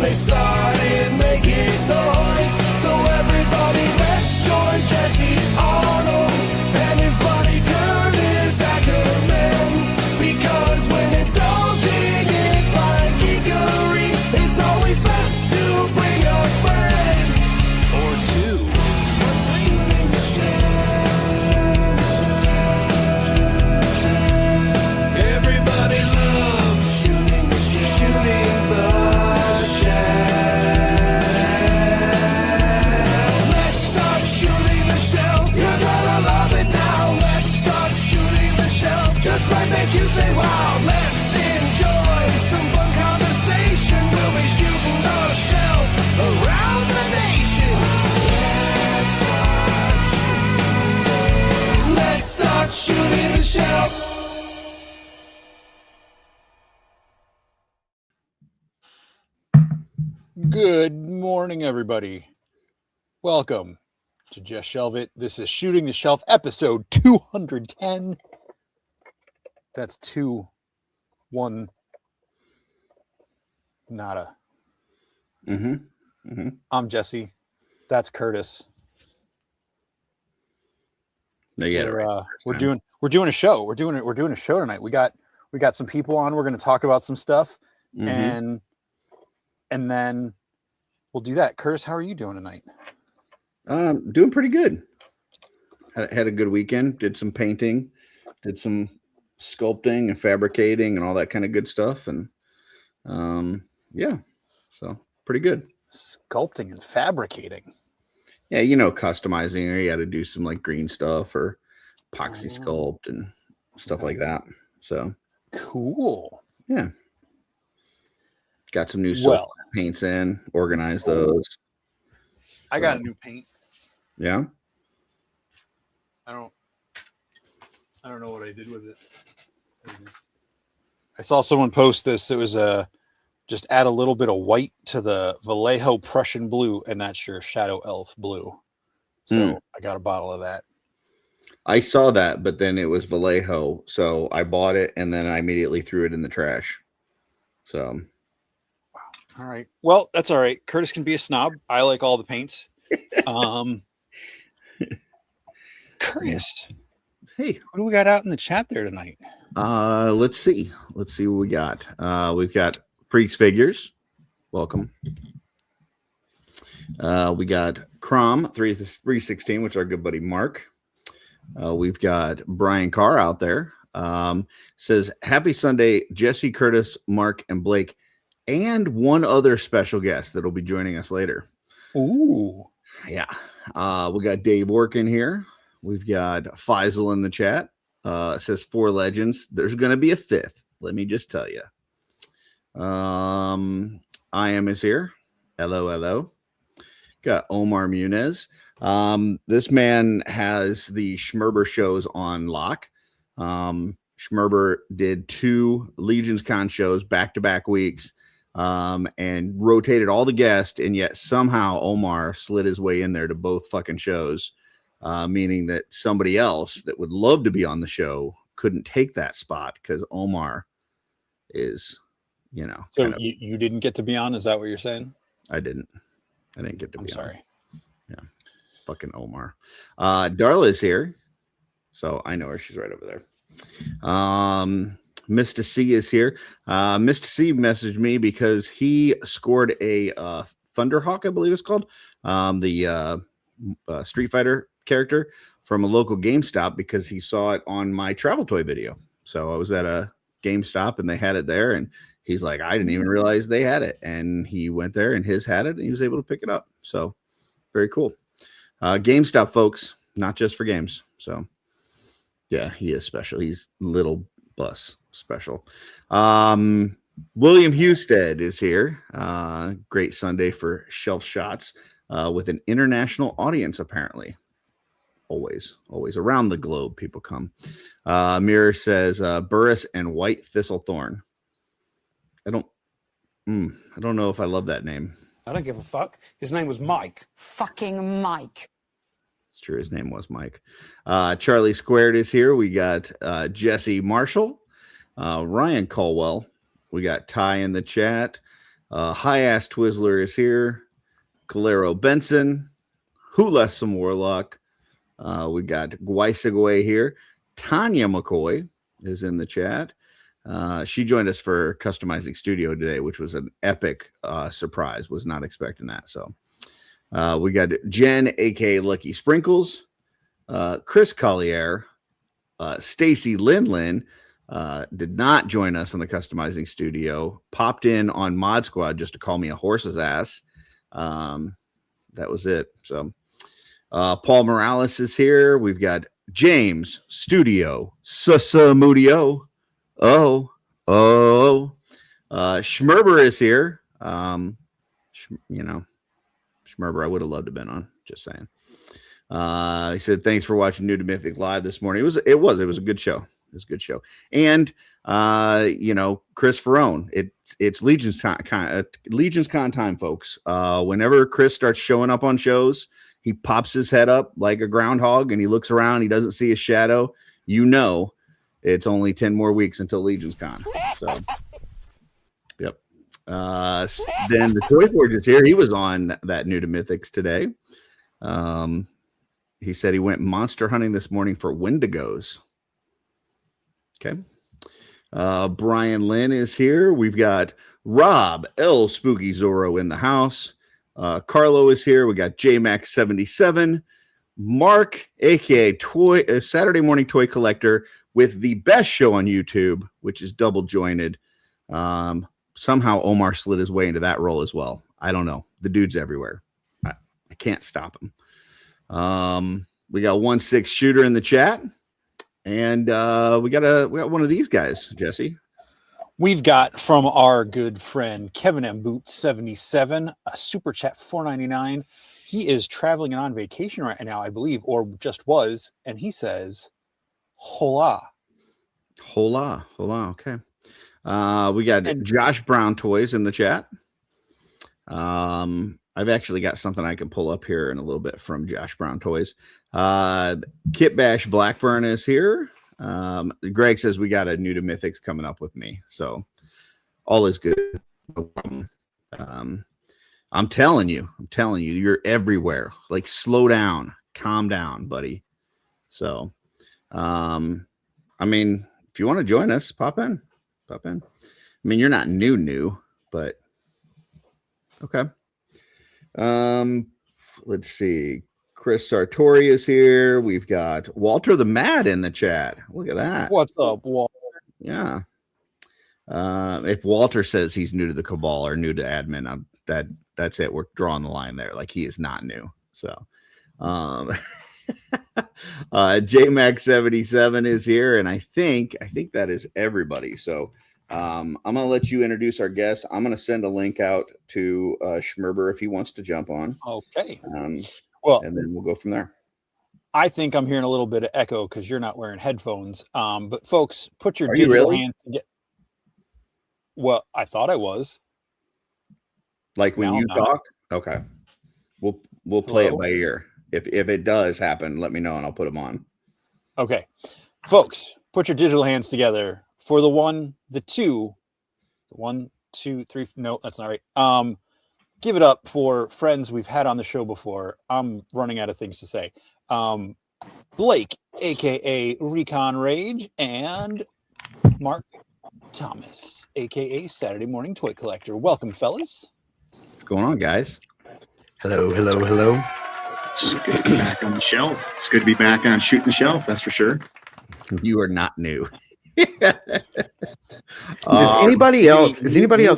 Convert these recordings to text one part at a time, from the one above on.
they started making noise. So everybody, let's join Jesse Arnold and his buddy Curtis Ackerman. Because when indulging in my geekery, it's always best to bring a friend or two. Shooting the shell. Everybody loves shooting the shell. Shooting the shell. Let's start shooting the shell. You're gonna love it now. Let's start shooting the shell. Just might make you say wow. Let's enjoy some fun conversation. We'll be shooting the shell around the nation. Let's start shooting the shell. Good morning, everybody. Welcome to Just Shelve It. This is Shooting the Shelf, episode 210. That's 2, 1, nada. I'm Jesse. That's Curtis. We're doing a show. We're doing a show tonight. We got some people on. We're going to talk about some stuff, and then we'll do that. Curtis, how are you doing tonight? Doing pretty good. Had a good weekend. Did some painting, did some sculpting and fabricating and all that kind of good stuff. And yeah, so pretty good. Sculpting and fabricating. Yeah, customizing. Or you got to do some like green stuff or epoxy sculpt and stuff like that. So cool. Yeah. Got some new paints in, organize those. I got a new paint. Yeah. I don't know what I did with it. I saw someone post this. It was just add a little bit of white to the Vallejo Prussian blue, and that's your Shadow Elf blue. So I got a bottle of that. I saw that, but then it was Vallejo, so I bought it and then I immediately threw it in the trash. So all right. Well, that's all right. Curtis can be a snob. I like all the paints. Curtis. Hey, who do we got out in the chat there tonight? Let's see what we got. We've got Freaks Figures. Welcome. We got Crom 316, which is our good buddy Marc. We've got Brian Carr out there. Says happy Sunday, Jesse, Curtis, Marc, and Blake, and one other special guest that'll be joining us later. Ooh. Yeah. We got Dave working here. We've got Faisal in the chat. It says 4 legends. There's going to be a 5th. Let me just tell you. I am is here. Hello. Got Omar Munez. This man has the Schmerber shows on lock. Schmerber did 2 Legions Con shows back-to-back weeks. And rotated all the guests, and yet somehow Omar slid his way in there to both fucking shows, meaning that somebody else that would love to be on the show couldn't take that spot because Omar is, So you didn't get to be on? Is that what you're saying? I didn't get to be on. Sorry. Yeah. Fucking Omar. Darla is here. So I know her. She's right over there. Mr. C is here. Mr. C messaged me because he scored a Thunderhawk, I believe it's called, the Street Fighter character from a local GameStop because he saw it on my travel toy video. So I was at a GameStop and they had it there, and he's like, I didn't even realize they had it. And he went there and his had it and he was able to pick it up. So very cool. GameStop, folks, not just for games. So yeah, he is special. He's little bus special. William Husted is here. Great Sunday for shelf shots with an international audience, apparently. Always around the globe people come. Mirror says Burris and White Thistlethorn. I don't know if I love that name. I don't give a fuck. His name was Mike. Fucking Mike. It's true. His name was Mike. Charlie Squared is here. We got Jesse Marshall, Ryan Colwell. We got Ty in the chat. High Ass Twizzler is here. Calero Benson. Who Left Some Warlock? We got Gwaisagwe here. Tanya McCoy is in the chat. She joined us for Customizing Studio today, which was an epic surprise. Was not expecting that. So we got Jen, aka Lucky Sprinkles, Chris Collier, Stacy Linlin did not join us on the Customizing Studio. Popped in on Mod Squad just to call me a horse's ass. That was it. So Paul Morales is here. We've got James Studio Susamudio. Schmerber is here. Schmerber, I would have loved to have been on. Just saying. He said, "Thanks for watching New to Mythic Live this morning." It was a good show. It was a good show. And Chris Ferrone. It's Legion's Con time, folks. Whenever Chris starts showing up on shows, he pops his head up like a groundhog and he looks around. He doesn't see his shadow. It's only 10 more weeks until Legion's Con. So, yep. Then the Toy Forge is here. He was on that New to Mythics today. He said he went monster hunting this morning for Wendigos. Okay. Brian Lynn is here. We've got Rob L. Spooky Zorro in the house. Carlo is here. We got JMax77. Marc, aka Saturday Morning Toy Collector, with the best show on YouTube, which is Double Jointed. Somehow Omar slid his way into that role as well. I don't know. The dude's everywhere. I can't stop him. We got 1-6 Shooter in the chat. And we got one of these guys, Jesse. We've got from our good friend Kevin M. Boot 77, a super chat $4.99. He is traveling and on vacation right now, I believe, or just was, and he says, "Hola, hola, hola." Okay. We got Josh Brown Toys in the chat. I've actually got something I can pull up here in a little bit from Josh Brown Toys. Kit Bash Blackburn is here. Greg says we got a New to Mythics coming up with me, so all is good. I'm telling you, you're everywhere. Like, slow down, calm down, buddy. So, I mean, if you want to join us, pop in. I mean, you're not new, but okay. Let's see. Chris Sartori is here. We've got Walter the Mad in the chat. Look at that. What's up, Walter? Yeah. If Walter says he's new to the Cabal or new to admin, that's it. We're drawing the line there. Like, he is not new. So, JMax77 is here, and I think that is everybody. So, I'm gonna let you introduce our guest. I'm gonna send a link out to Schmerber if he wants to jump on. Okay. Well, and then we'll go from there. I think I'm hearing a little bit of echo because you're not wearing headphones. But folks, put your digital hands to get. Well, I thought I was. Like when you talk? Okay. We'll play it by ear. If it does happen, let me know and I'll put them on. Okay. Folks, put your digital hands together for the 1, the 2, the 1, 2, 3. No, that's not right. Give it up for friends we've had on the show before. I'm running out of things to say. Blake, aka Recon Rage, and Mark Thomas, aka Saturday Morning Toy Collector. Welcome, fellas. What's going on, guys? Hello. It's good to be back on the shelf. It's good to be back on Shooting the Shelf, that's for sure. You are not new. Is anybody else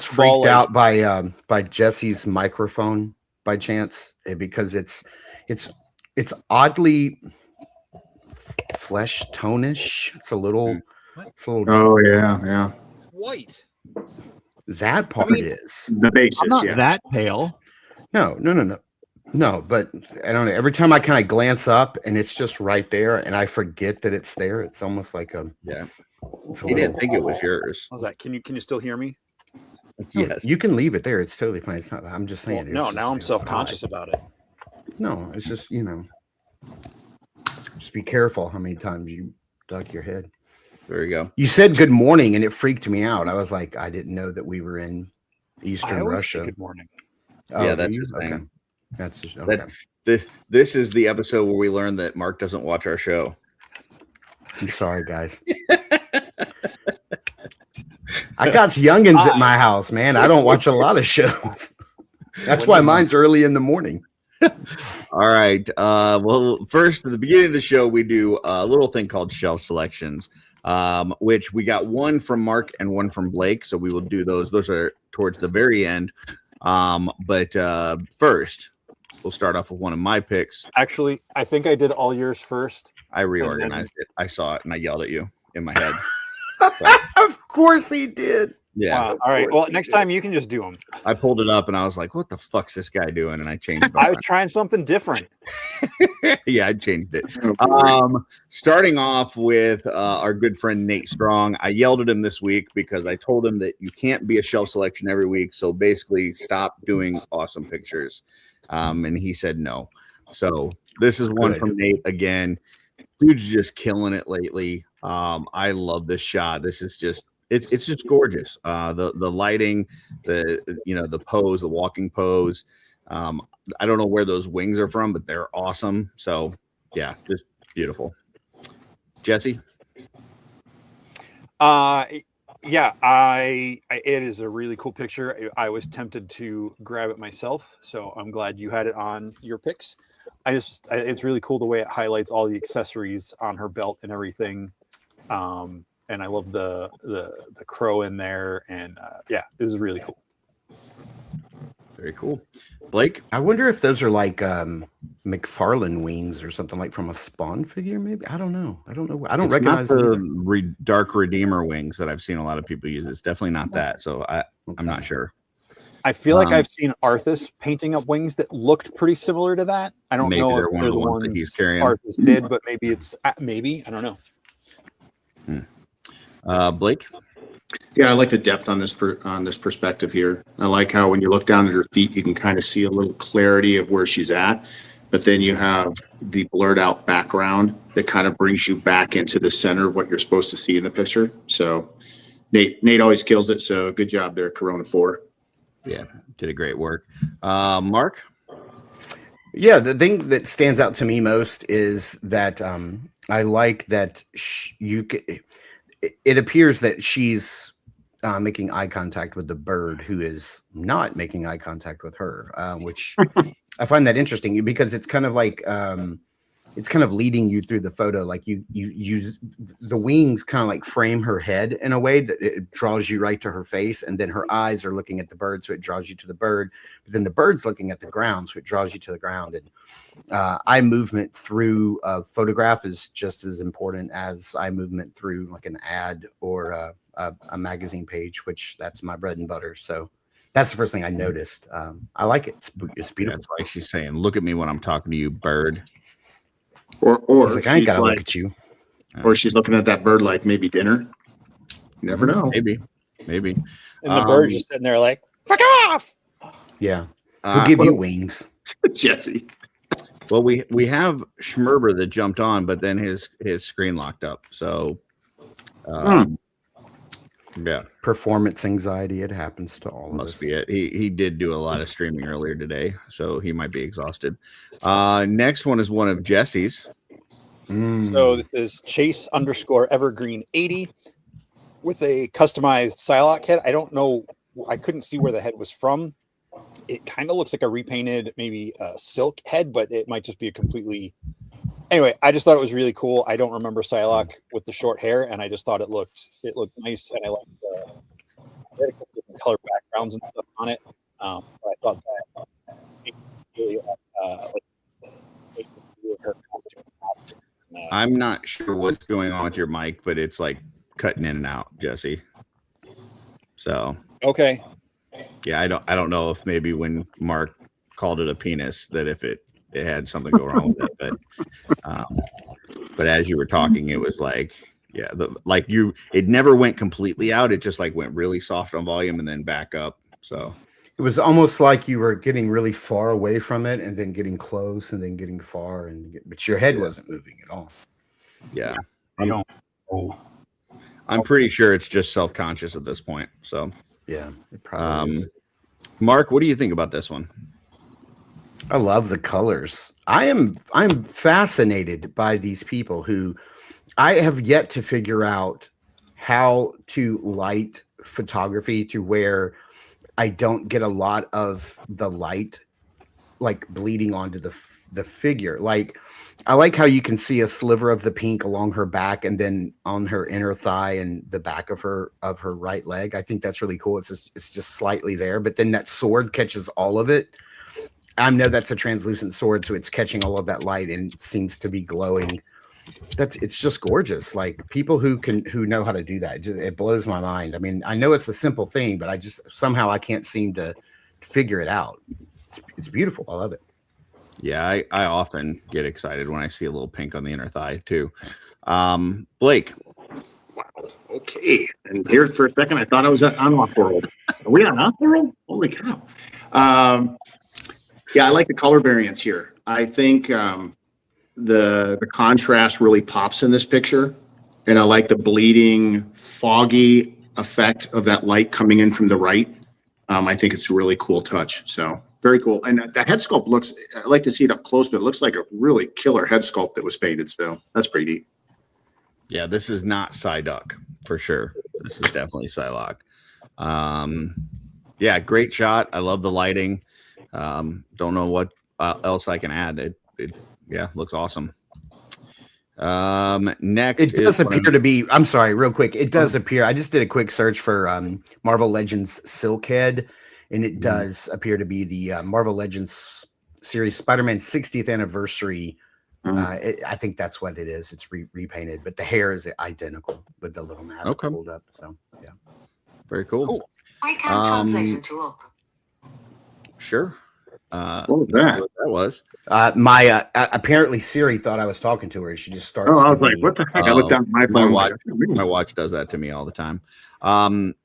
freaked out by Jesse's microphone by chance? Because it's oddly flesh tone-ish. It's a little. Oh yeah. White. That part is the basis. I'm not yeah. that pale. No, but I don't know. Every time I kind of glance up and it's just right there, and I forget that it's there. It's almost like He didn't think it was yours. How's that? Can you still hear me? Yes. You can leave it there. It's totally fine. It's not. I'm just saying. Well, now I'm self-conscious about it. No, it's just just be careful how many times you duck your head. There you go. You said good morning, and it freaked me out. I was like, I didn't know that we were in Eastern Russia. Good morning. Oh, yeah, that's do his you? thing. Okay. That's just, okay. This is the episode where we learn that Mark doesn't watch our show. I'm sorry, guys. I got youngins at my house, man. I don't watch a lot of shows. That's why mine's early in the morning. All right. Well, first, at the beginning of the show, we do a little thing called shelf selections, which we got one from Mark and one from Blake. So we will do those. Those are towards the very end. But first, we'll start off with one of my picks. Actually, I think I did all yours first. I reorganized it. I saw it and I yelled at you in my head. Of course he did. Yeah. Wow. All right. Well, next time you can just do them. I pulled it up and I was like, what the fuck's this guy doing? And I changed it. I was trying something different. Yeah, I changed it. Starting off with our good friend Nate Strong. I yelled at him this week because I told him that you can't be a shelf selection every week. So basically stop doing awesome pictures. And he said no. So this is one from Nate again. Dude's just killing it lately. I love this shot. This is just it's just gorgeous. The lighting, the pose, the walking pose. I don't know where those wings are from, but they're awesome. So yeah, just beautiful. Jesse? Yeah, it is a really cool picture. I was tempted to grab it myself, so I'm glad you had it on your picks. It's really cool the way it highlights all the accessories on her belt and everything. And I love the crow in there, and yeah, this is really cool. Very cool. Blake? I wonder if those are like McFarlane wings or something, like from a Spawn figure, maybe. I don't know. I don't recognize the Dark Redeemer wings that I've seen a lot of people use. It's definitely not that. So I'm not sure. I feel like I've seen Arthas painting up wings that looked pretty similar to that. I don't know if they're the ones that he's carrying. Arthas did, but maybe I don't know. Blake? Yeah, I like the depth on this perspective here. I like how when you look down at her feet, you can kind of see a little clarity of where she's at, but then you have the blurred out background that kind of brings you back into the center of what you're supposed to see in the picture. So Nate always kills it. So good job there, Corona 4. Yeah, did a great work. Mark? Yeah, the thing that stands out to me most is that I like that it appears that she's making eye contact with the bird who is not making eye contact with her, which I find that interesting because it's kind of like it's kind of leading you through the photo. Like you use the wings kind of like frame her head in a way that it draws you right to her face, and then her eyes are looking at the bird, so it draws you to the bird. But then the bird's looking at the ground, so it draws you to the ground. And eye movement through a photograph is just as important as eye movement through like an ad or a magazine page, which that's my bread and butter. So that's the first thing I noticed. I like it. It's beautiful. That's like she's saying, "Look at me when I'm talking to you, bird." Or like, I ain't gotta look at you. Or she's looking at that bird like maybe dinner. You never know. Maybe. And the bird's just sitting there like, fuck off. Yeah. We'll give you wings. Jesse. Well, we have Schmerber that jumped on, but then his screen locked up. So yeah. Performance anxiety. It happens to all of us. Must be it. He did do a lot of streaming earlier today, so he might be exhausted. Next one is one of Jesse's. So this is Chase_Evergreen80 with a customized Psylocke head. I don't know. I couldn't see where the head was from. It kind of looks like a repainted, maybe a silk head, but it might just be a completely. Anyway, I just thought it was really cool. I don't remember Psylocke with the short hair, and I just thought it looked nice, and I liked the different color backgrounds and stuff on it. But I thought that really her costume. I'm not sure what's going on with your mic, but it's like cutting in and out, Jesse. So Okay. yeah, I don't know if maybe when Mark called it a penis that if it had something go wrong with it, but as you were talking, it was like, yeah, it never went completely out. It just like went really soft on volume and then back up. So it was almost like you were getting really far away from it and then getting close and then getting far, but your head wasn't moving at all. Yeah, I don't. I'm pretty sure it's just self-conscious at this point. So yeah, it probably is. Mark, what do you think about this one? I love the colors. I'm fascinated by these people who I have yet to figure out how to light photography to where I don't get a lot of the light like bleeding onto the figure. Like I like how you can see a sliver of the pink along her back and then on her inner thigh and the back of her right leg. I think that's really cool. It's just slightly there, but then that sword catches all of it. I know that's a translucent sword, so it's catching all of that light and seems to be glowing. It's just gorgeous. Like people who know how to do that, it blows my mind. I mean, I know it's a simple thing, but I just somehow I can't seem to figure it out. It's beautiful. I love it. Yeah, I often get excited when I see a little pink on the inner thigh too. Blake. Wow. Okay. And here for a second, I thought I was on Off-World. Are we on Off-World? Holy cow. Yeah, I like the color variants here. I think the contrast really pops in this picture. And I like the bleeding, foggy effect of that light coming in from the right. I think it's a really cool touch. So very cool. And that head sculpt looks, I like to see it up close, but it looks like a really killer head sculpt that was painted. So that's pretty neat. Yeah, this is not Psyduck for sure. This is definitely Psylocke. Yeah, great shot. I love the lighting. Don't know what else I can add. It looks awesome. Next, it does appear to be. I'm sorry, real quick. It does appear. I just did a quick search for Marvel Legends Silkhead, and it does appear to be the Marvel Legends series Spider-Man 60th anniversary. I think that's what it is. It's repainted, but the hair is identical with the little mask pulled up. So yeah, very cool. Icon translation tool. Sure. What was that? That was my apparently Siri thought I was talking to her. She just starts. Oh, I was like, what the heck? I looked down at my phone. My watch does that to me all the time.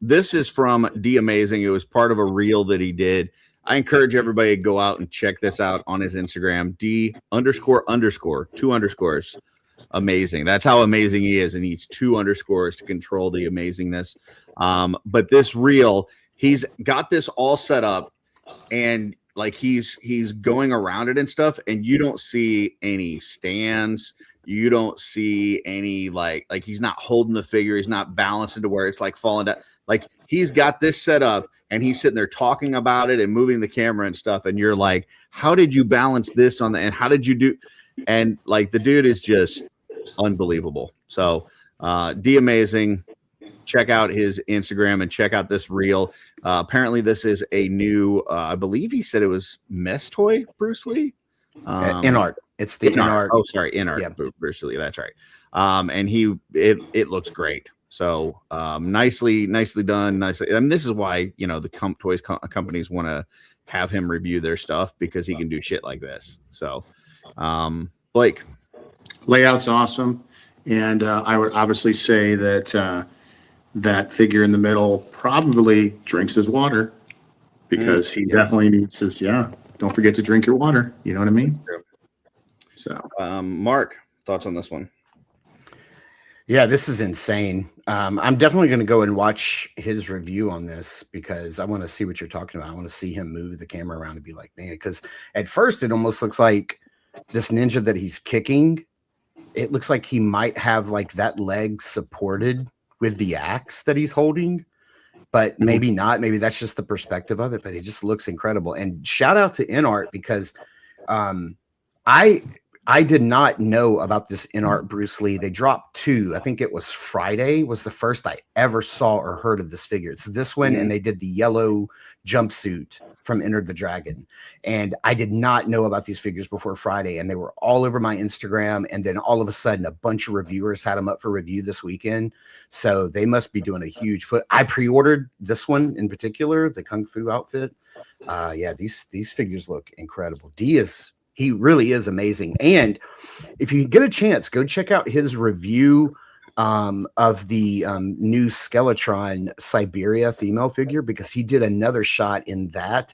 This is from D Amazing. It was part of a reel that he did. I encourage everybody to go out and check this out on his Instagram, D__, 2 underscores. Amazing. That's how amazing he is. And he needs 2 underscores to control the amazingness. But this reel, he's got this all set up and like he's going around it and stuff. And you don't see any stands. You don't see any like he's not holding the figure. He's not balancing to where it's like falling down. Like he's got this set up and he's sitting there talking about it and moving the camera and stuff. And you're like, how did you balance this on the, and how did you do? And like, the dude is just unbelievable. So D Amazing, check out his Instagram and check out this reel. Apparently this is a new, I believe he said it was Mess Toy Bruce Lee. In art. It's the in art. Oh, sorry. In art. Yeah. Bruce Lee. That's right. And it looks great. So nicely done. Nicely. I mean, this is why, you know, the toys companies want to have him review their stuff because he can do shit like this. So Blake. Layout's awesome. And I would obviously say that that figure in the middle probably drinks his water because he definitely needs his, don't forget to drink your water. You know what I mean? So, Mark, thoughts on this one? Yeah, this is insane. I'm definitely going to go and watch his review on this because I want to see what you're talking about. I want to see him move the camera around and be like, man, because at first it almost looks like this ninja that he's kicking. It looks like he might have like that leg supported with the axe that he's holding, but maybe not. Maybe that's just the perspective of it, but it just looks incredible. And shout out to InArt because I did not know about this InArt Bruce Lee. They dropped 2. I think it was Friday was the first I ever saw or heard of this figure. It's this one, and they did the yellow jumpsuit from Enter the Dragon. And I did not know about these figures before Friday, and they were all over my Instagram. And then all of a sudden, a bunch of reviewers had them up for review this weekend. So they must be doing a huge put. I pre-ordered this one in particular, the Kung Fu outfit. Yeah, these figures look incredible. He really is amazing. And if you get a chance, go check out his review of the new Skeletron Siberia female figure, because he did another shot in that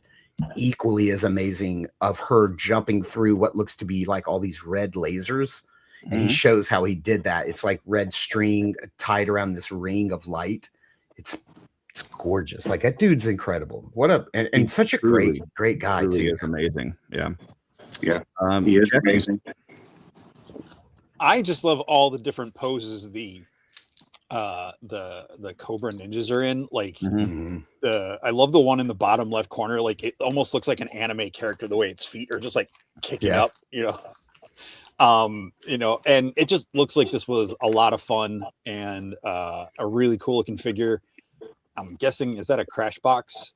equally as amazing of her jumping through what looks to be like all these red lasers. And he shows how he did that. It's like red string tied around this ring of light. It's gorgeous. Like that dude's incredible. What a and such a Truly, great guy really too. is amazing. Yeah. Yeah. He is Jesse? amazing. I just love all the different poses the Cobra ninjas are in. Like Mhm. I love the one in the bottom left corner. Like it almost looks like an anime character the way its feet are just like kicking up, and it just looks like this was a lot of fun and a really cool looking figure. I'm guessing, is that a Crashbox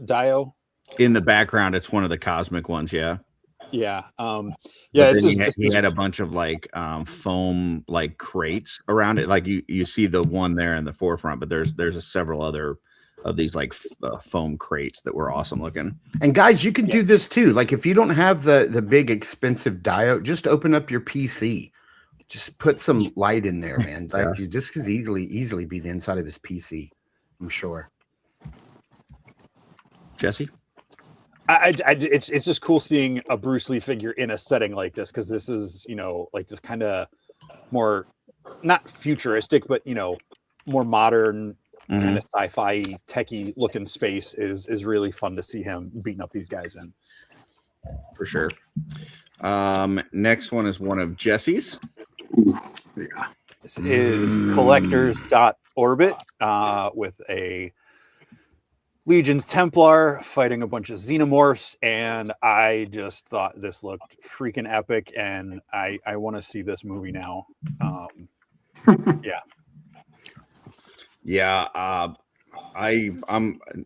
Dio? In the background, it's one of the cosmic ones. Yeah. Yeah. But He had a bunch of like foam like crates around it. Like you see the one there in the forefront, but there's several other of these like foam crates that were awesome looking. And guys, you can do this too. Like if you don't have the big expensive diode, just open up your PC. Just put some light in there, man. Like this could easily be the inside of his PC. I'm sure. Jesse? It's just cool seeing a Bruce Lee figure in a setting like this, because this is, like this kind of more, not futuristic, but more modern kind of sci-fi techie looking space is really fun to see him beating up these guys in. For sure. Next one is one of Jesse's. Yeah. This is collectors.orbit with a Legion's Templar fighting a bunch of xenomorphs, and I just thought this looked freaking epic, and I want to see this movie now. I'm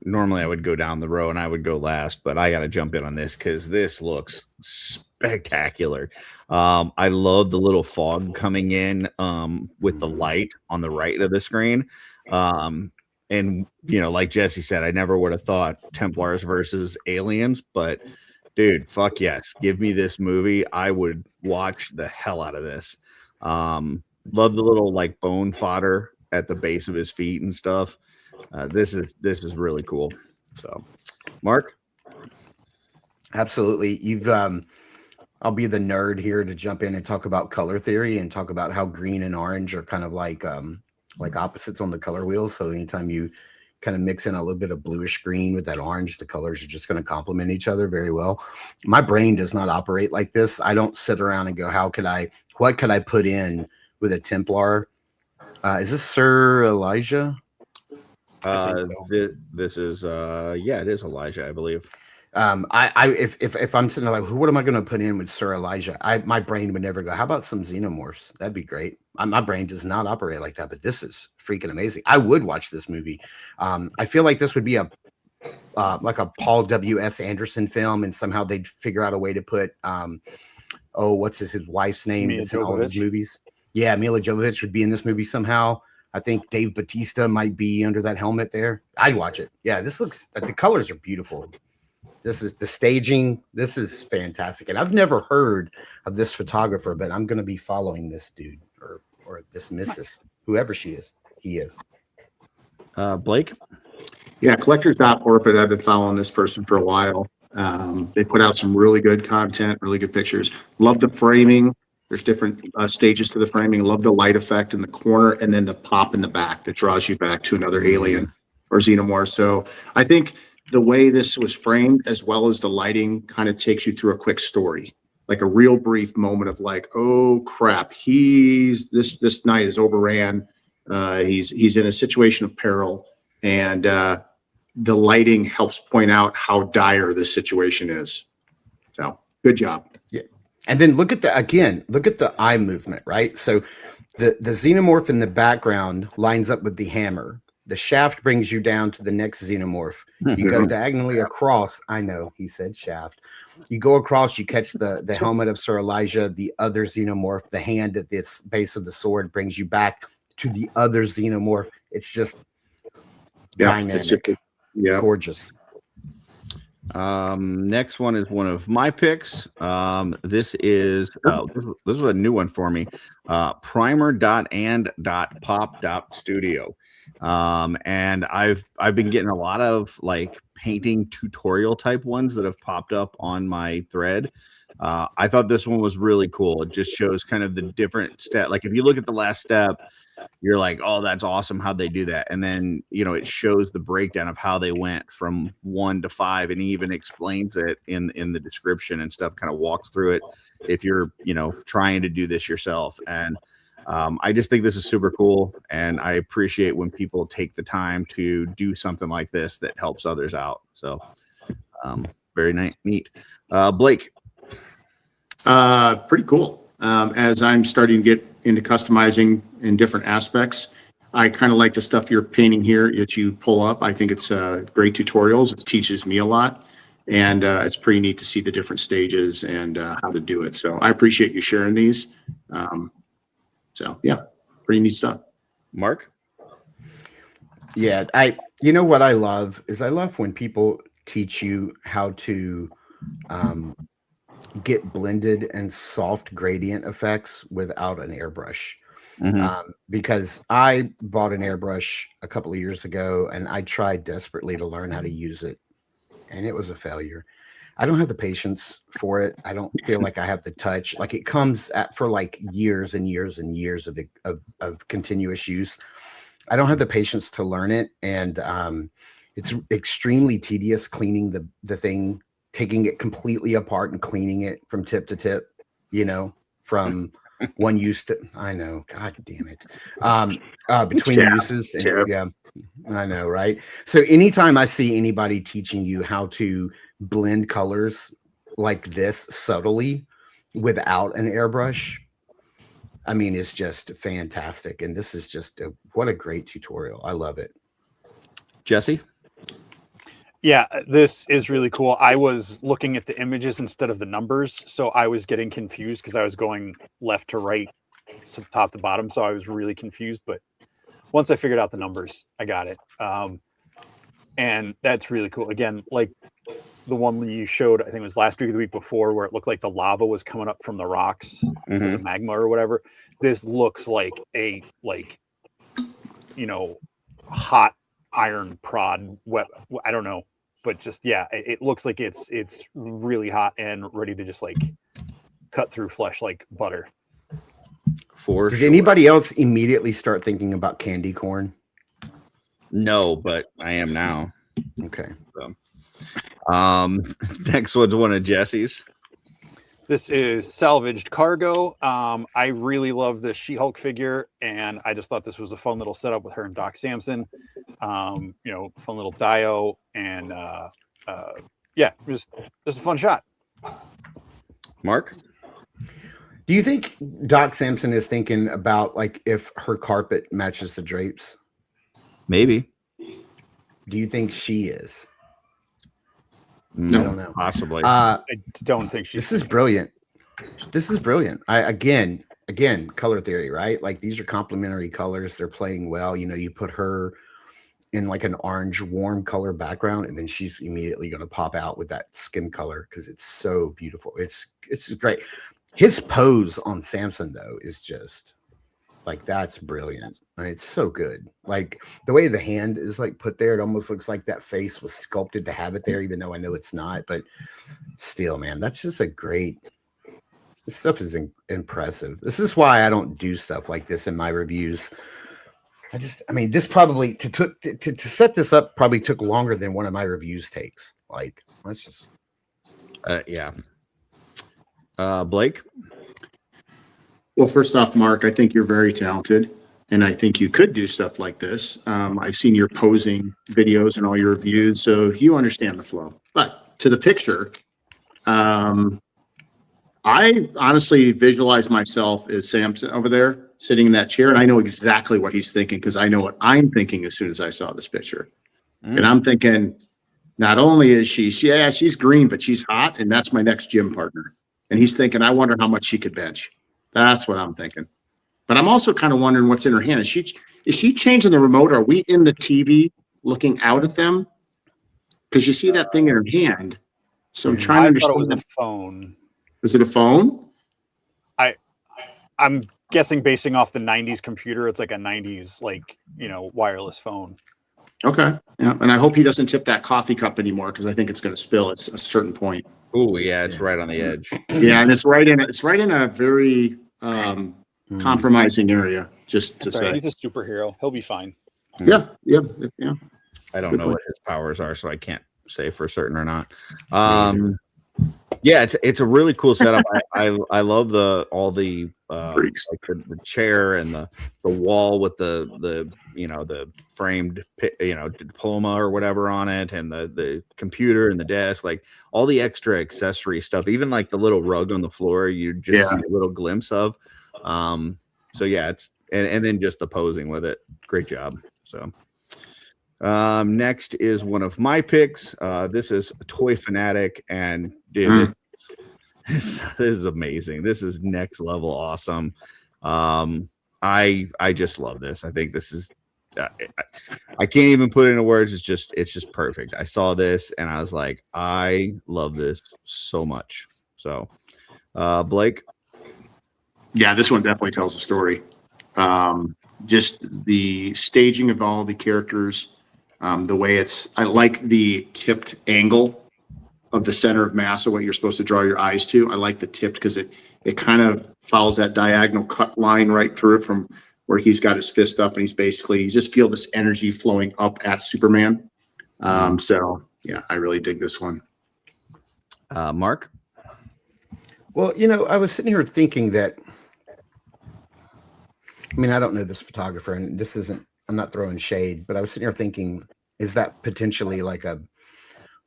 normally I would go down the row and I would go last, but I got to jump in on this because this looks spectacular. I love the little fog coming in with the light on the right of the screen. And like Jesse said, I never would have thought Templars versus aliens, but dude, fuck yes, give me this movie. I would watch the hell out of this. Love the little like bone fodder at the base of his feet and stuff. This is really cool. So, Mark, absolutely. I'll be the nerd here to jump in and talk about color theory and talk about how green and orange are kind of like opposites on the color wheel. So anytime you kind of mix in a little bit of bluish green with that orange, the colors are just going to complement each other very well. My brain does not operate like this. I don't sit around and go, what could I put in with a Templar? Is this Sir Elijah? This is it is Elijah, I believe. If I'm sitting there like, what am I going to put in with Sir Elijah? My brain would never go, how about some xenomorphs? That'd be great. My brain does not operate like that, but this is freaking amazing. I would watch this movie. I feel like this would be like a Paul W.S. Anderson film, and somehow they'd figure out a way to put what's his wife's name that's in all of his movies. Yeah, Mila Jovovich would be in this movie somehow. I think Dave Bautista might be under that helmet there. I'd watch it. Yeah, this looks, the colors are beautiful. This is the staging. This is fantastic. And I've never heard of this photographer, but I'm going to be following this dude or this missus, whoever he is. Blake? Yeah, collectors.orbit. I've been following this person for a while. They put out some really good content, really good pictures. Love the framing. There's different stages to the framing. Love the light effect in the corner and then the pop in the back that draws you back to another alien or xenomorph. So I think the way this was framed, as well as the lighting, kind of takes you through a quick story, like a real brief moment of like, oh crap, this night is overran. He's in a situation of peril, and the lighting helps point out how dire this situation is. So good job. Yeah. And then look at the eye movement, right? So the xenomorph in the background lines up with the hammer. The shaft brings you down to the next xenomorph. You go diagonally across. I know he said shaft. You go across, you catch the helmet of Sir Elijah, the other xenomorph, the hand at the base of the sword brings you back to the other xenomorph. It's just dynamic. Gorgeous. Next one is one of my picks. This is a new one for me. Primer.and.pop.studio. And I've been getting a lot of like painting tutorial type ones that have popped up on my thread. I thought this one was really cool. It just shows kind of the different step. Like if you look at the last step, you're like, oh, that's awesome how they do that. And then, it shows the breakdown of how they went from 1 to 5. And he even explains it in the description and stuff, kind of walks through it if you're, trying to do this yourself. And I just think this is super cool. And I appreciate when people take the time to do something like this that helps others out. So very neat. Blake. Pretty cool. As I'm starting to get into customizing in different aspects, I kind of like the stuff you're painting here that you pull up. I think it's great tutorials. It teaches me a lot, and it's pretty neat to see the different stages and how to do it. So I appreciate you sharing these. So yeah, pretty neat stuff. Mark? Yeah, what I love is I love when people teach you how to get blended and soft gradient effects without an airbrush. Because I bought an airbrush a couple of years ago and I tried desperately to learn how to use it, and it was a failure. I don't have the patience for it. I don't feel like I have the touch. Like it comes for like years and years and years of continuous use. I don't have the patience to learn it, and it's extremely tedious cleaning the thing, taking it completely apart and cleaning it from tip to tip, from one use to, I know, God damn it. Between uses. And, yeah, I know. Right. So anytime I see anybody teaching you how to blend colors like this subtly without an airbrush, I mean, it's just fantastic. And this is just what a great tutorial. I love it. Jesse? Yeah, this is really cool. I was looking at the images instead of the numbers, so I was getting confused because I was going left to right to top to bottom, so I was really confused. But once I figured out the numbers, I got it. And that's really cool. Again, like the one that you showed, I think it was last week or the week before, where it looked like the lava was coming up from the rocks, the magma or whatever. This looks like a hot iron prod wet. I don't know. But just, yeah, it looks like it's really hot and ready to just like cut through flesh like butter. Did anybody else immediately start thinking about candy corn? No, but I am now. Okay. So, next one's one of Jesse's. This is Salvaged Cargo. I really love this She-Hulk figure, and I just thought this was a fun little setup with her and Doc Samson. Fun little dio, and yeah, just a fun shot. Mark? Do you think Doc Samson is thinking about like if her carpet matches the drapes? Maybe. Do you think she is? No, I don't know. Possibly. I don't think she's. This is brilliant. This is brilliant. Again, color theory, right? Like these are complementary colors. They're playing well. You put her in like an orange warm color background, and then she's immediately going to pop out with that skin color because it's so beautiful. It's great. His pose on Samson though is just like, that's brilliant. I mean, it's so good. Like the way the hand is like put there, it almost looks like that face was sculpted to have it there, even though I know it's not. But still, man, that's just this stuff is impressive. This is why I don't do stuff like this in my reviews. This probably to set this up probably took longer than one of my reviews takes. Like, let's just yeah. Blake? Well, first off, Mark, I think you're very talented, and I think you could do stuff like this. I've seen your posing videos and all your reviews, so you understand the flow. But to the picture, I honestly visualize myself as Samson over there sitting in that chair, and I know exactly what he's thinking because I know what I'm thinking as soon as I saw this picture. And I'm thinking, not only is she's green, but she's hot, and that's my next gym partner. And he's thinking, I wonder how much she could bench. That's what I'm thinking. But I'm also kind of wondering what's in her hand. Is she changing the remote? Are we in the TV looking out at them? Because you see that thing in her hand. So I'm trying to understand. It was a phone. Was it a phone? I'm guessing basing off the 90s computer, it's like a 90s, wireless phone. Okay. Yeah. And I hope he doesn't tip that coffee cup anymore because I think it's going to spill at a certain point. Oh yeah, it's right on the edge. Yeah, and it's right in a very compromising area, just to say. He's a superhero. He'll be fine. Yeah. I don't Good know point. what his powers are, so I can't say for certain or not. Yeah, it's a really cool setup. I love all the Freaks. like the chair and the wall with the framed diploma or whatever on it, and the computer and the desk, like all the extra accessory stuff, even like the little rug on the floor you just see a little glimpse of. So yeah, it's and then just the posing with it. Great job. So next is one of my picks. This is Toy Fanatic, and dude, this is amazing. This is next level awesome. I just love this. I think this is I can't even put it into words. It's just perfect. I saw this and I was like, I love this so much. So Blake. Yeah, this one definitely tells a story. Just the staging of all the characters, the way I like the tipped angle of the center of mass of what you're supposed to draw your eyes to. I like the tipped because it kind of follows that diagonal cut line right through it from where he's got his fist up, and you just feel this energy flowing up at Superman. So yeah, I really dig this one. Mark? Well, I was sitting here thinking that, I mean, I don't know this photographer, and I'm not throwing shade, but I was sitting here thinking, is that potentially like a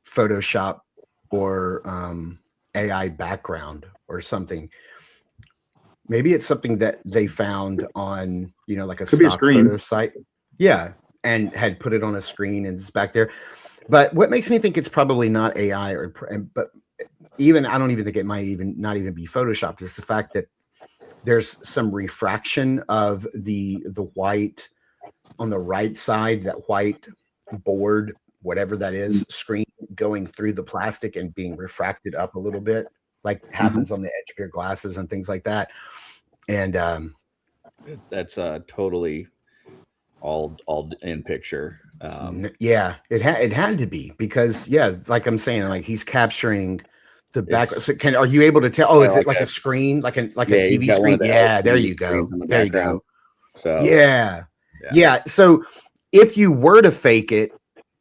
Photoshop or AI background or something? Maybe it's something that they found on, like a stock photo site. Yeah. And had put it on a screen and it's back there. But what makes me think it's probably not AI but I don't even think it might not even be Photoshopped, is the fact that there's some refraction of the white on the right side, that white board, whatever that is, screen going through the plastic and being refracted up a little bit, like happens on the edge of your glasses and things like that. And that's totally all in picture. Yeah, it had to be, because like I'm saying, like he's capturing the back. So are you able to tell? Oh, is it like a screen, like a TV screen? Yeah, there you go. There you go. So yeah. So if you were to fake it,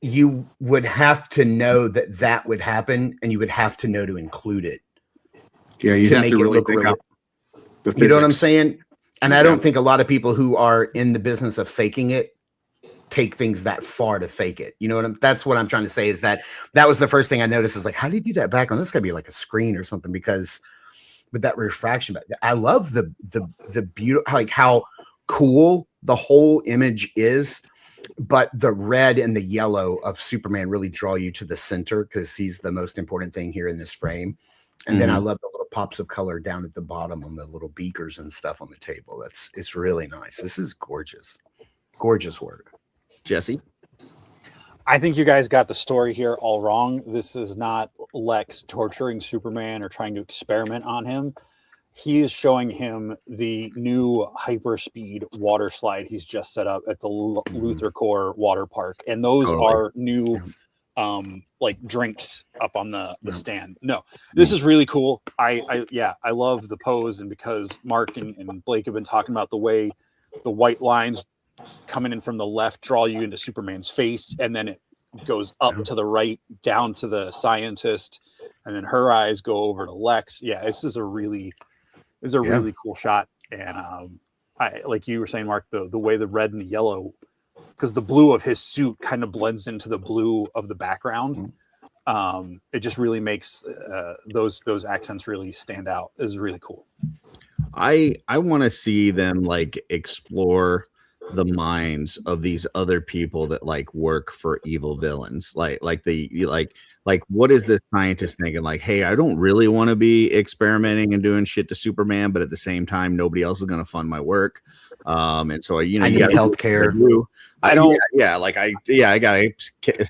you would have to know that would happen, and you would have to know to include it. Yeah, you have to really think out the physics. You know what I'm saying? And I don't think a lot of people who are in the business of faking it take things that far to fake it. You know that's what I'm trying to say, is that was the first thing I noticed, is like, how do you do that background? This got to be like a screen or something, because with that refraction, I love the beauty, like how cool the whole image is, but the red and the yellow of Superman really draw you to the center, because he's the most important thing here in this frame. And then I love the little pops of color down at the bottom on the little beakers and stuff on the table. It's really nice. This is gorgeous work. Jesse? I think you guys got the story here all wrong. This is not Lex torturing Superman or trying to experiment on him. He is showing him the new hyperspeed water slide he's just set up at the Luther Core water park. And those are new like drinks up on the stand. No, this is really cool. I love the pose, and because Mark and Blake have been talking about the way the white lines coming in from the left draw you into Superman's face, and then it goes up to the right down to the scientist, and then her eyes go over to Lex. Yeah, this is a really cool shot. And I, like you were saying, Mark, the way the red and the yellow, because the blue of his suit kind of blends into the blue of the background. It just really makes those accents really stand out. This is really cool. I want to see them like explore the minds of these other people that like work for evil villains. Like what is this scientist thinking? Like, hey, I don't really want to be experimenting and doing shit to Superman, but at the same time, nobody else is going to fund my work. And so, I need healthcare. I got a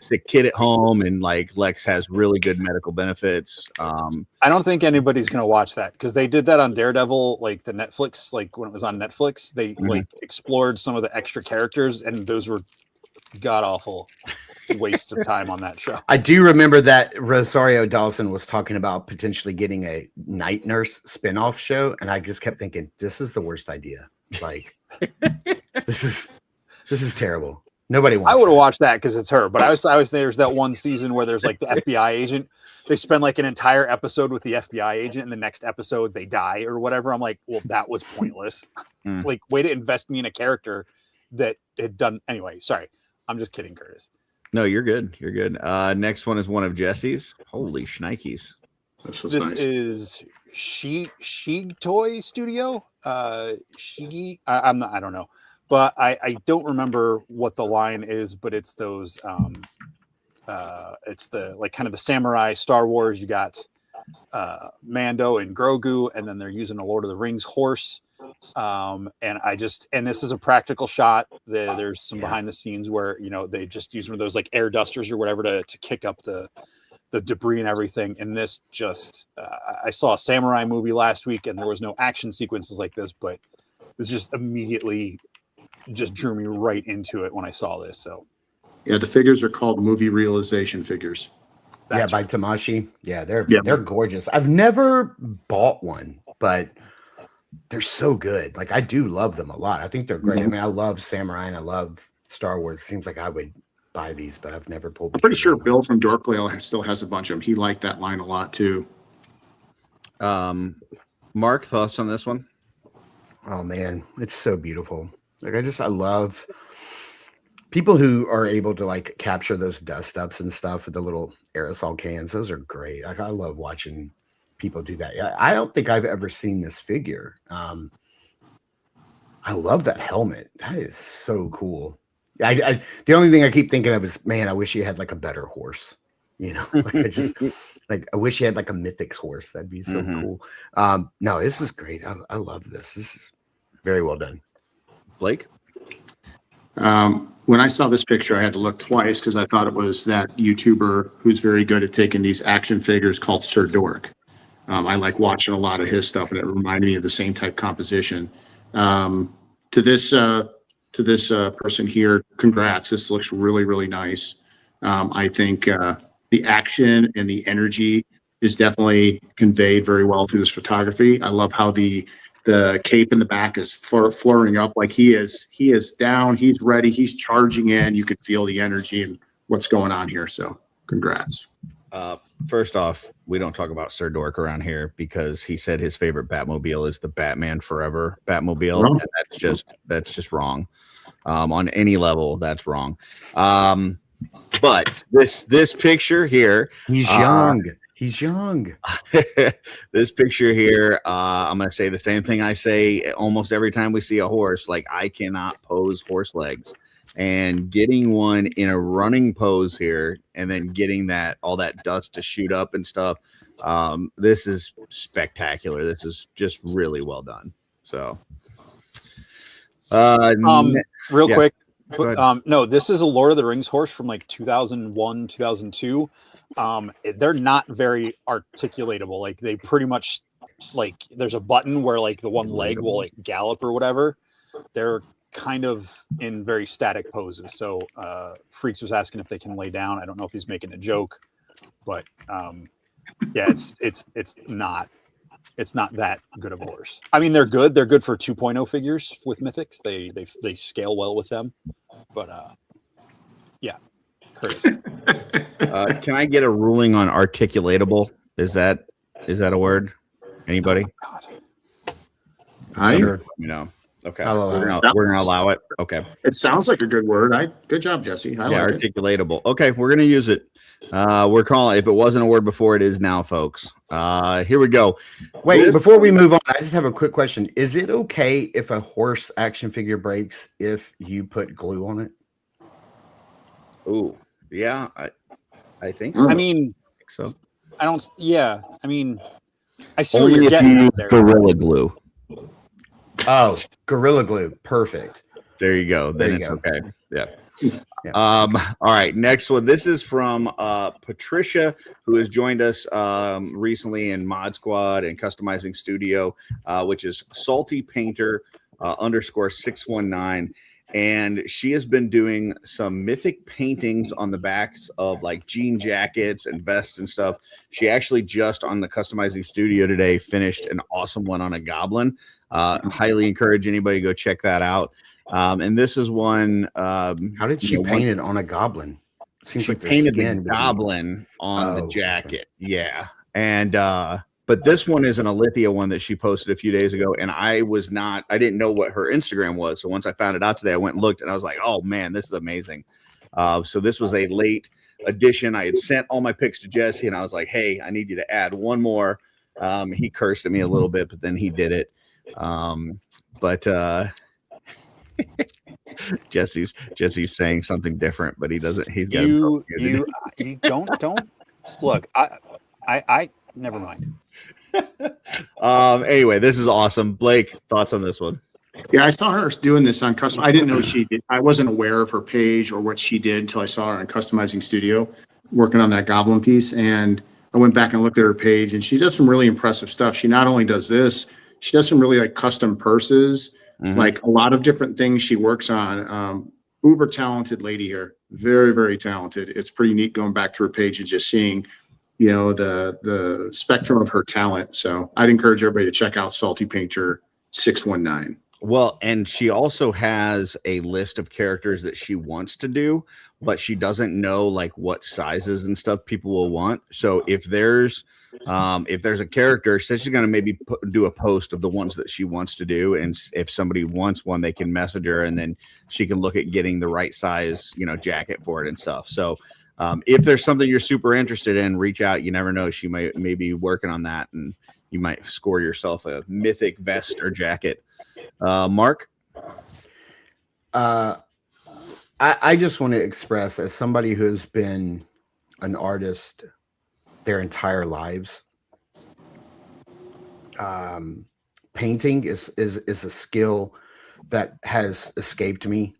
sick kid at home, and like Lex has really good medical benefits. I don't think anybody's going to watch that, because they did that on Daredevil, like the Netflix, like when it was on Netflix, they like explored some of the extra characters, and those were god awful. wastes of time on that show. I do remember that Rosario Dawson was talking about potentially getting a night nurse spinoff show, and I just kept thinking, this is the worst idea. Like, this is terrible. Nobody wants. I would have that. watched that because it's her, but I was there's that one season where there's like the FBI agent. They spend like an entire episode with the FBI agent, and the next episode they die or whatever. I'm like, well, that was pointless. Like, way to invest me in a character that had done anyway. Sorry, I'm just kidding, Curtis. No, you're good. You're good. Next one is one of Jesse's. Holy shnikes. This was This nice. is She Toy Studio. Shigi. I don't know, but I don't remember what the line is. But it's those. It's the like kind of the samurai Star Wars. You got Mando and Grogu, and then they're using a Lord of the Rings horse. And this is a practical shot. There's some behind the scenes where they just use one of those like air dusters or whatever to kick up the debris and everything. And this just I saw a samurai movie last week, and there was no action sequences like this, but this just immediately just drew me right into it when I saw this. So Yeah, the figures are called movie realization figures. Yeah, by Tamashi. Yeah, they're gorgeous. I've never bought one, but they're so good. Like, I do love them a lot. I think they're great. I mean, I love samurai and I love Star Wars. It seems like I would buy these, but I've never pulled. I'm pretty sure Bill from Dorkville still has a bunch of them. He liked that line a lot too. Mark, thoughts on this one? Oh man, it's so beautiful. Like, I love people who are able to like capture those dust ups and stuff with the little aerosol cans. Those are great. Like, I love watching people do that. I don't think I've ever seen this figure. I love that helmet. That is so cool. The only thing I keep thinking of is, man, I wish he had like a better horse. Like, I wish he had like a Mythics horse. That'd be so cool. No, this is great. I love this. This is very well done. Blake? When I saw this picture, I had to look twice because I thought it was that YouTuber who's very good at taking these action figures called Sir Dork. I like watching a lot of his stuff, and it reminded me of the same type composition. To this person here, congrats. This looks really, really nice. I think the action and the energy is definitely conveyed very well through this photography. I love how the cape in the back is flaring up, like he is down, he's ready, he's charging in. You can feel the energy and what's going on here. So congrats. First off, we don't talk about Sir Dork around here because he said his favorite Batmobile is the Batman Forever Batmobile. And that's just wrong. On any level, that's wrong. But this picture here, he's young. He's young. This picture here, I'm going to say the same thing I say almost every time we see a horse. Like, I cannot pose horse legs, and getting one in a running pose here and then getting all that dust to shoot up and stuff. This is spectacular. This is just really well done. So, real quick. No, this is a Lord of the Rings horse from like 2001, 2002. They're not very articulatable. Like, they pretty much, like, there's a button where like the one leg will like gallop or whatever. They're kind of in very static poses. So Freaks was asking if they can lay down. I don't know if he's making a joke, but yeah, it's not that good of a horse. I mean, they're good. They're good for 2.0 figures with Mythics. They scale well with them. But yeah, Curtis. Can I get a ruling on articulatable? Is that a word? Anybody? Oh, God. Sure. Okay. We're gonna allow it. Okay. It sounds like a good word. Good job, Jesse. I like it. Articulatable. Okay, we're gonna use it. We're calling. If it wasn't a word before, it is now, folks. Here we go. Wait, before we move on, I just have a quick question. Is it okay if a horse action figure breaks if you put glue on it? Oh, yeah. I think so. I mean, so. I don't. Yeah, I mean, I see Only what you're if getting you at there. Gorilla Glue. Oh, Gorilla Glue. Perfect. There you go. There Then you it's go. okay. Yeah. Yeah. All right. Next one. This is from Patricia, who has joined us recently in Mod Squad and Customizing Studio, which is Salty Painter _619. and she has been doing some mythic paintings on the backs of like jean jackets and vests and stuff. She actually just on the customizing studio today finished an awesome one on a goblin. Highly encourage anybody to go check that out. And this is one. How did she paint it on a goblin? Seems she like their painted skin the would be- goblin on the Oh, okay. jacket. Yeah. And but this one is an Alithia one that she posted a few days ago, and I didn't know what her Instagram was. So once I found it out today, I went and looked, and I was like, oh man, this is amazing. So this was a late addition. I had sent all my pics to Jesse, and I was like, hey, I need you to add one more. He cursed at me a little bit, but then he did it. Jesse's saying something different, but he doesn't. He's got you don't look. I never mind. Anyway, this is awesome. Blake, thoughts on this one? Yeah, I saw her doing this on custom. I didn't know she did. I wasn't aware of her page or what she did until I saw her on Customizing Studio working on that goblin piece. And I went back and looked at her page, and she does some really impressive stuff. She not only does this, she does some really like custom purses, like a lot of different things she works on. Uber talented lady here. Very, very talented. It's pretty neat going back to her page and just seeing, you know, the spectrum of her talent. So I'd encourage everybody to check out Salty Painter 619. Well, and she also has a list of characters that she wants to do, but she doesn't know like what sizes and stuff people will want. So if there's a character, she says she's going to maybe do a post of the ones that she wants to do. And if somebody wants one, they can message her, and then she can look at getting the right size, you know, jacket for it and stuff. So if there's something you're super interested in, reach out. You never know. She may be working on that, and you might score yourself a mythic vest or jacket. Mark? I just want to express, as somebody who's been an artist their entire lives, painting is a skill that has escaped me.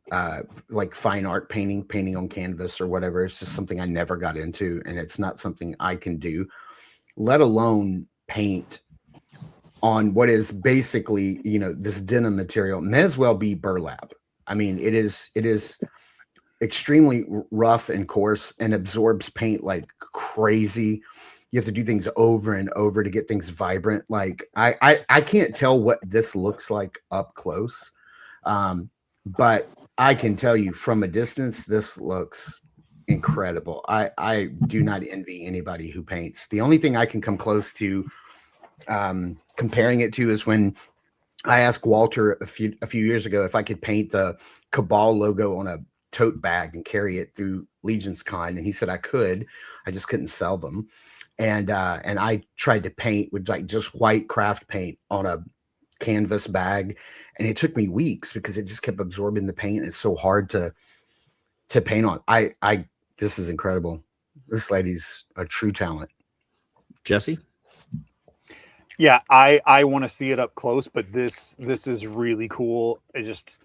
Like fine art painting on canvas or whatever. It's just something I never got into, and it's not something I can do, let alone paint on what is basically, you know, this denim material. May as well be burlap. I mean, it is extremely rough and coarse and absorbs paint like crazy. You have to do things over and over to get things vibrant. Like I can't tell what this looks like up close, but I can tell you from a distance, this looks incredible. I do not envy anybody who paints. The only thing I can come close to comparing it to is when I asked Walter a few years ago if I could paint the Cabal logo on a tote bag and carry it through Legion's Con, and he said I could. I just couldn't sell them. And I tried to paint with like just white craft paint on a canvas bag, and it took me weeks because it just kept absorbing the paint. It's so hard to paint on. This is incredible. This lady's a true talent. Jesse? Yeah, I want to see it up close, but this is really cool. It just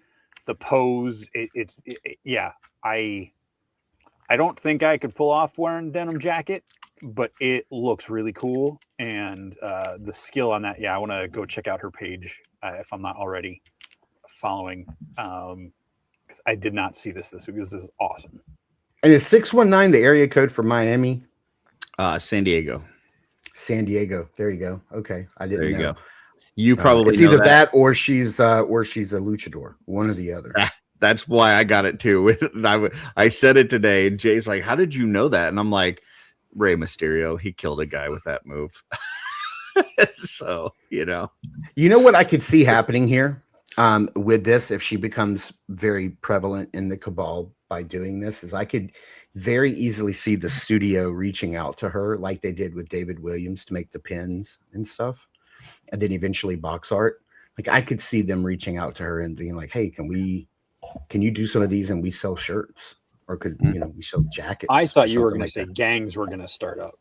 the pose. Yeah. I don't think I could pull off wearing denim jacket, but it looks really cool, and the skill on that. Yeah, I want to go check out her page if I'm not already following, because I did not see this week. This is awesome. And is 619 the area code for Miami? San Diego. San Diego. There you go. Okay, I didn't know. There you go. You probably it's know either that or she's a luchador, one or the other. That's why I got it too. I said it today, and Jay's like, "How did you know that?" And I'm like, "Rey Mysterio. He killed a guy with that move." So you know what I could see happening here with this, if she becomes very prevalent in the Cabal by doing this, is I could very easily see the studio reaching out to her like they did with David Williams to make the pins and stuff, and then eventually box art. Like I could see them reaching out to her and being like, "Hey, can you do some of these and we sell shirts, or could we sell jackets?" I thought you were going to say gangs were going to start up.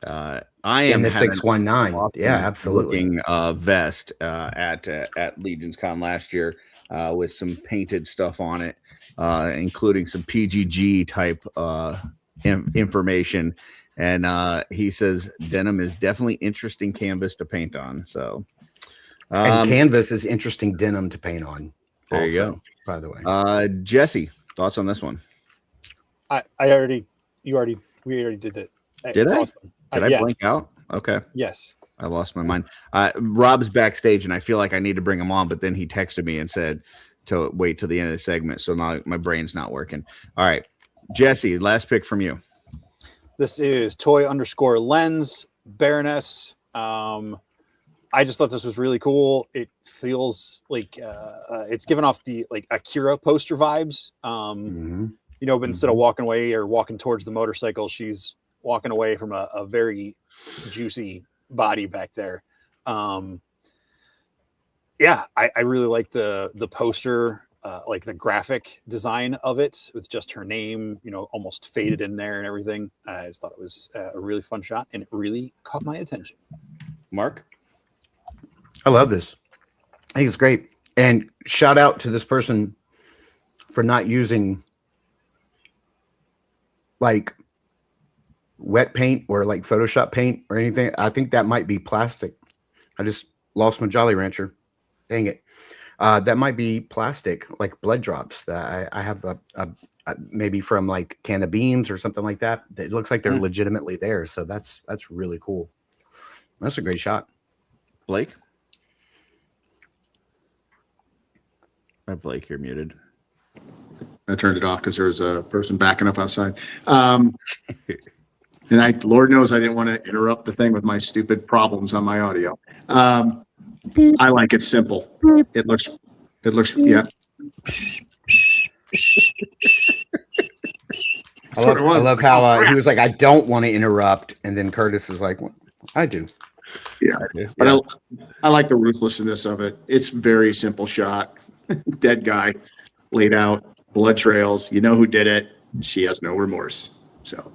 I am in the 619. Yeah, absolutely. Looking vest at Legion's Con last year with some painted stuff on it, including some PGG type information. And he says denim is definitely interesting canvas to paint on. So, and canvas is interesting denim to paint on. There you also, go. by the way. Jesse, thoughts on this one? We already did it. Did It's I? awesome. Did I Yeah. blank out? Okay. Yes. I lost my mind. Rob's backstage, and I feel like I need to bring him on, but then he texted me and said to wait till the end of the segment. So now my brain's not working. All right. Jesse, last pick from you. This is toy_lens Baroness. I just thought this was really cool. It feels like it's given off the like Akira poster vibes. You know, but instead of walking away or walking towards the motorcycle, she's walking away from a very juicy body back there. Yeah, I really like the poster, like the graphic design of it with just her name, you know, almost faded in there and everything. I just thought it was a really fun shot, and it really caught my attention. Mark? I love this. I think it's great. And shout out to this person for not using like wet paint or like Photoshop paint or anything. I think that might be plastic. I just lost my Jolly Rancher. Dang it. That might be plastic, like blood drops that I have a maybe from like can of beans or something like that. It looks like they're legitimately there. So that's really cool. That's a great shot. Blake? Blake, you're muted. I turned it off because there was a person backing up outside. And Lord knows I didn't want to interrupt the thing with my stupid problems on my audio. I like it simple. It looks, yeah. I love how he was like, I don't want to interrupt. And then Curtis is like, well, I do. Yeah. But I like the ruthlessness of it. It's very simple shot. Dead guy laid out, blood trails. You know who did it. She has no remorse. So,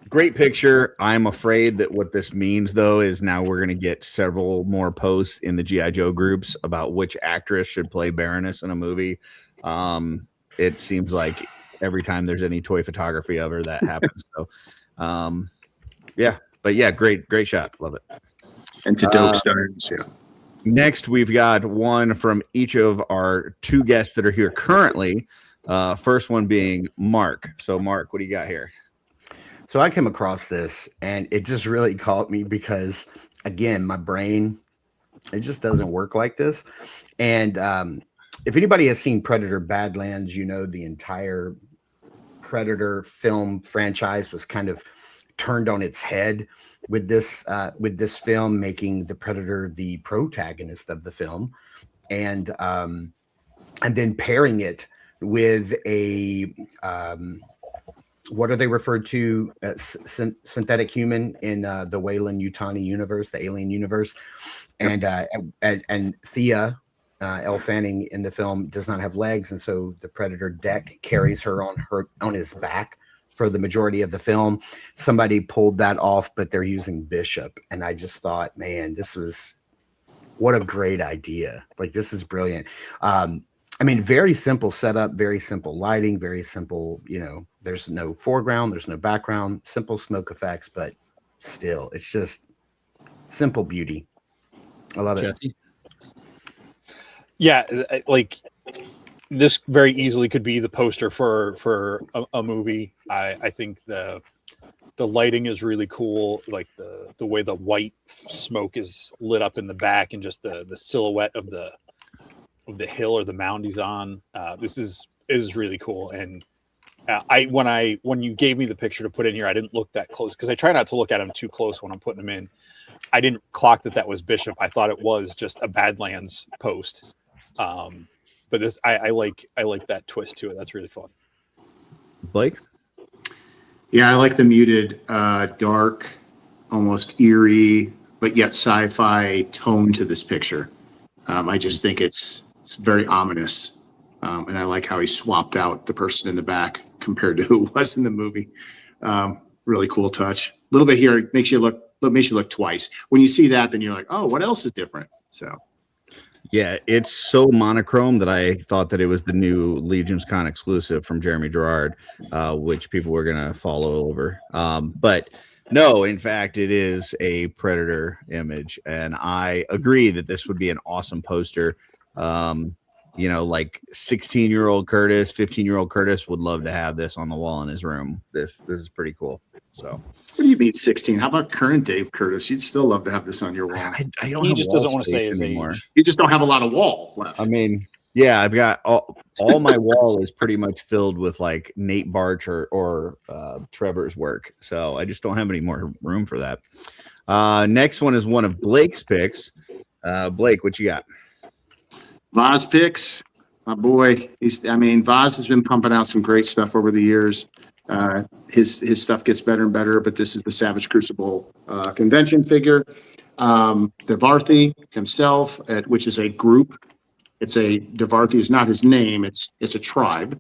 great picture. I'm afraid that what this means, though, is now we're going to get several more posts in the G.I. Joe groups about which actress should play Baroness in a movie. It seems like every time there's any toy photography of her, that happens. So, yeah. But, yeah, great shot. Love it. And to dope stars, yeah. Next, we've got one from each of our two guests that are here currently. First one being Mark. So, Mark, what do you got here? So I came across this, and it just really caught me because, again, my brain, it just doesn't work like this. And if anybody has seen Predator Badlands, you know the entire Predator film franchise was kind of turned on its head with this film, making the Predator the protagonist of the film, and then pairing it with a what are they referred to? Synthetic human in the Weyland-Yutani universe, the Alien universe, and Thea Elle Fanning in the film does not have legs, and so the Predator deck carries her on his back for the majority of the film. Somebody pulled that off, but they're using Bishop. And I just thought, man, what a great idea. Like, this is brilliant. I mean, very simple setup, very simple lighting, very simple, there's no foreground, there's no background, simple smoke effects, but still, it's just simple beauty. I love it. Yeah, like this very easily could be the poster for a movie. I think the lighting is really cool, like the way the white smoke is lit up in the back, and just the silhouette of the hill or the mound he's on. This is really cool. And when you gave me the picture to put in here, I didn't look that close because I try not to look at him too close when I'm putting them in. I didn't clock that was Bishop. I thought it was just a Badlands post. But this, I like that twist to it. That's really fun. Blake? Yeah, I like the muted, dark, almost eerie, but yet sci-fi tone to this picture. I just think it's very ominous. And I like how he swapped out the person in the back compared to who it was in the movie. Really cool touch. A little bit here makes you look twice. When you see that, then you're like, oh, what else is different? So. Yeah, it's so monochrome that I thought that it was the new Legion's Con exclusive from Jeremy Gerard, which people were going to follow over. But no, in fact, it is a Predator image. And I agree that this would be an awesome poster. You know, like 16-year-old Curtis, 15-year-old Curtis would love to have this on the wall in his room. This is pretty cool. So What do you mean 16? How about current Dave Curtis? You'd still love to have this on your wall. I don't He have just wall doesn't want to say space his anymore. age. You just don't have a lot of wall left. I mean, yeah, I've got all my wall is pretty much filled with like Nate Barch or Trevor's work. So I just don't have any more room for that. Next one is one of Blake's picks. Blake, what you got? Vaz picks, my boy. Vaz has been pumping out some great stuff over the years. His stuff gets better and better, but this is the Savage Crucible convention figure. Devarthi himself, which is a group. Devarthi is not his name. It's a tribe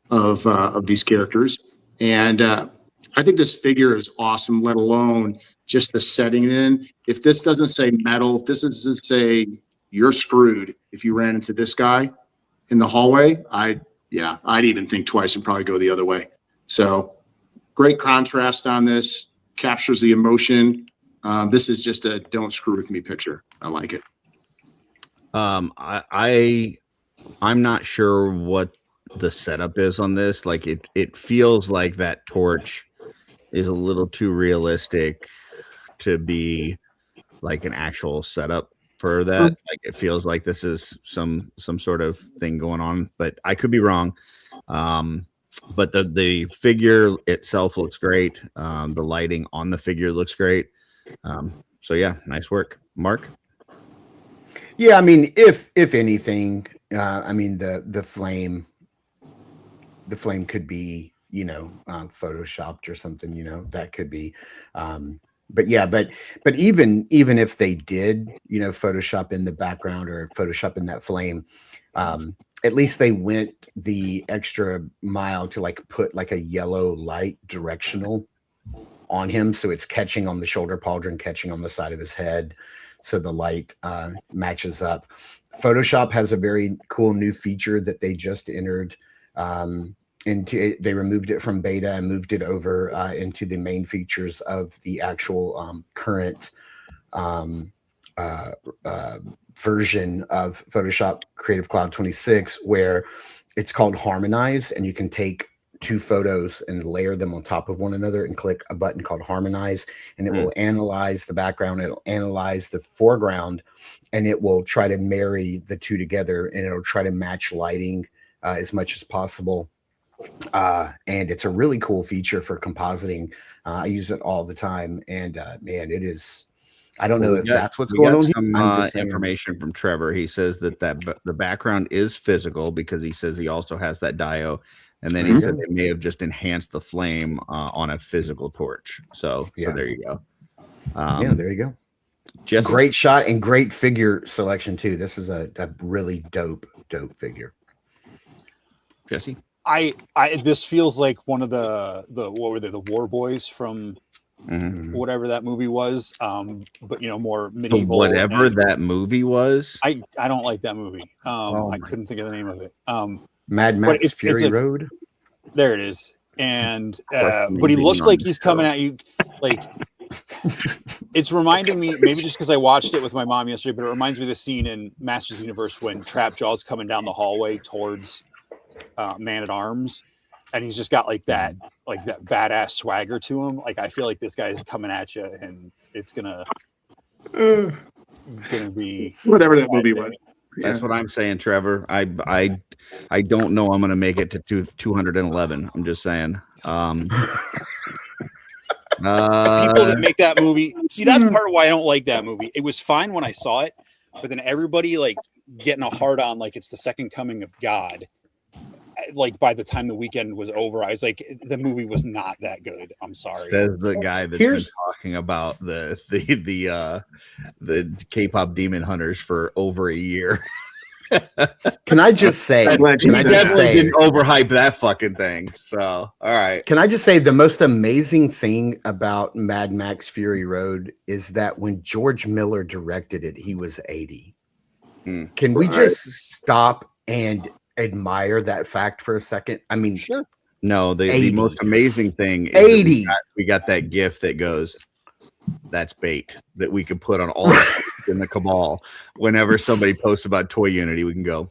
of these characters. And I think this figure is awesome, let alone just the setting in. If this doesn't say metal, if this doesn't say you're screwed if you ran into this guy in the hallway, I'd even think twice and probably go the other way. So great contrast on this, captures the emotion. This is just a don't screw with me picture. I like it. I'm not sure what the setup is on this. Like it feels like that torch is a little too realistic to be like an actual setup for that. Like it feels like this is some sort of thing going on, but I could be wrong. But the figure itself looks great. The lighting on the figure looks great. So yeah, nice work, Mark. Yeah, I mean, if anything, the flame could be, photoshopped or something, that could be. But even if they did, Photoshop in the background or Photoshop in that flame, at least they went the extra mile to like put like a yellow light directional on him, so it's catching on the shoulder pauldron, catching on the side of his head, so the light matches up. Photoshop has a very cool new feature that they just entered they removed it from beta and moved it over into the main features of the actual current version of Photoshop Creative Cloud 26, where it's called Harmonize, and you can take two photos and layer them on top of one another and click a button called Harmonize, and it will analyze the background, it'll analyze the foreground, and it will try to marry the two together, and it'll try to match lighting as much as possible. And it's a really cool feature for compositing. I use it all the time, and man, it is. I don't know if that's what's going on. Some information from Trevor. He says that the background is physical because he says he also has that dio, and then he said they may have just enhanced the flame on a physical torch. So there you go. There you go. Jesse? Great shot and great figure selection too. This is a really dope figure. Jesse? This feels like one of the what were they, the War Boys from whatever that movie was, but more medieval. Whatever that movie was. I don't like that movie. I couldn't think of the name of it. Mad Max Fury Road. There it is. And but he looks like he's coming at you like it's reminding me, maybe just because I watched it with my mom yesterday, but it reminds me of the scene in Masters Universe when Trapjaw's coming down the hallway towards Man at Arms, and he's just got like that badass swagger to him. Like I feel like this guy is coming at you, and it's gonna be whatever that movie was. That's what I'm saying, Trevor. I don't know I'm gonna make it to 211. I'm just saying. People that make that movie, see, that's part of why I don't like that movie. It was fine when I saw it, but then everybody like getting a hard on like it's the second coming of God. Like by the time the weekend was over, I was like, the movie was not that good. I'm sorry. Says the guy that's been talking about the K-pop Demon Hunters for over a year. Can I just say, didn't overhype that fucking thing. So, all right. Can I just say the most amazing thing about Mad Max Fury Road is that when George Miller directed it, he was 80. Can we just stop and admire that fact for a second? I mean, sure. No, the most amazing thing is 80. We got that GIF that goes, that's bait that we could put on all the in the Cabal. Whenever somebody posts about Toy Unity, we can go,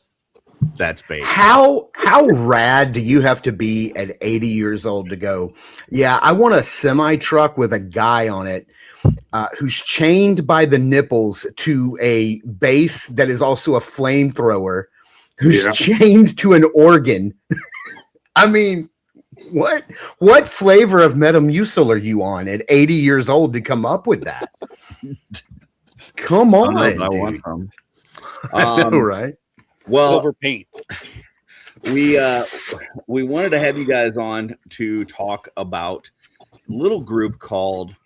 that's bait. How rad do you have to be at 80 years old to go, yeah, I want a semi truck with a guy on it who's chained by the nipples to a base that is also a flamethrower, who's chained to an organ. I mean, what flavor of Metamucil are you on at 80 years old to come up with that? Come on, I want some. I know, right? Well, Silver paint. we wanted to have you guys on to talk about a little group called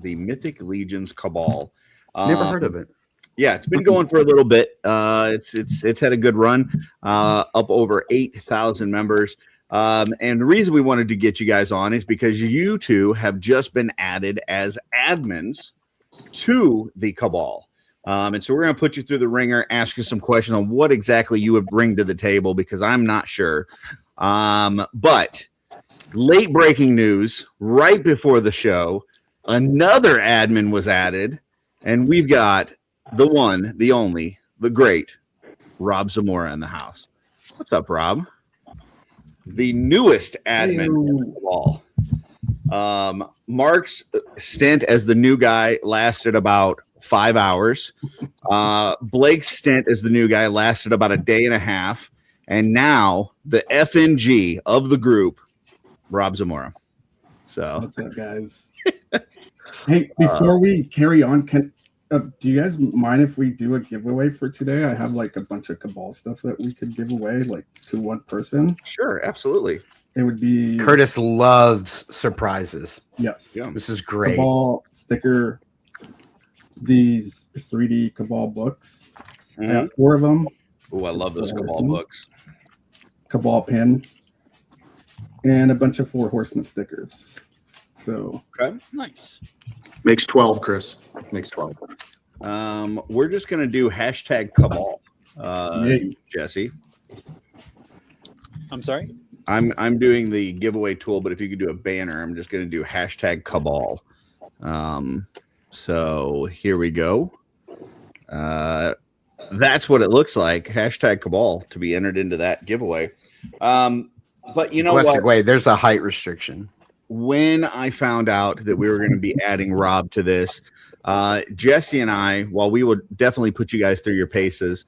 the Mythic Legions Cabal. Never heard of it. Yeah, it's been going for a little bit. It's had a good run, up over 8,000 members. And the reason we wanted to get you guys on is because you two have just been added as admins to the Cabal. And so we're going to put you through the ringer, ask you some questions on what exactly you would bring to the table, because I'm not sure. But late breaking news right before the show, another admin was added, and we've got the one, the only, the great Rob Zamora in the house. What's up, Rob? The newest admin of all. Marc's stint as the new guy lasted about 5 hours. Blake's stint as the new guy lasted about a day and a half. And now the FNG of the group, Rob Zamora. So what's up, guys? Hey, before we carry on, do you guys mind if we do a giveaway for today? I have like a bunch of Cabal stuff that we could give away, like to one person. Sure, absolutely. It would be Curtis loves surprises. Yes. Yeah. This is great. Cabal sticker, these 3D Cabal books. I have 4 of them. Oh, I love those Cabal books. Cabal pin, and a bunch of 4 Horsemen stickers. So okay, nice. Makes 12, Chris. Makes 12. We're just gonna do hashtag Cabal. Jesse. I'm sorry. I'm doing the giveaway tool, but if you could do a banner, I'm just gonna do hashtag Cabal. So here we go. That's what it looks like. Hashtag Cabal to be entered into that giveaway. But you know what? Wait, there's a height restriction. When I found out that we were going to be adding Rob to this, Jesse and I, while we would definitely put you guys through your paces,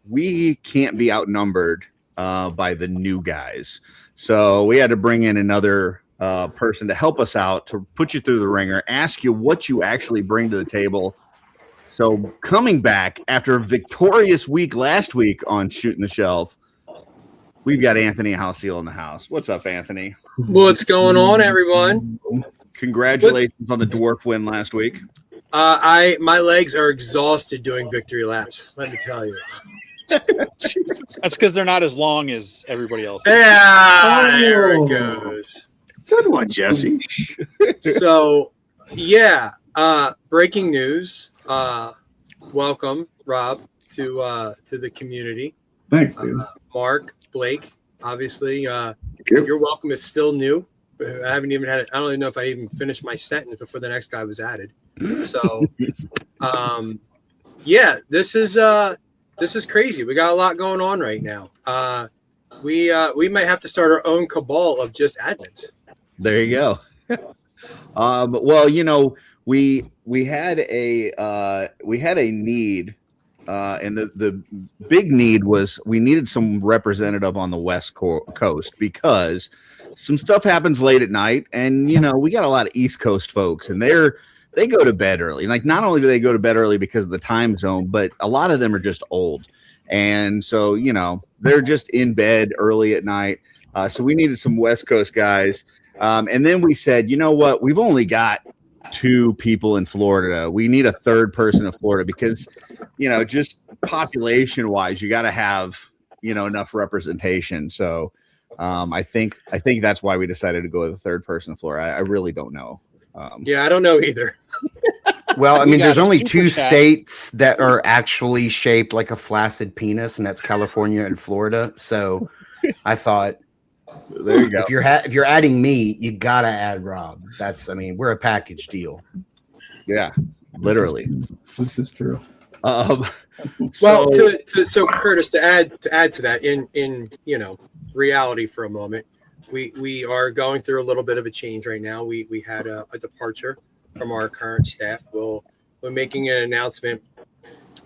we can't be outnumbered by the new guys. So we had to bring in another person to help us out, to put you through the ringer, ask you what you actually bring to the table. So coming back after a victorious week last week on Shooting the Shelf, we've got Anthony Halseal in the house. What's up, Anthony? What's going on, everyone? Congratulations on the dwarf win last week. My legs are exhausted doing victory laps. Let me tell you. That's because they're not as long as everybody else. Yeah, there it goes. Good one, Jesse. So, yeah. Breaking news. Welcome, Rob, to the community. Thanks, dude. Marc, Blake, obviously, your welcome is still new. I haven't even had it. I don't even know if I even finished my sentence before the next guy was added. So, yeah, this is crazy. We got a lot going on right now. We might have to start our own cabal of just admins. There you go. Well, you know, we had a need. And the big need was we needed some representative on the West Coast, because some stuff happens late at night, and you know we got a lot of East Coast folks, and they go to bed early. Like, not only do they go to bed early because of the time zone, but a lot of them are just old, and so you know they're just in bed early at night. So we needed some West Coast guys, and then we said, you know what, we've only got 2 people in Florida. We need a third person in Florida because, you know, just population wise, you got to have, you know, enough representation. So I think that's why we decided to go with a third person in Florida. I really don't know. Yeah, I don't know either. Well, I mean, there's only 2 states that are actually shaped like a flaccid penis, and that's California and Florida. So I thought, there you go. If you're adding me, you gotta add Rob. We're a package deal. Yeah, literally. This is true. Um, Well, so so Curtis, to add to that, in reality for a moment, we are going through a little bit of a change right now. We had a departure from our current staff. We're making an announcement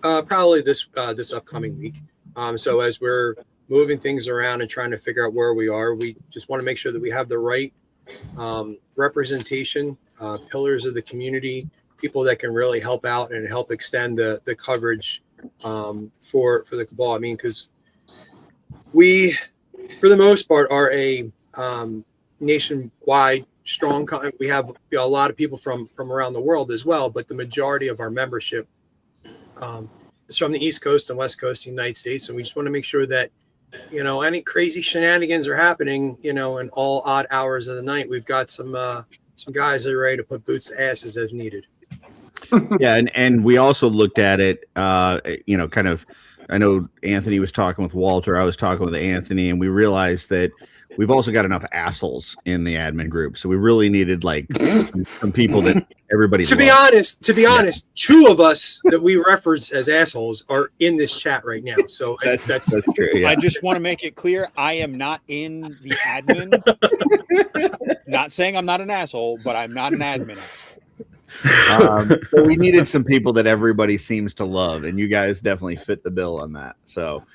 probably this upcoming week. So as we're moving things around and trying to figure out where we are, we just want to make sure that we have the right representation, pillars of the community, people that can really help out and help extend the coverage for the Cabal. I mean, because we, for the most part, are a nationwide strong. We have a lot of people from around the world as well, but the majority of our membership is from the East Coast and West Coast of the United States, and we just want to make sure that any crazy shenanigans are happening, in all odd hours of the night. We've got some guys that are ready to put boots to asses as needed. yeah, and we also looked at it, kind of. I know Anthony was talking with Walter. I was talking with Anthony, and we realized that we've also got enough assholes in the admin group, so we really needed like some people that everybody. To be honest, two of us that we reference as assholes are in this chat right now. So that's true. Yeah. I just want to make it clear I am not in the admin. Not saying I'm not an asshole, but I'm not an admin. So we needed some people that everybody seems to love, and you guys definitely fit the bill on that. So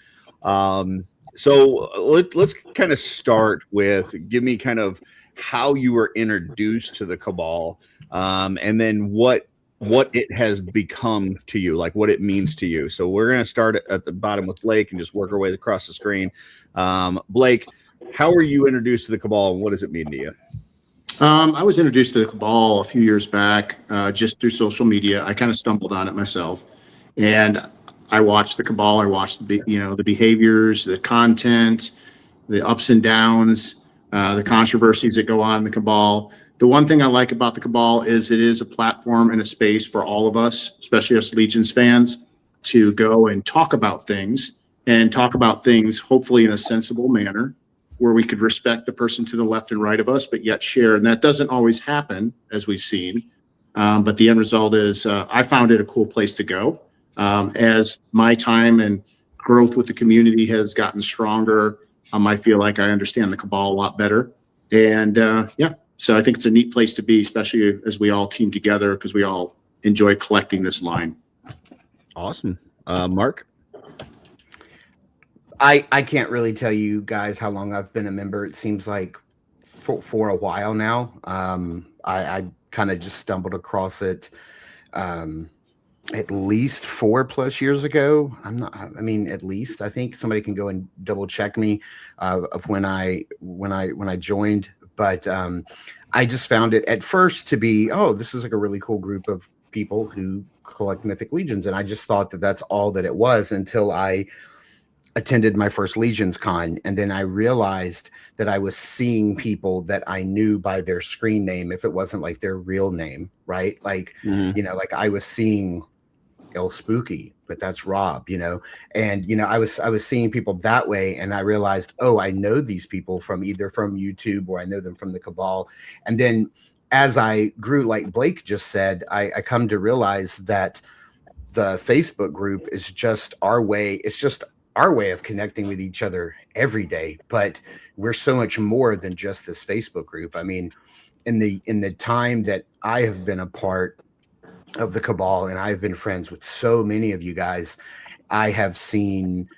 let's kind of start with give me kind of how you were introduced to the Cabal, and then what it has become to you, like what it means to you. So we're going to start at the bottom with Blake and just work our way across the screen. Blake, how were you introduced to the Cabal, and what does it mean to you? I was introduced to the Cabal a few years back, just through social media. I kind of stumbled on it myself, and I watched the Cabal. I watched the behaviors, the content, the ups and downs, the controversies that go on in the Cabal. The one thing I like about the Cabal is it is a platform and a space for all of us, especially us Legions fans, to go and talk about things hopefully in a sensible manner, where we could respect the person to the left and right of us, but yet share. And that doesn't always happen, as we've seen. But the end result is I found it a cool place to go. As my time and growth with the community has gotten stronger, I feel like I understand the Cabal a lot better. And so I think it's a neat place to be, especially as we all team together, because we all enjoy collecting this line. Awesome. Mark? I can't really tell you guys how long I've been a member. It seems like for a while now. I kind of just stumbled across it at least 4+ years ago. At least I think somebody can go and double check me of when I joined. But I just found it at first to be, this is like a really cool group of people who collect Mythic Legions, and I just thought that that's all that it was until I attended my first Legions Con, and then I realized that I was seeing people that I knew by their screen name if it wasn't like their real name, right? Like, like I was seeing El Spooky, but that's Rob, and I was seeing people that way, and I realized, I know these people from either from YouTube or I know them from the Cabal. And then as I grew, like Blake just said, I come to realize that the Facebook group is just our way. It's just our way of connecting with each other every day, but we're so much more than just this Facebook group. I mean, in the time that I have been a part of the Cabal, and I've been friends with so many of you guys, I have seen,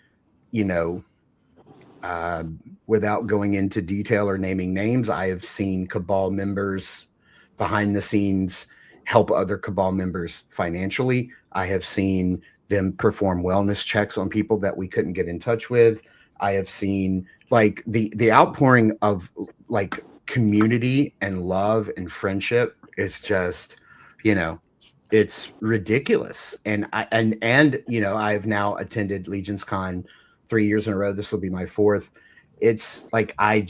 without going into detail or naming names, I have seen Cabal members behind the scenes help other Cabal members financially. I have seen them perform wellness checks on people that we couldn't get in touch with. I have seen like the outpouring of like community and love and friendship is just, it's ridiculous. And I've now attended Legions Con 3 years in a row. This will be my 4th. It's like, I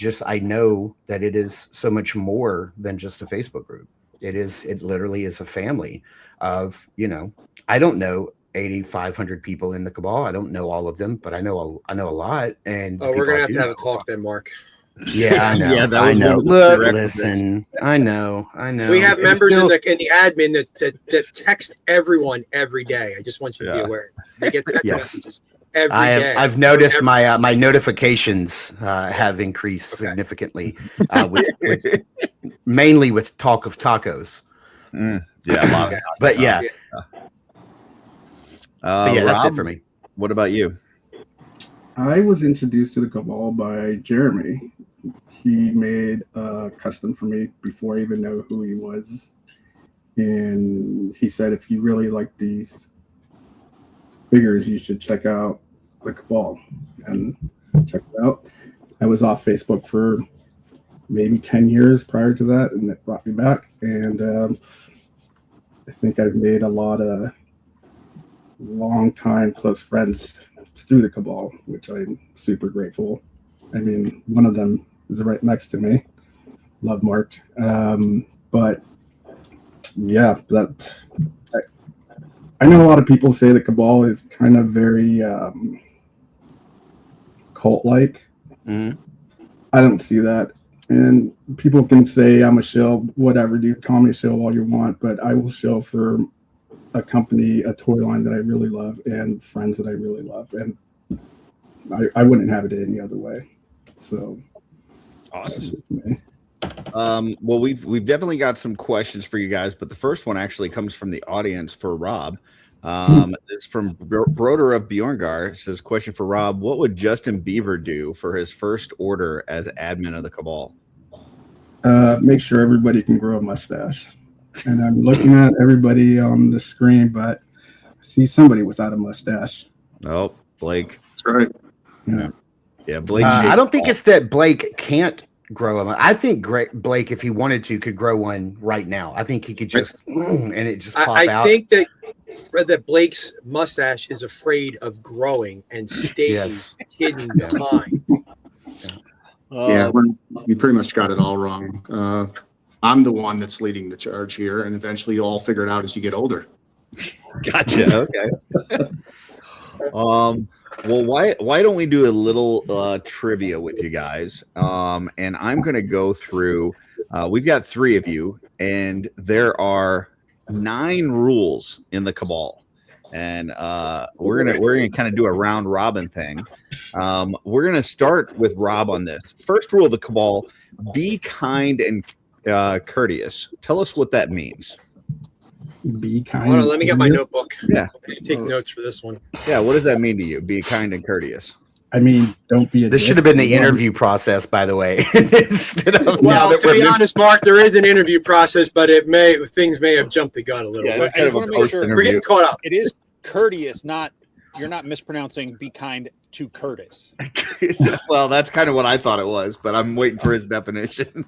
know that it is so much more than just a Facebook group. It literally is a family of, I don't know 8,500 people in the Cabal. I don't know all of them, but I know a lot. And we're gonna have to have a talk then, Mark. Yeah, I know. Yeah, that I was know. one of the Look, prerequisites. listen. I know. We have It's members still- in the admin that text everyone every day. I just want you to be Yeah. aware. They get text Yes. messages every day. I've noticed my notifications have increased significantly, with mainly with talk of tacos. Yeah, a lot of But yeah, but yeah, that's it Rob, for me. What about you? I was introduced to the Cabal by Jeremy. He made a custom for me before I even know who he was. And he said, if you really like these figures, you should check out the Cabal. And check it out. I was off Facebook for maybe 10 years prior to that, and it brought me back. And I think I've made a lot of long-time close friends through the Cabal, which I'm super grateful. I mean, one of them is right next to me. Love Marc. But yeah, I know a lot of people say the Cabal is kind of very cult-like. Mhm. I don't see that. And people can say I'm a shill, whatever, dude. Call me a shill all you want, but I will shill for a company, a toy line that I really love, and friends that I really love. And I wouldn't have it any other way. So that's Awesome. just me. Well, we've definitely got some questions for you guys, but the first one actually comes from the audience for Rob. It's from Broder of Bjorngar. It says, question for Rob: what would Justin Bieber do for his first order as admin of the Cabal? Make sure everybody can grow a mustache. And I'm looking at everybody on the screen, but I see somebody without a mustache. Oh, Blake. That's right. Yeah, Blake. I don't think it's that Blake can't grow a. I think Blake, if he wanted to, could grow one right now. I think he could just and it just pop out. I think that Blake's mustache is afraid of growing and stays hidden behind. Yeah, you pretty much got it all wrong. I'm the one that's leading the charge here, and eventually you'll all figure it out as you get older. Gotcha. Okay. Well, why don't we do a little trivia with you guys? And I'm going to go through. We've got 3 of you, and there are 9 rules in the Cabal, and we're gonna kind of do a round robin thing. We're gonna start with Rob on this. First rule of the Cabal: be kind and courteous. Tell us what that means. Be kind. Hold on, let me get my notebook. Yeah. I'm gonna take notes for this one. Yeah, what does that mean to you? Be kind and courteous. I mean, don't be a This dick. should have been the interview process, by the way. Instead of now Well, that to we're be honest, Mark, there is an interview process, but things may have jumped the gun a little Yeah, bit. I just want to make sure We're getting caught up. it is courteous, you're not mispronouncing be kind to Curtis. Well, that's kind of what I thought it was, but I'm waiting for his definition.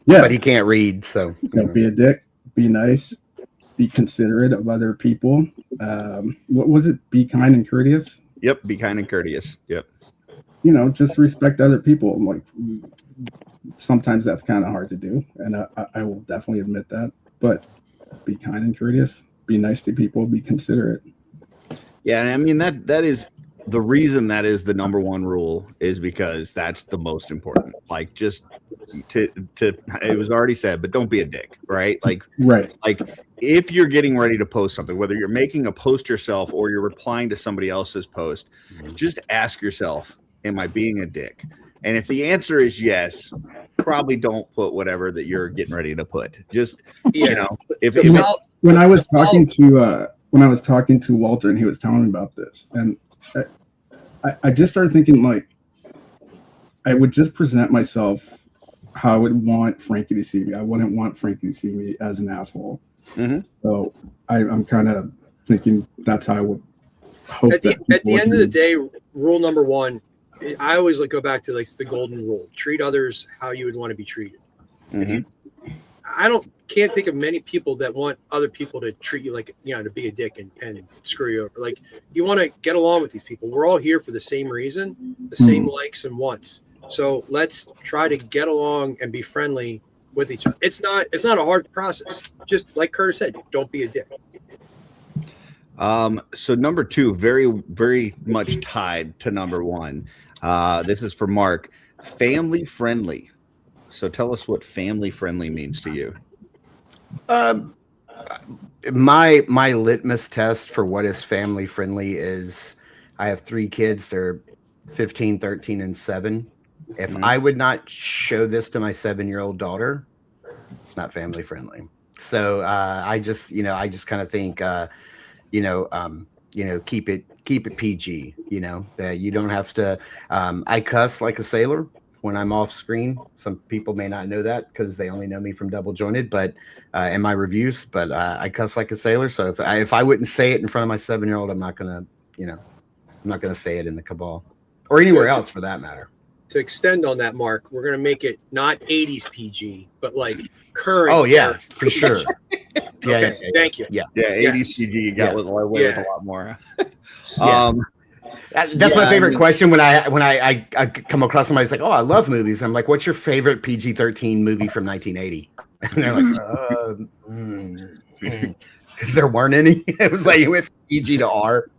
Yeah, but he can't read, so don't be a dick. Be nice. Be considerate of other people. What was it? Be kind and courteous. Yep, be kind and courteous. Yep. You know, just respect other people. Like sometimes that's kind of hard to do, and I will definitely admit that. But be kind and courteous. Be nice to people. Be considerate. Yeah, and I mean that is the reason that is the number one rule is because that's the most important. Like just to it was already said, but don't be a dick, right? Like if you're getting ready to post something, whether you're making a post yourself or you're replying to somebody else's post, just ask yourself, am I being a dick? And if the answer is yes, probably don't put whatever that you're getting ready to put. Just you know, when I was talking to Walter and he was telling me about this, and I just started thinking like I would just present myself how I would want Frankie to see me. I wouldn't want Frankie to see me as an asshole. Mm-hmm. So I'm kind of thinking that's how I would hope. At the end of the day, rule number 1, I always go back to like the golden rule: treat others how you would want to be treated. Mm-hmm. I can't think of many people that want other people to treat you like, to be a dick and screw you over. Like, you want to get along with these people. We're all here for the same reason, the same likes and wants. So let's try to get along and be friendly with each other. It's not a hard process. Just like Curtis said, don't be a dick. So number 2, very, very much tied to number 1. This is for Marc. family friendly. So tell us what family friendly means to you. My litmus test for what is family friendly is I have 3 kids. They're 15, 13, and 7. If I would not show this to my 7-year-old daughter, it's not family friendly. So I just kind of think, keep it PG. That you don't have to. I cuss like a sailor when I'm off screen. Some people may not know that because they only know me from Double Jointed, but in my reviews. But I cuss like a sailor. So if I wouldn't say it in front of my 7-year-old, I'm not gonna say it in the Cabal or anywhere else for that matter. To extend on that, Mark, we're going to make it not 80s PG, but like current. Oh, yeah, for sure. Okay, thank you. Yeah, 80s CG, you got with a lot more. That's my favorite question when I come across somebody who's like, oh, I love movies. I'm like, what's your favorite PG-13 movie from 1980? And they're like, because there weren't any. It was like, it went from PG to R.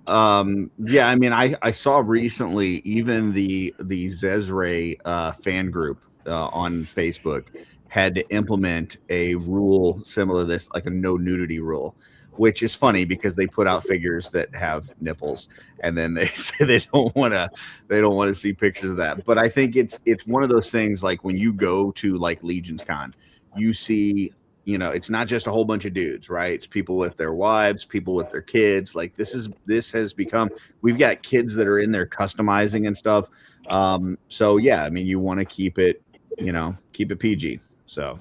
I mean, I saw recently even the Zezre fan group on Facebook had to implement a rule similar to this, like a no nudity rule, which is funny because they put out figures that have nipples and then they say they don't want to see pictures of that. But I think it's one of those things, like when you go to like Legion's Con, you see, it's not just a whole bunch of dudes, right? It's people with their wives, people with their kids. Like this has become, we've got kids that are in there customizing and stuff. So yeah, I mean, you want to keep it PG. So,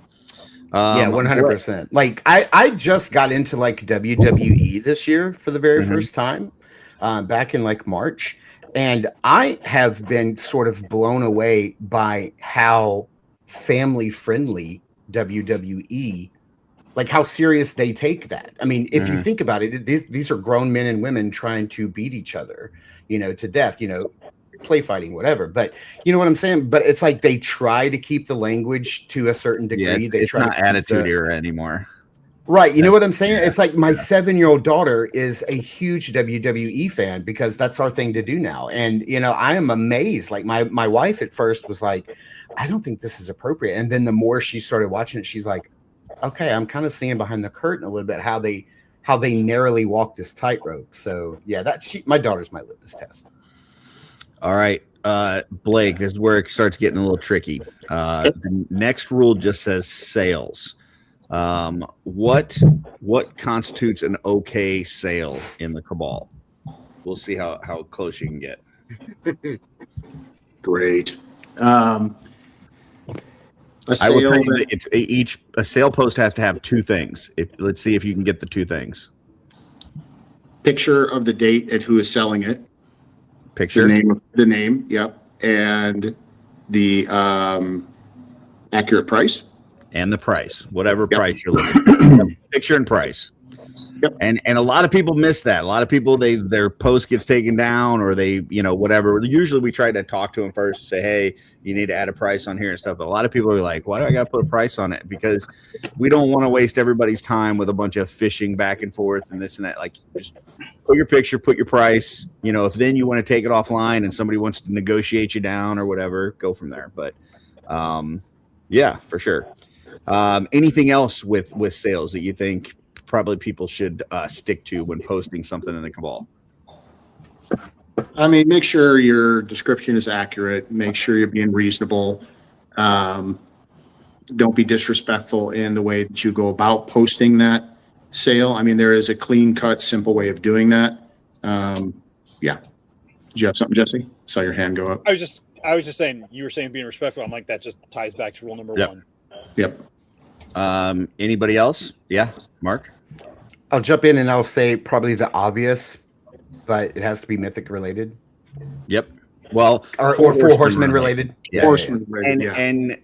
100%. Like I just got into like WWE this year for the very first time, back in like March. And I have been sort of blown away by how family friendly WWE, like how serious they take that. I mean, if you think about it, these are grown men and women trying to beat each other, to death, play fighting, whatever. But you know what I'm saying? But it's like they try to keep the language to a certain degree. It's not attitude era anymore. Right. You know what I'm saying? It's like my 7-year-old daughter is a huge WWE fan because that's our thing to do now. And, I am amazed. Like my wife at first was like, I don't think this is appropriate. And then the more she started watching it, she's like, okay, I'm kind of seeing behind the curtain a little bit how they narrowly walk this tightrope. So yeah, my daughter's my litmus test. All right. Blake, this is where it starts getting a little tricky. The next rule just says sales. What constitutes an okay sale in the Cabal? We'll see how close you can get. Great. I will tell you that a sale post has to have 2 things. Let's see if you can get the 2 things. Picture of the date and who is selling it. Picture. The name. Yep. And the accurate price. And the price, whatever price you're looking at. Picture and price. Yep. And a lot of people miss that. A lot of people, their post gets taken down or they, whatever. Usually we try to talk to them first and say, hey, you need to add a price on here and stuff. But a lot of people are like, why do I got to put a price on it? Because we don't want to waste everybody's time with a bunch of fishing back and forth and this and that. Like, just put your picture, put your price. If then you want to take it offline and somebody wants to negotiate you down or whatever, go from there. But yeah, for sure. Anything else with sales that you think probably people should stick to when posting something in the Cabal? I mean, make sure your description is accurate. Make sure you're being reasonable. Don't be disrespectful in the way that you go about posting that sale. I mean, there is a clean cut, simple way of doing that. Yeah. Did you have something, Jesse? Saw your hand go up. I was just saying, you were saying being respectful. I'm like, that just ties back to rule number 1. Yep. Anybody else? Yeah, Mark? I'll jump in and I'll say probably the obvious, but it has to be mythic related. Yep. Well, or Four Horsemen related. Yeah. Horsemen related. And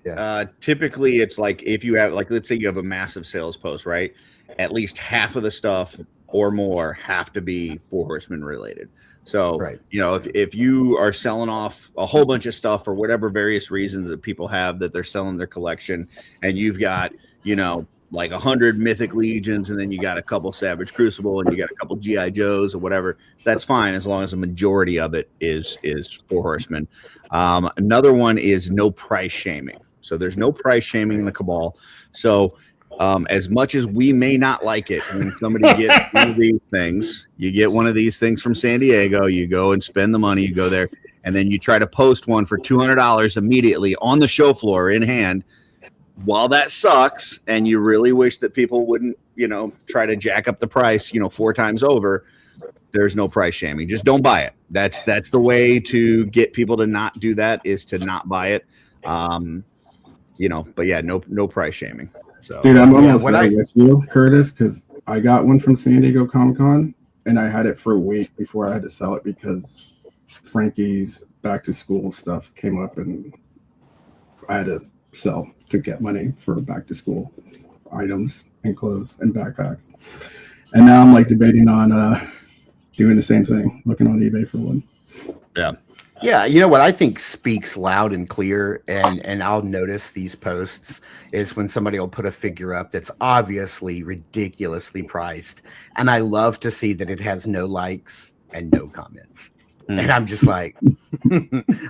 typically it's like if you have, like, let's say you have a massive sales post, right? At least half of the stuff or more have to be Four Horsemen related. So, right. If you are selling off a whole bunch of stuff for whatever various reasons that people have that they're selling their collection, and you've got, like 100 Mythic Legions, and then you got a couple Savage Crucible, and you got a couple GI Joes or whatever. That's fine as long as the majority of it is 4 Horsemen. Another one is no price shaming. So there's no price shaming in the Cabal. So as much as we may not like it when somebody gets one of these things, you get one of these things from San Diego, you go and spend the money, you go there, and then you try to post one for $200 immediately on the show floor in hand. While that sucks, and you really wish that people wouldn't, try to jack up the price, 4 times over, there's no price shaming. Just don't buy it. That's the way to get people to not do that, is to not buy it. But yeah, no price shaming. So, dude, I'm almost there with you, Curtis, because I got one from San Diego Comic-Con, and I had it for a week before I had to sell it because Frankie's back to school stuff came up, and I had to sell to get money for back to school items and clothes and backpack. And now I'm like debating on doing the same thing, looking on eBay for one. Yeah, you know what I think speaks loud and clear, and I'll notice these posts, is when somebody will put a figure up that's obviously ridiculously priced, and I love to see that it has no likes and no comments. And I'm just like,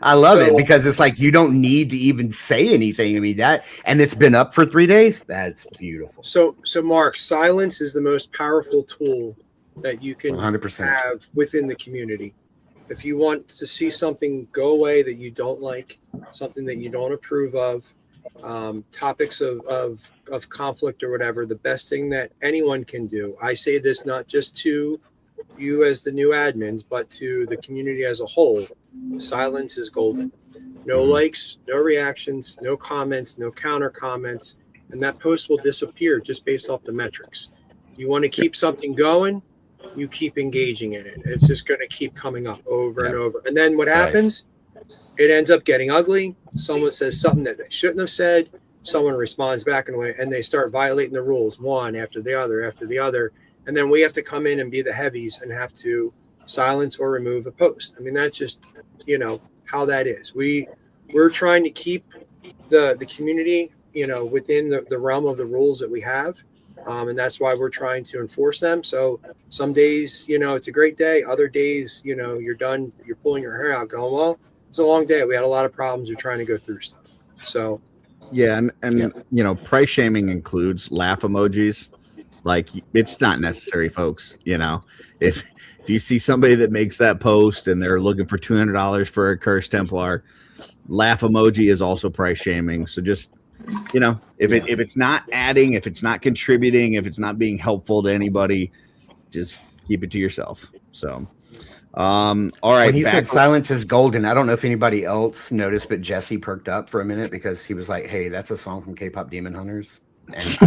I love it, because it's like you don't need to even say anything. I mean, that, and it's been up for 3 days. That's beautiful. So Mark, silence is the most powerful tool that you can 100% have within the community. If you want to see something go away that you don't like, something that you don't approve of, topics of conflict or whatever, the best thing that anyone can do, I say this not just to you as the new admins, but to the community as a whole, silence is golden. No likes, no reactions, no comments, no counter comments, and that post will disappear just based off the metrics. You want to keep something going, you keep engaging in it. It's just going to keep coming up over and over. And then what happens? It ends up getting ugly. Someone says something that they shouldn't have said. Someone responds back in a way, and they start violating the rules, one after the other. And then we have to come in and be the heavies and have to silence or remove a post. I mean, that's just, how that is. We're trying to keep the community, within the realm of the rules that we have. And that's why we're trying to enforce them. So some days, it's a great day. Other days, you're done. You're pulling your hair out going, well, it's a long day. We had a lot of problems. We're trying to go through stuff. So. Yeah. And price shaming includes laugh emojis. Like, it's not necessary, folks. If you see somebody that makes that post and they're looking for $200 for a Cursed Templar, laugh emoji is also price shaming. So just, if it's not adding, if it's not contributing, if it's not being helpful to anybody, just keep it to yourself. So, all right. When he said silence is golden, I don't know if anybody else noticed, but Jesse perked up for a minute because he was like, "Hey, that's a song from K-pop Demon Hunters." And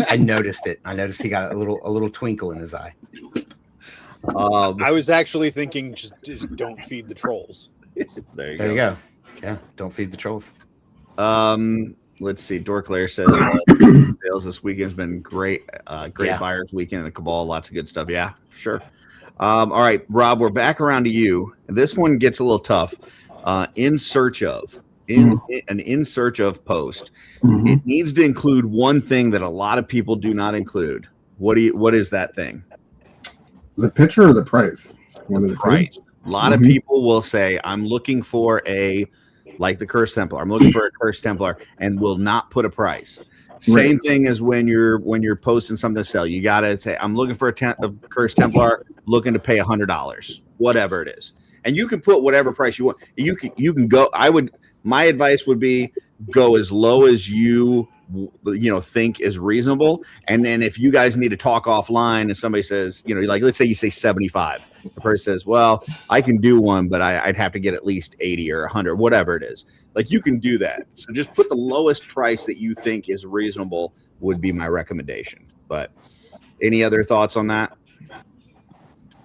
I noticed it. I noticed he got a little twinkle in his eye. I was actually thinking, just don't feed the trolls. There you go. Yeah, don't feed the trolls. Let's see. Dorklair says sales this weekend has been great. Great buyers weekend in the Cabal. Lots of good stuff. Yeah, sure. All right, Rob, we're back around to you. This one gets a little tough. In search of post. It needs to include one thing that a lot of people do not include. What is that thing? The picture or the price? One of the price. A lot of people will say, I'm looking for like the Cursed Templar. I'm looking for a Cursed Templar, and will not put a price. Same thing as when you're posting something to sell. You gotta say, I'm looking for a Cursed Templar, looking to pay $100, whatever it is. And you can put whatever price you want. You can go. My advice would be go as low as you think is reasonable. And then if you guys need to talk offline and somebody says, like, let's say you say 75, the person says, well, I can do one, but I'd have to get at least 80 or 100, whatever it is. Like, you can do that. So just put the lowest price that you think is reasonable would be my recommendation. But any other thoughts on that?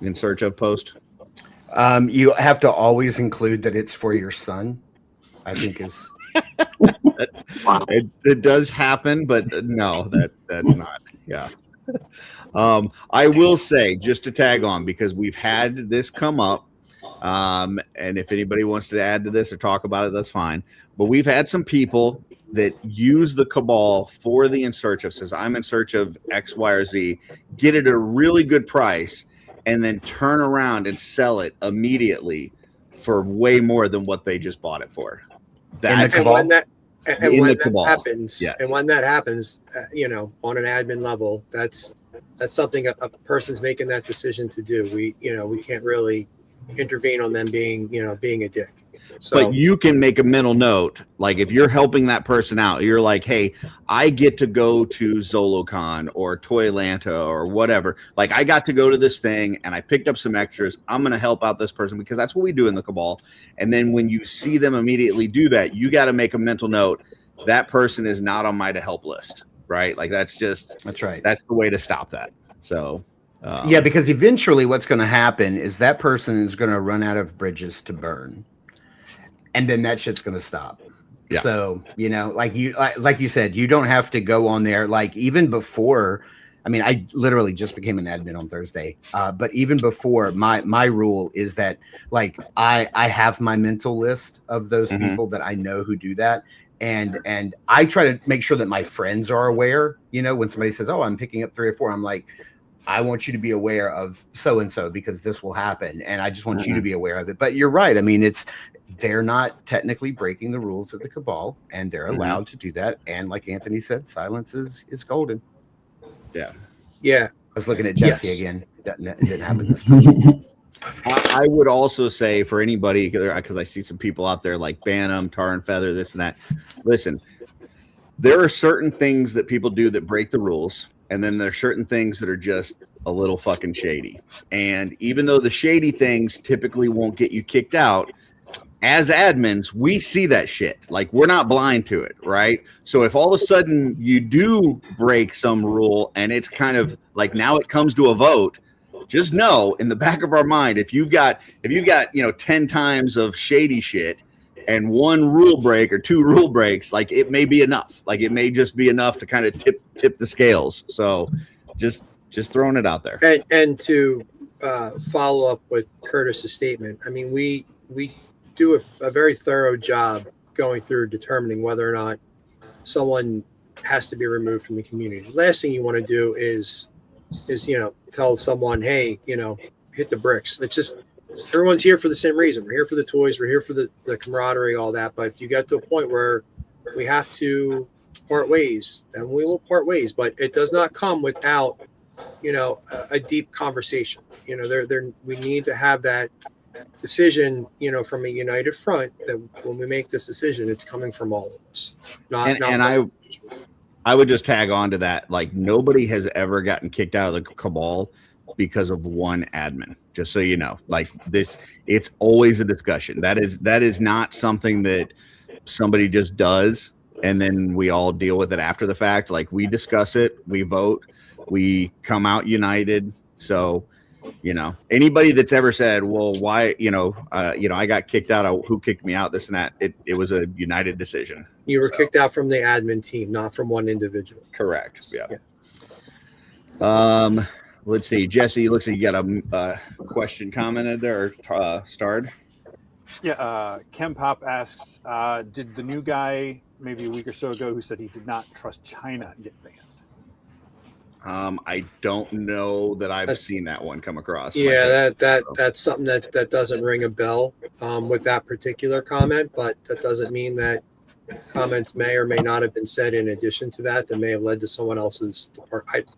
In search of post? You have to always include that it's for your son, I think is. It does happen, but no, that's not. Yeah. I will say, just to tag on, because we've had this come up, and if anybody wants to add to this or talk about it, that's fine. But we've had some people that use the Cabal for the in search of, says I'm in search of X, Y, or Z, get it at a really good price, and then turn around and sell it immediately for way more than what they just bought it for. That's And when that happens, Yes. and when that happens, on an admin level, that's something a person's making that decision to do. We can't really intervene on them being a dick. So, but you can make a mental note, like if you're helping that person out, you're like, hey, I get to go to ZoloCon or Toylanta or whatever. Like I got to go to this thing and I picked up some extras. I'm going to help out this person because that's what we do in the Cabal. And then when you see them immediately do that, you got to make a mental note. That person is not on my to help list, right? Like that's right. That's the way to stop that. So yeah, because eventually what's going to happen is that person is going to run out of bridges to burn. And then that shit's going to stop. Yeah. So, like you said, you don't have to go on there. Like even before, I mean, I literally just became an admin on Thursday. But even before, my rule is that like I have my mental list of those people that I know who do that. And I try to make sure that my friends are aware, when somebody says, oh, I'm picking up 3 or 4, I'm like, I want you to be aware of so-and-so because this will happen. And I just want you to be aware of it. But you're right. I mean, they're not technically breaking the rules of the Cabal, and they're allowed to do that. And like Anthony said, silence is golden. Yeah. Yeah. I was looking at Jesse again. That didn't happen this time. I would also say for anybody, because I see some people out there like Bantam, Tar and Feather, this and that. Listen, there are certain things that people do that break the rules. And then there's certain things that are just a little fucking shady. And even though the shady things typically won't get you kicked out, as admins, we see that shit. Like we're not blind to it, right? So if all of a sudden you do break some rule and it's kind of like now it comes to a vote, just know in the back of our mind, if you've got 10 times of shady shit and 1 rule break or 2 rule breaks, like it may be enough. Like it may just be enough to kind of tip the scales. So just throwing it out there. And to follow up with Curtis's statement, I mean, we do a very thorough job going through determining whether or not someone has to be removed from the community. The last thing you want to do is tell someone, hey, hit the bricks. It's just everyone's here for the same reason. We're here for the toys. We're here for the camaraderie, all that. But if you get to a point where we have to part ways, then we will part ways. But it does not come without, a deep conversation. We need to have that decision, from a united front that when we make this decision, it's coming from all of us. I would just tag on to that. Like nobody has ever gotten kicked out of the Cabal because of one admin. Just so you know, like this, it's always a discussion. That is not something that somebody just does and then we all deal with it after the fact. Like we discuss it, we vote, we come out united. So, anybody that's ever said, well, why, I got kicked out, who kicked me out, this and that, it was a united decision. You were kicked out from the admin team, not from one individual. Correct. Yeah. Let's see, Jesse, looks like you got a question commented or starred. Yeah, Kem Pop asks, did the new guy maybe a week or so ago who said he did not trust China get banned? I don't know that I've seen that one come across. Yeah, that's something that doesn't ring a bell with that particular comment, but that doesn't mean that comments may or may not have been said in addition to that may have led to someone else's department.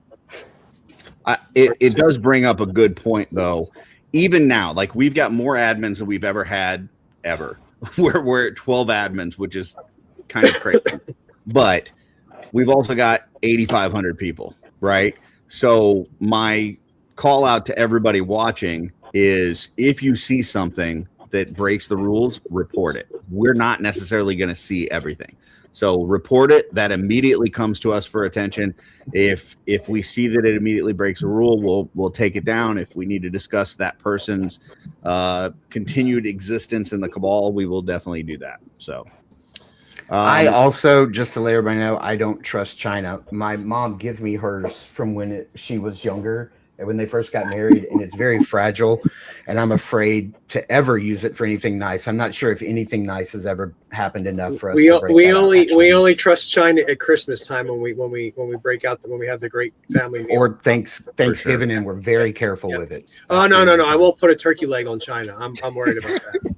It does bring up a good point, though. Even now, like we've got more admins than we've ever had ever. We're at 12 admins, which is kind of crazy. But we've also got 8,500 people, right? So my call out to everybody watching is if you see something that breaks the rules, report it. We're not necessarily going to see everything. So report it. That immediately comes to us for attention. If we see that it immediately breaks a rule, we'll take it down. If we need to discuss that person's continued existence in the Cabal, we will definitely do that. So I also, just to let everybody know, I don't trust China. My mom gave me hers from when she was younger, when they first got married, and it's very fragile, and I'm afraid to ever use it for anything nice. I'm not sure if anything nice has ever happened enough for us. We to break we that out, only actually. we only trust China at Christmas time when we break out when we have the great family meal. or Thanksgiving, and we're very careful with it. Oh That's no, the no, only no! I time. won't put a turkey leg on China. I'm worried about that.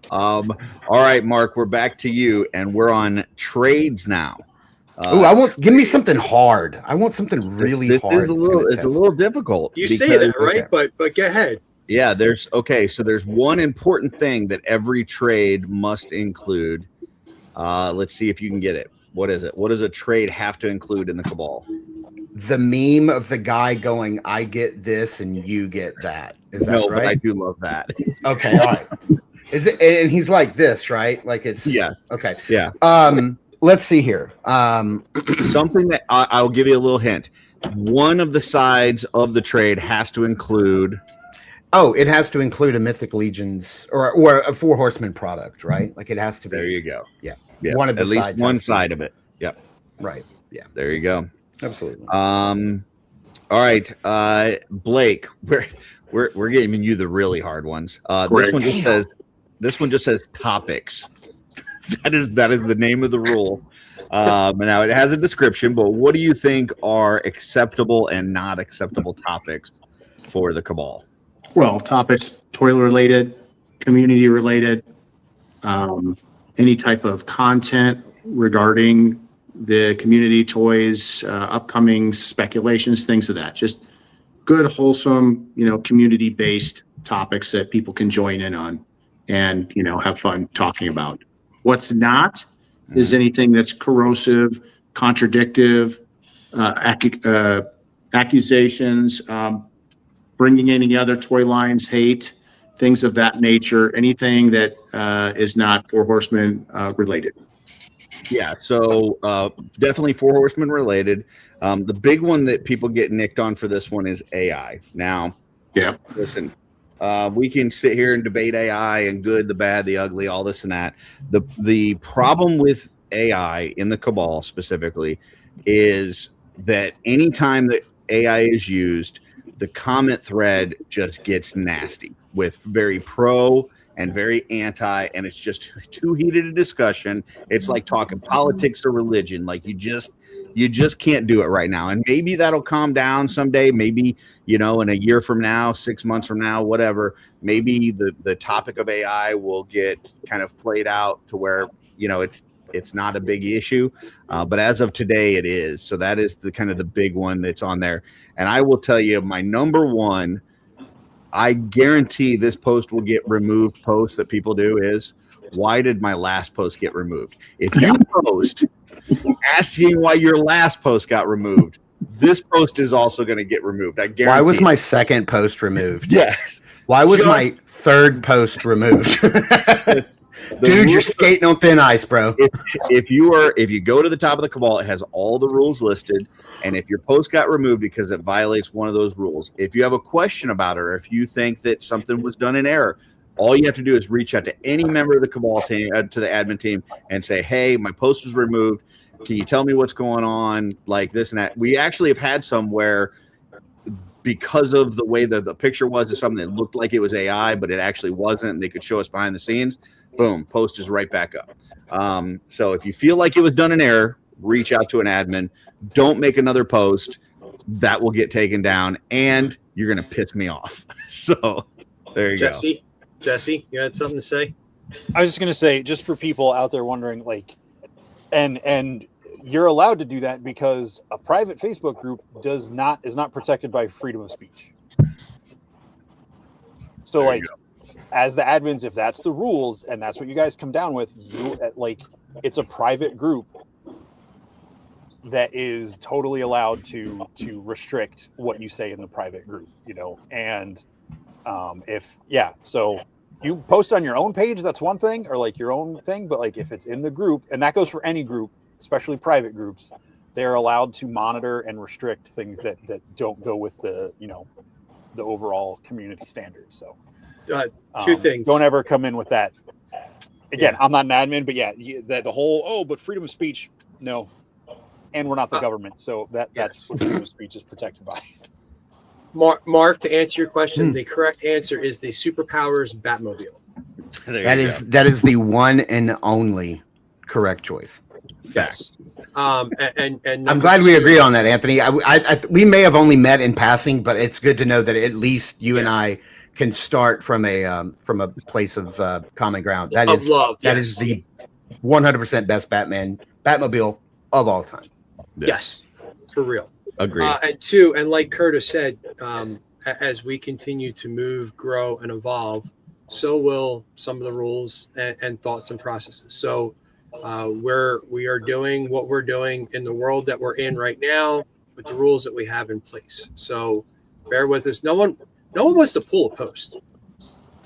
All right, Mark, we're back to you, and we're on trades now. Give me something hard. I want something really this hard. Is it's a little difficult. You say that, right? Okay. But go ahead. Yeah, there's one important thing that every trade must include. Let's see if you can get it. What is it? What does a trade have to include in the Cabal? The meme of the guy going, "I get this and you get that." Is that No, right? but I do love that. Okay, all right. Is it? And he's like this, right? Like it's Okay. Yeah. Let's see here. Something that I'll give you a little hint. One of the sides of the trade has to include. Oh, it has to include a Mythic Legions or a Four Horsemen product, right? Like it has to be. There you go. Yeah. Yeah. One of the at least sides one side of it. Yep. Right. Yeah. There you go. Absolutely. All right, Blake, we're giving you the really hard ones. This one just says topics. that is the name of the rule. Now it has a description, but what do you think are acceptable and not acceptable topics for the Cabal? Well, topics, toilet related, community related, any type of content regarding the community, toys, upcoming speculations, things of that. Just good, wholesome, community based topics that people can join in on and, have fun talking about. What's not is anything that's corrosive, contradictive, accusations, bringing any other toy lines, hate, things of that nature, anything that is not Four Horsemen related. Yeah, so definitely Four Horsemen related. The big one that people get nicked on for this one is AI. Now, listen, we can sit here and debate AI and good, the bad, the ugly, all this and that. The problem with AI in the Cabal specifically is that anytime that AI is used, the comment thread just gets nasty with very pro and very anti, and it's just too heated a discussion. It's like talking politics or religion. Like you just can't do it right now. And maybe that'll calm down someday. Maybe, in a year from now, 6 months from now, whatever, maybe the topic of AI will get kind of played out to where, it's not a big issue. But as of today, it is. So that is the kind of the big one that's on there. And I will tell you, my number one, I guarantee this post will get removed. Post that people do is, why did my last post get removed? If you post asking why your last post got removed, this post is also going to get removed. I guarantee. Why was my second post removed? Yes. Why was my third post removed? Dude, you're skating on thin ice, bro. If you go to the top of the Cabal, it has all the rules listed. And if your post got removed because it violates one of those rules, if you have a question about it, or if you think that something was done in error, all you have to do is reach out to any member of the Cabal team, to the admin team, and say, hey, my post was removed. Can you tell me what's going on? Like this and that. We actually have had some where, because of the way that the picture was, or something that looked like it was AI, but it actually wasn't, and they could show us behind the scenes, boom, post is right back up. So if you feel like it was done in error, reach out to an admin. Don't make another post. That will get taken down, and you're going to piss me off. So there you go. Jesse, you had something to say? I was just going to say, just for people out there wondering, like, and you're allowed to do that because a private Facebook group is not protected by freedom of speech. So, like, as the admins, if that's the rules and that's what you guys come down with, it's a private group that is totally allowed to restrict what you say in the private group, and so you post on your own page, that's one thing, or like your own thing, but like if it's in the group, and that goes for any group, especially private groups, they're allowed to monitor and restrict things that don't go with the overall community standards. So two things. Don't ever come in with that. Again, I'm not an admin, but the whole, but freedom of speech, no. And we're not the government, so that's what freedom of speech is protected by. Mark, to answer your question, the correct answer is the Superpowers Batmobile. That is the one and only correct choice. Yes. And I'm glad we agree on that, Anthony. We may have only met in passing, but it's good to know that at least you and I can start from a place of common ground. That is love. That is the 100% best Batmobile of all time. Yes, for real. Agreed. And like Curtis said, as we continue to move, grow, and evolve, so will some of the rules and thoughts and processes. So we are doing what we're doing in the world that we're in right now with the rules that we have in place. So bear with us. No one wants to pull a post.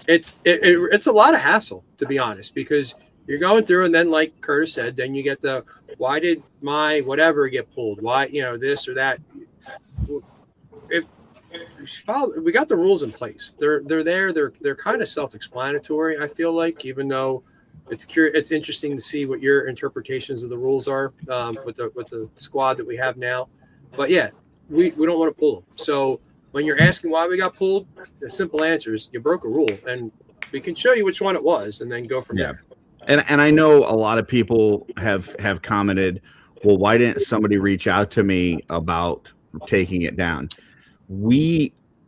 It's a lot of hassle, to be honest, because you're going through, and then like Curtis said, then you get the why did my whatever get pulled? Why this or that? If we got the rules in place, they're there. They're kind of self-explanatory. I feel like, even though it's interesting to see what your interpretations of the rules are with the squad that we have now. But yeah, we don't want to pull them. So when you're asking why we got pulled, the simple answer is you broke a rule, and we can show you which one it was, and then go from there. And I know a lot of people have commented, well, why didn't somebody reach out to me about taking it down?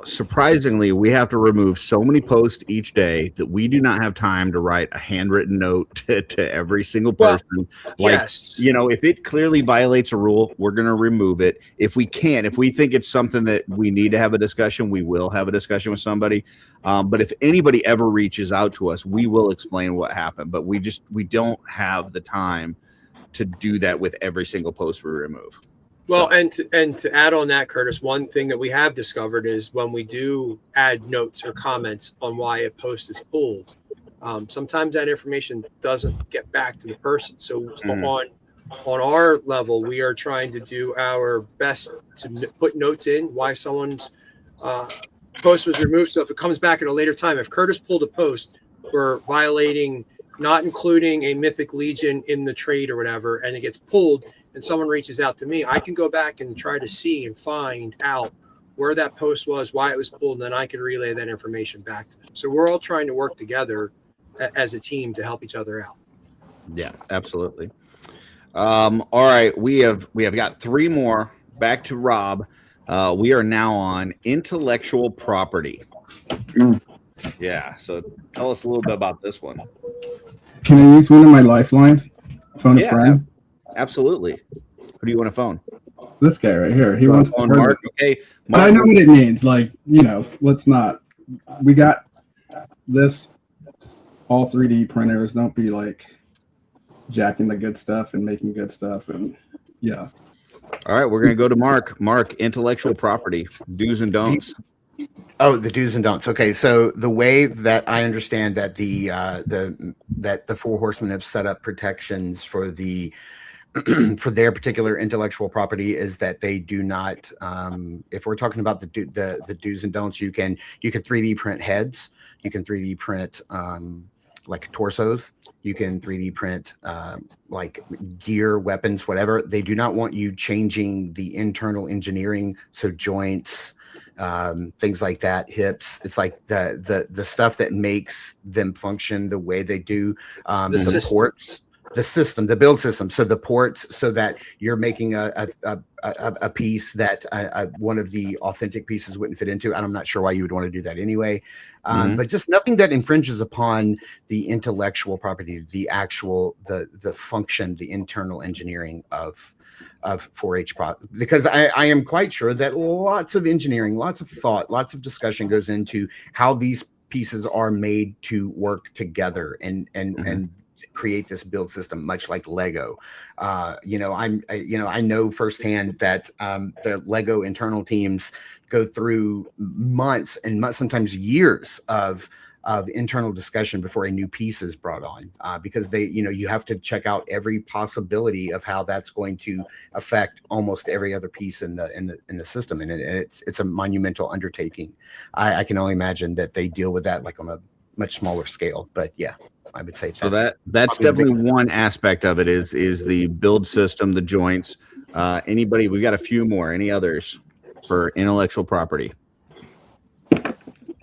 Surprisingly, we have to remove so many posts each day that we do not have time to write a handwritten note to every single person. If it clearly violates a rule, we're going to remove it. If we think it's something that we need to have a discussion, we will have a discussion with somebody. But if anybody ever reaches out to us, we will explain what happened. But we don't have the time to do that with every single post we remove. Well, and to add on that, Curtis, one thing that we have discovered is when we do add notes or comments on why a post is pulled, sometimes that information doesn't get back to the person. So on our level, we are trying to do our best to put notes in why someone's post was removed. So if it comes back at a later time, if Curtis pulled a post for violating, not including a Mythic Legion in the trade or whatever, and it gets pulled, and someone reaches out to me, I can go back and try to see and find out where that post was, why it was pulled, and then I can relay that information back to them. So we're all trying to work together as a team to help each other out. Yeah, absolutely. All right, we have got three more. Back to Rob. We are now on intellectual property. Yeah, so tell us a little bit about this one. Can I use one of my lifelines? Phone a friend? Absolutely. Who do you want to phone? This guy right here. He wants to phone Marc. Okay. Marc. I know what it means. Let's not. We got this. All 3D printers. Don't be jacking the good stuff and making good stuff. And yeah. All right, we're gonna go to Marc. Marc, intellectual property, do's and don'ts. Oh, the do's and don'ts. Okay, so the way that I understand that the Four Horsemen have set up protections for for their particular intellectual property is that they do not. If we're talking about the do's and don'ts, you can 3D print heads. You can 3D print torsos. You can 3D print gear, weapons, whatever. They do not want you changing the internal engineering, so joints, things like that, hips. It's like the stuff that makes them function the way they do. The ports, the system, the build system. So the ports, so that you're making a piece that one of the authentic pieces wouldn't fit into. And I'm not sure why you would want to do that anyway. But just nothing that infringes upon the intellectual property, the actual, the function, the internal engineering of 4-H because I am quite sure that lots of engineering, lots of thought, lots of discussion goes into how these pieces are made to work together and create this build system, much like Lego. I know firsthand that the Lego internal teams go through months and sometimes years of internal discussion before a new piece is brought on, because you have to check out every possibility of how that's going to affect almost every other piece in the system, and it's a monumental undertaking. I can only imagine that they deal with that on a much smaller scale, but yeah, I would say so. That's definitely one aspect of it is the build system, the joints. We got a few more. Any others for intellectual property?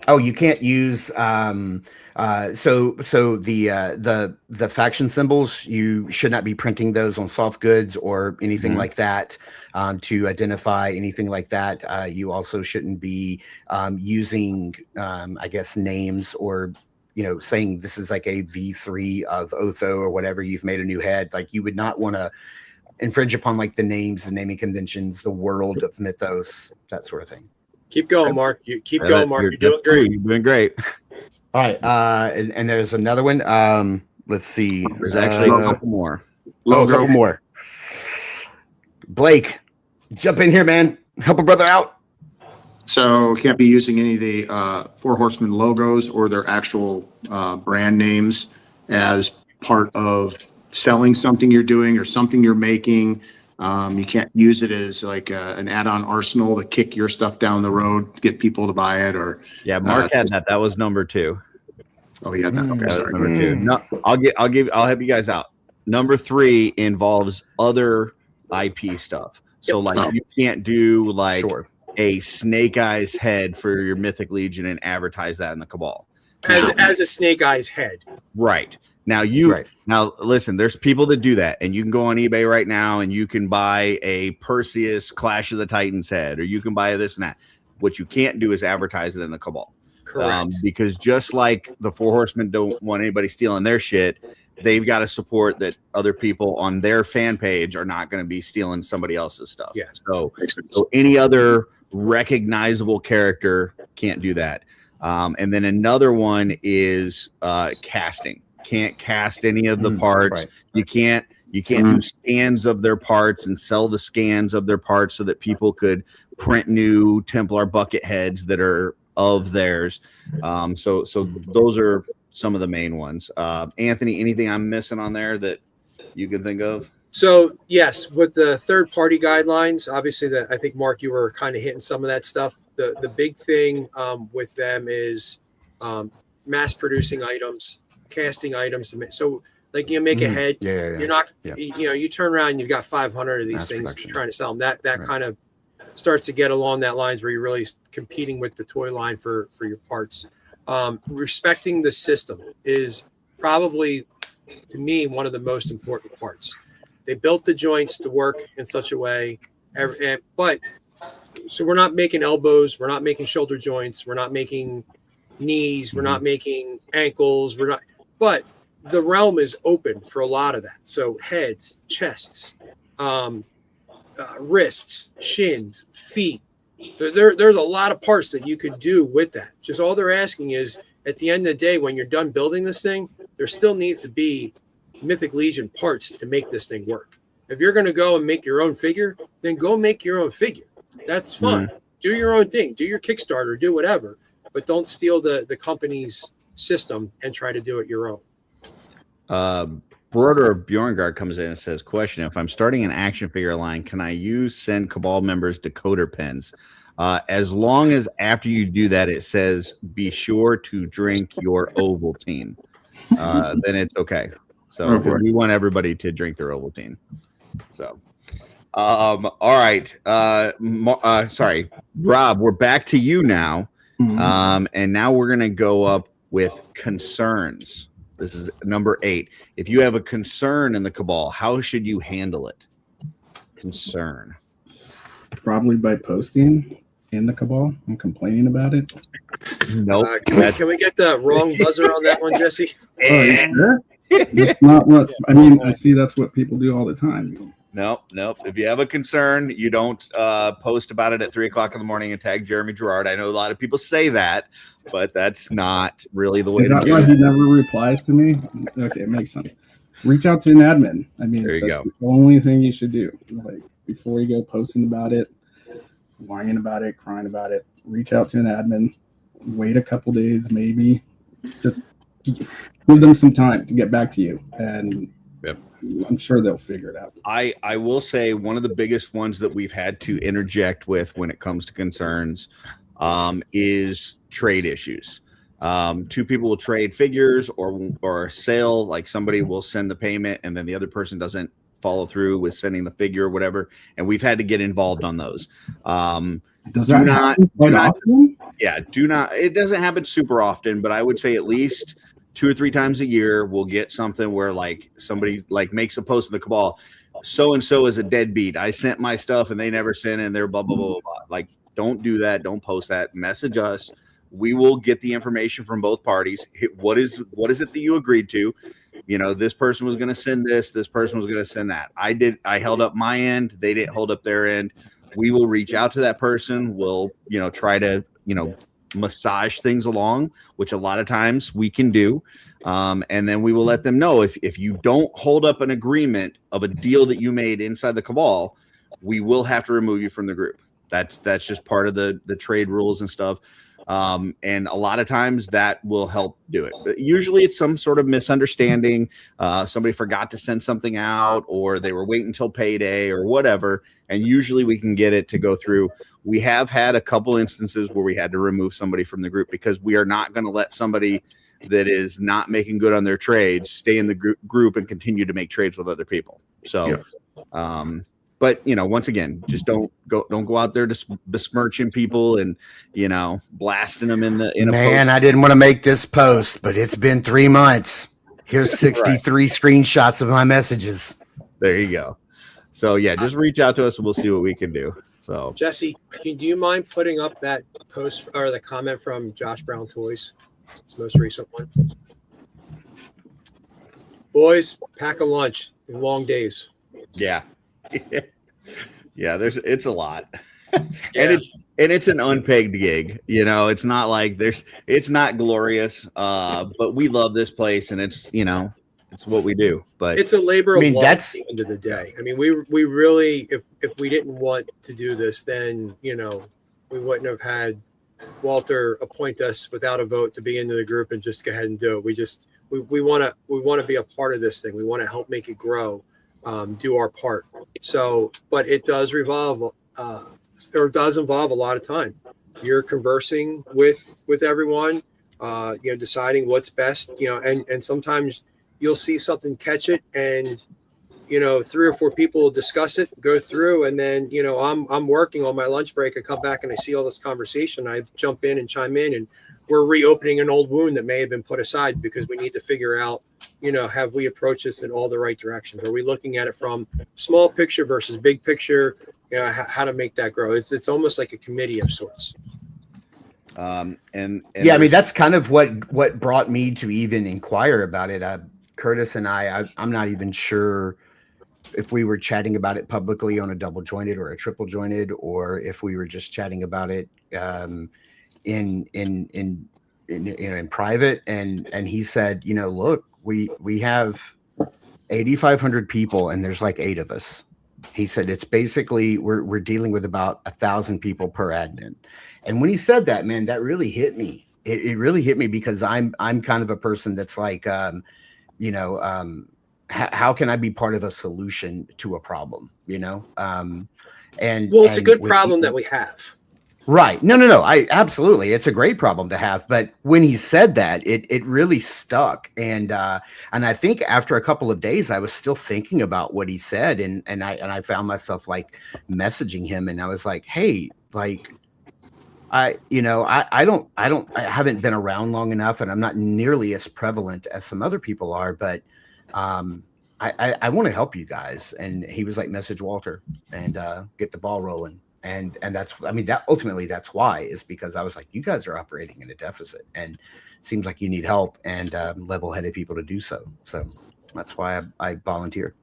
Oh, you can't use so the faction symbols, you should not be printing those on soft goods or anything like that to identify anything like that. You also shouldn't be using I guess names or saying this is like a V3 of Otho or whatever. You've made a new head. Like you would not want to infringe upon like the names, the naming conventions, the world of mythos, that sort of thing. Keep going, Mark. You keep going, Mark. You're doing great. You're doing great. All right. And there's another one. Let's see. There's actually a couple more. Oh, a couple more. Blake, jump in here, man. Help a brother out. So can't be using any of the Four Horsemen logos or their actual brand names as part of selling something you're doing or something you're making. You can't use it as like an add-on arsenal to kick your stuff down the road to get people to buy it. Or Mark had that. That was number 2. Oh, yeah, that. Okay, sorry. Number 2. No, I'll help you guys out. Number 3 involves other IP stuff. So like you can't do like a Snake Eyes head for your Mythic Legion and advertise that in the Cabal. As a Snake Eyes head. Right. Now now listen, there's people that do that, and you can go on eBay right now and you can buy a Perseus Clash of the Titans head, or you can buy this and that. What you can't do is advertise it in the Cabal. Correct. Because just like the Four Horsemen don't want anybody stealing their shit, they've got to support that other people on their fan page are not going to be stealing somebody else's stuff. Yeah. So any other recognizable character can't do that. And then another one is casting. Can't cast any of the parts. Right. You can't do scans of their parts and sell the scans of their parts so that people could print new Templar bucket heads that are of theirs. So those are some of the main ones. Anthony, anything I'm missing on there that you can think of? So yes, with the third-party guidelines, obviously that I think Mark, you were kind of hitting some of that stuff. The big thing with them is mass producing items, casting items. So like you make a head, you're not, you turn around and you've got 500 of these things trying to sell them. That kind of starts to get along that lines where you're really competing with the toy line for your parts. Respecting the system is probably, to me, one of the most important parts. They built the joints to work in such a way, but so we're not making elbows, we're not making shoulder joints, we're not making knees, we're not making ankles, but the realm is open for a lot of that. So heads, chests, wrists, shins, feet. There's a lot of parts that you could do with that. Just all they're asking is at the end of the day, when you're done building this thing, there still needs to be Mythic Legion parts to make this thing work. If you're going to go and make your own figure, then go make your own figure. That's fine. Do your own thing. Do your Kickstarter. Do whatever. But don't steal the company's system and try to do it your own. Broder Bjorngard comes in and says, question, if I'm starting an action figure line, can I send Cabal members decoder pens? As long as after you do that, it says, be sure to drink your Ovaltine. Then it's okay. So we want everybody to drink their Ovaltine. So, all right. Sorry, Rob, we're back to you now. And now we're going to go up with concerns. This is number 8. If you have a concern in the Cabal, how should you handle it? Concern. Probably by posting in the Cabal and complaining about it. Nope. Can we get the wrong buzzer on that one, Jesse? Sure? That's not what I mean. I see that's what people do all the time. Nope. If you have a concern, you don't post about it at 3:00 in the morning and tag Jeremy Gerard. I know a lot of people say that, but that's not really the way. Is that why he never replies to me? Okay, it makes sense. Reach out to an admin. I mean, that's the only thing you should do. Like before you go posting about it, whining about it, crying about it, reach out to an admin. Wait a couple days, maybe. Just give them some time to get back to you, and I'm sure they'll figure it out. I will say one of the biggest ones that we've had to interject with when it comes to concerns is trade issues. Two people will trade figure or sale, like somebody will send the payment and then the other person doesn't follow through with sending the figure or whatever, and we've had to get involved on those. Does that happen quite often? Yeah, do not. It doesn't happen super often, but I would say at least 2 or 3 times a year we'll get something where like somebody like makes a post in the Cabal. So and so is a deadbeat. I sent my stuff and they never sent, and they're blah blah blah blah. Like, don't do that. Don't post that. Message us. We will get the information from both parties. What is it that you agreed to? You know, this person was going to send this. This person was going to send that. I held up my end. They didn't hold up their end. We will reach out to that person. We'll, try to, massage things along, which a lot of times we can do. And then we will let them know if you don't hold up an agreement of a deal that you made inside the Cabal, we will have to remove you from the group. That's just part of the trade rules and stuff. And a lot of times that will help do it. But usually it's some sort of misunderstanding. Somebody forgot to send something out, or they were waiting until payday or whatever. And usually we can get it to go through. We have had a couple instances where we had to remove somebody from the group because we are not going to let somebody that is not making good on their trades stay in the group and continue to make trades with other people. So, but once again, just don't go out there to besmirching people and blasting them in a man. post. I didn't want to make this post, but it's been 3 months. Here's 63 screenshots of my messages. There you go. So yeah, just reach out to us and we'll see what we can do. So Jesse, do you mind putting up that post or the comment from Josh Brown Toys? His most recent one. Boys, pack a lunch. Long days. Yeah. Yeah, it's a lot. Yeah. and it's an unpaid gig. It's not like it's not glorious. But we love this place, and it's what we do. But it's a labor of love that's at the end of the day. I mean, we really, if we didn't want to do this, then we wouldn't have had Walter appoint us without a vote to be into the group and just go ahead and do it. We want to be a part of this thing. We want to help make it grow, do our part. So, but it does involve a lot of time. You're conversing with everyone, deciding what's best, and sometimes you'll see something, catch it, and 3 or 4 people will discuss it, go through, and then I'm working on my lunch break. I come back and I see all this conversation. I jump in and chime in, and we're reopening an old wound that may have been put aside because we need to figure out, have we approached this in all the right directions? Are we looking at it from small picture versus big picture? How to make that grow? It's almost like a committee of sorts. And yeah, I mean that's kind of what brought me to even inquire about it. Curtis and I'm not even sure if we were chatting about it publicly on a double jointed or a triple jointed, or if we were just chatting about it in private. And he said, look, we have 8,500 people and there's like 8 of us. He said it's basically we're dealing with about 1,000 people per admin. And when he said that, man, that really hit me. It really hit me because I'm kind of a person that's like how can I be part of a solution to a problem? And it's a good problem that we have. Right. No. I absolutely. It's a great problem to have. But when he said that, it really stuck. And I think after a couple of days, I was still thinking about what he said. And I found myself like messaging him, and I was like, hey, like, I haven't been around long enough, and I'm not nearly as prevalent as some other people are, but I want to help you guys. And he was like, message Walter and get the ball rolling. And that's why, is because I was like, you guys are operating in a deficit and seems like you need help and level-headed people to do so. So that's why I volunteer.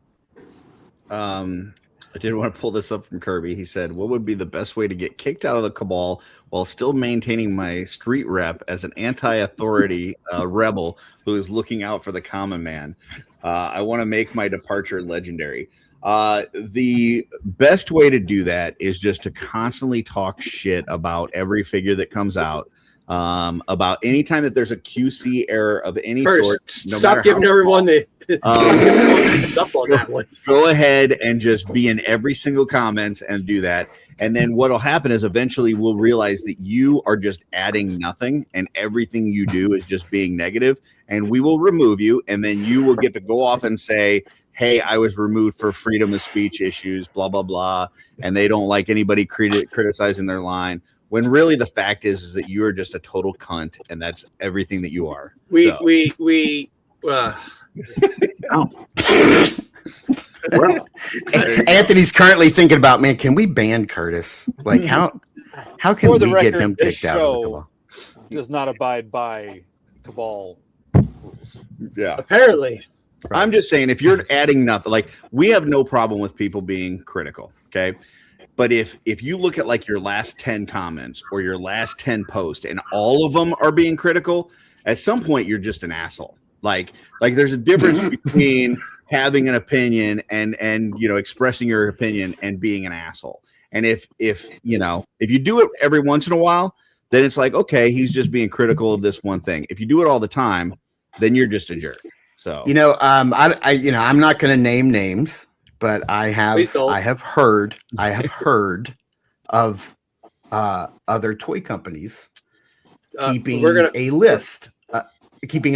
I did want to pull this up from Kirby. He said, what would be the best way to get kicked out of the Cabal while still maintaining my street rep as an anti-authority rebel who is looking out for the common man? I want to make my departure legendary. The best way to do that is just to constantly talk shit about every figure that comes out. About any time that there's a QC error of any sort. Stop giving everyone the up on that one. Go ahead and just be in every single comments and do that. And then what will happen is eventually we'll realize that you are just adding nothing and everything you do is just being negative, and we will remove you. And then you will get to go off and say, hey, I was removed for freedom of speech issues, blah, blah, blah. And they don't like anybody criticizing their line. When really the fact is that you are just a total cunt, and that's everything that you are. Well, Anthony's currently thinking about, man, can we ban Curtis? Like, how can For the we record, get him this kicked out of the show Cabal? does not abide by Cabal rules. Yeah. Apparently. I'm just saying, if you're adding nothing, like, we have no problem with people being critical, okay? But if you look at like your last 10 comments or your last 10 posts and all of them are being critical, at some point you're just an asshole. Like there's a difference between having an opinion and expressing your opinion and being an asshole. And if you do it every once in a while, then it's like, okay, he's just being critical of this one thing. If you do it all the time, then you're just a jerk. So I'm not going to name names, but I have heard of other toy companies keeping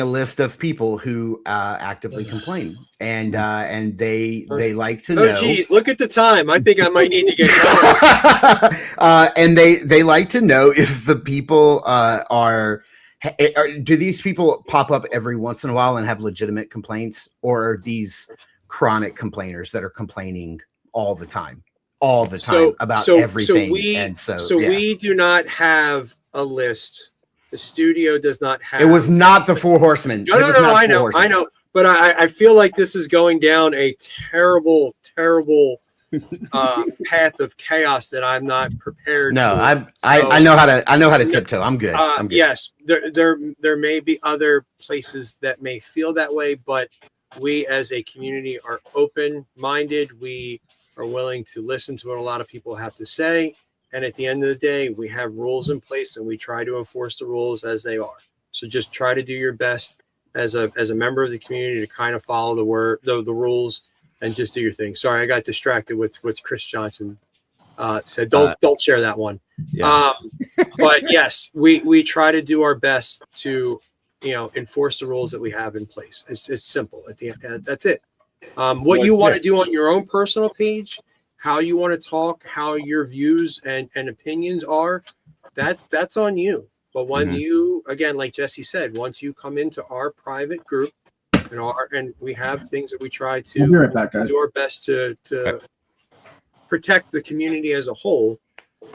a list of people who actively complain, and they like to know. Oh, geez, look at the time. I think I might need to get going. And they like to know if the people do these people pop up every once in a while and have legitimate complaints, or are these chronic complainers that are complaining all the time about everything? We do not have a list. The studio does not have. It was not the Four Horsemen. No, I know. But I feel like this is going down a terrible path of chaos that I'm not prepared. No, for. I know how to tiptoe. I'm good. Yes, there may be other places that may feel that way, but we as a community are open-minded. We are willing to listen to what a lot of people have to say. And at the end of the day, we have rules in place and we try to enforce the rules as they are. So just try to do your best as a member of the community to kind of follow the rules and just do your thing. Sorry, I got distracted with what Chris Johnson said. Don't share that one. Yeah. But yes, we try to do our best to enforce the rules that we have in place. It's simple. At the end, that's it. What you want to do on your own personal page, how you want to talk, how your views and opinions are, that's on you. But when you, again, like Jesse said, once you come into our private group and we have things that we try to do our best to protect the community as a whole,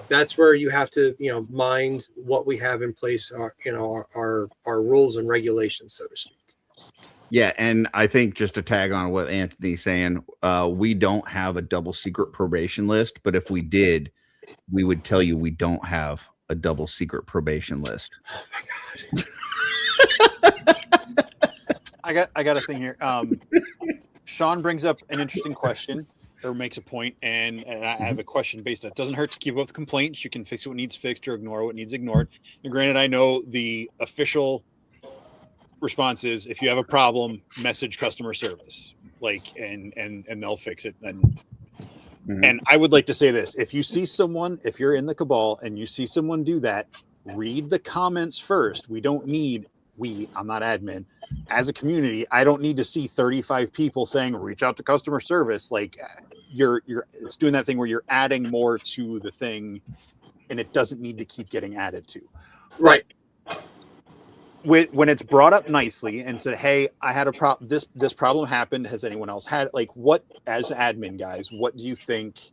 that's where you have to, mind what we have in place, our rules and regulations, so to speak. Yeah, and I think just to tag on what Anthony's saying, we don't have a double secret probation list, but if we did, we would tell you we don't have a double secret probation list. Oh my God. I got a thing here. Sean brings up an interesting question or makes a point, and I have a question based on it. Doesn't hurt to keep up with complaints. You can fix what needs fixed or ignore what needs ignored. And granted, I know the official response is if you have a problem, message customer service, and they'll fix it. And I would like to say this: if you're in the Cabal and you see someone do that, read the comments first. I'm not admin. As a community, I don't need to see 35 people saying reach out to customer service. It's doing that thing where you're adding more to the thing, and it doesn't need to keep getting added to. Right. When it's brought up nicely and said, "Hey, I had a problem. This problem happened. Has anyone else had it?" What, as admin guys, what do you think?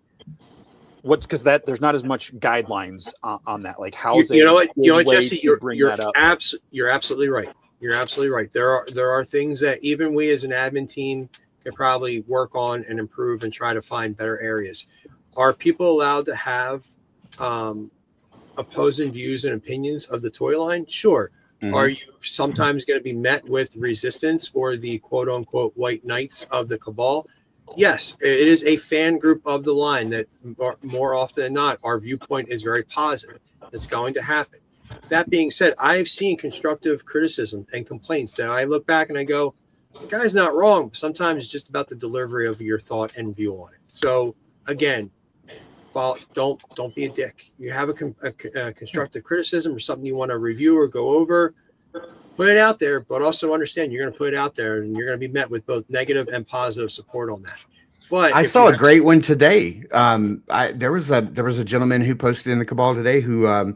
Because there's not as much guidelines on that. How's you know what, Jesse, you're absolutely right. You're absolutely right. There are things that even we as an admin team can probably work on and improve and try to find better areas. Are people allowed to have opposing views and opinions of the toy line? Sure. Are you sometimes going to be met with resistance or the quote unquote white knights of the Cabal? Yes, it is a fan group of the line that more often than not, our viewpoint is very positive. It's going to happen. That being said, I've seen constructive criticism and complaints that I look back and I go, the guy's not wrong. Sometimes it's just about the delivery of your thought and view on it. So again, don't be a dick. You have a constructive criticism or something you want to review or go over, put it out there, but also understand you're going to put it out there and you're going to be met with both negative and positive support on that. But I saw a great one today. There was a gentleman who posted in the Cabal today who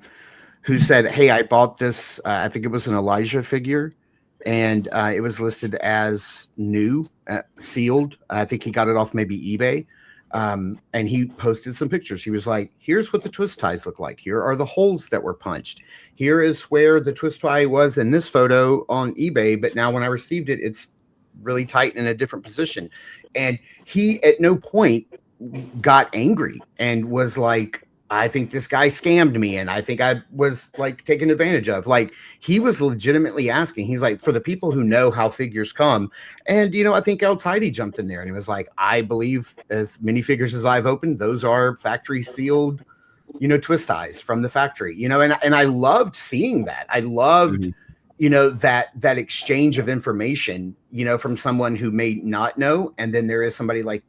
said, "Hey, I bought this. I think it was an Elijah figure, and it was listed as new, sealed. I think he got it off maybe eBay." And he posted some pictures. He was like, "Here's what the twist ties look like. Here are the holes that were punched. Here is where the twist tie was in this photo on eBay. But now when I received it, it's really tight in a different position." And he at no point got angry and was like, "I think this guy scammed me. And I think I was like taken advantage of." Like, he was legitimately asking. He's like, for the people who know how figures come. And, I think El Tidy jumped in there and he was like, "I believe as many figures as I've opened, those are factory sealed, twist ties from the factory, and I loved seeing that. I loved, that exchange of information, from someone who may not know. And then there is somebody like,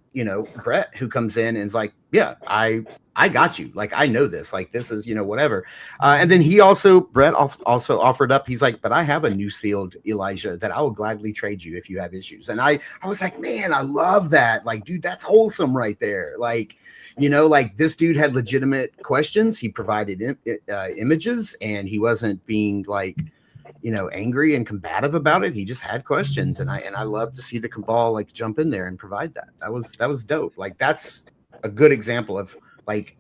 Brett, who comes in and is like, "Yeah, I got you. Like, I know this, like, this is, whatever." And then Brett also offered up, he's like, "But I have a new sealed Elijah that I will gladly trade you if you have issues." And I was like, man, I love that. Like, dude, that's wholesome right there. Like, like, this dude had legitimate questions. He provided images and he wasn't being like, angry and combative about it. He just had questions. And I love to see the Cabal like jump in there and provide that. That was dope. Like, that's a good example of like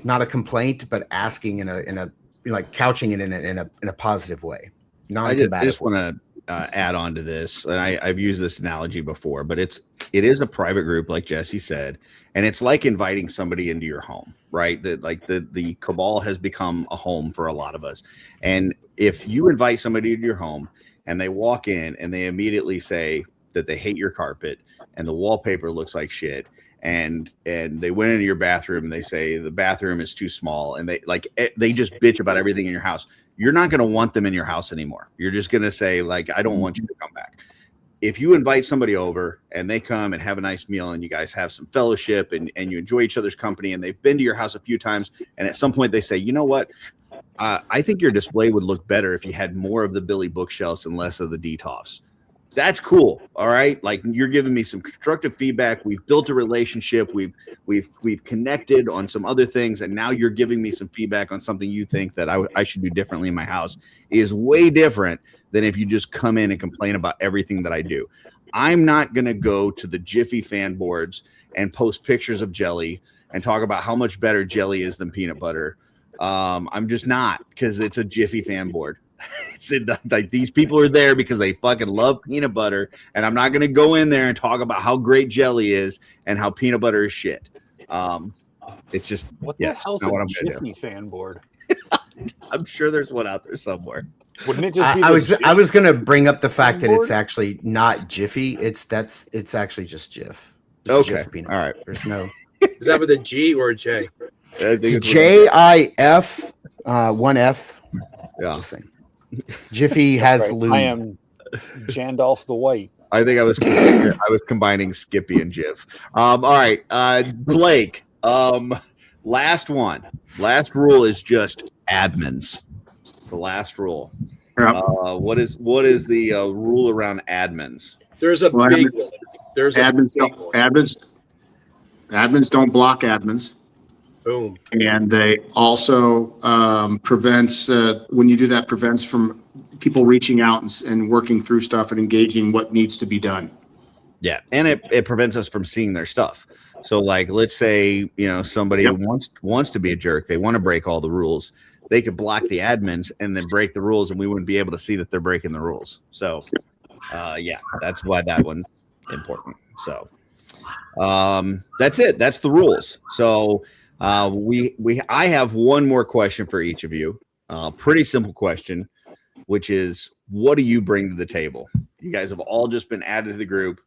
not a complaint, but asking in a like couching it in a positive way. Non-combative. I just want to add on to this, and I've used this analogy before, but it is a private group, like Jesse said, and it's like inviting somebody into your home, right? The Cabal has become a home for a lot of us, and if you invite somebody into your home and they walk in and they immediately say that they hate your carpet and the wallpaper looks like shit, and they went into your bathroom and they say the bathroom is too small, and they just bitch about everything in your house, you're not going to want them in your house anymore. You're just going to say, like, "I don't want you to come back." If you invite somebody over and they come and have a nice meal and you guys have some fellowship and you enjoy each other's company and they've been to your house a few times, and at some point they say, "You know what? I think your display would look better if you had more of the Billy bookshelves and less of the Detolfs." That's cool. All right. Like, you're giving me some constructive feedback. We've built a relationship. We've connected on some other things. And now you're giving me some feedback on something you think that I should do differently in my house. Is way different than if you just come in and complain about everything that I do. I'm not going to go to the Jiffy fan boards and post pictures of jelly and talk about how much better jelly is than peanut butter. I'm just not, because it's a Jiffy fan board. Like, these people are there because they fucking love peanut butter, and I'm not going to go in there and talk about how great jelly is and how peanut butter is shit. It's just, what the hell's a Jiffy fan board? I'm sure there's one out there somewhere. Wouldn't it just be I was going to bring up the fact that it's actually not Jiffy. It's actually just Jif. Okay. Jif peanut. All right. There's no. Is that with a G or a J? It's JIF, one F. Yeah. Just saying. Jiffy has right. lube. I am Jandolph the White. I think I was combining Skippy and Jif. All right, Blake. Last one. Last rule is just admins. It's the last rule. Yeah. What is the rule around admins? There's a big one. There's admins. Admins don't block admins. Boom. And they also prevents when you do that, prevents from people reaching out and working through stuff and engaging what needs to be done. Yeah, and it prevents us from seeing their stuff. So, like, let's say somebody wants to be a jerk, they want to break all the rules. They could block the admins and then break the rules, and we wouldn't be able to see that they're breaking the rules. So, yeah, that's why that one's important. So, that's it. That's the rules. So. I have one more question for each of you. Pretty simple question, which is, what do you bring to the table? You guys have all just been added to the group.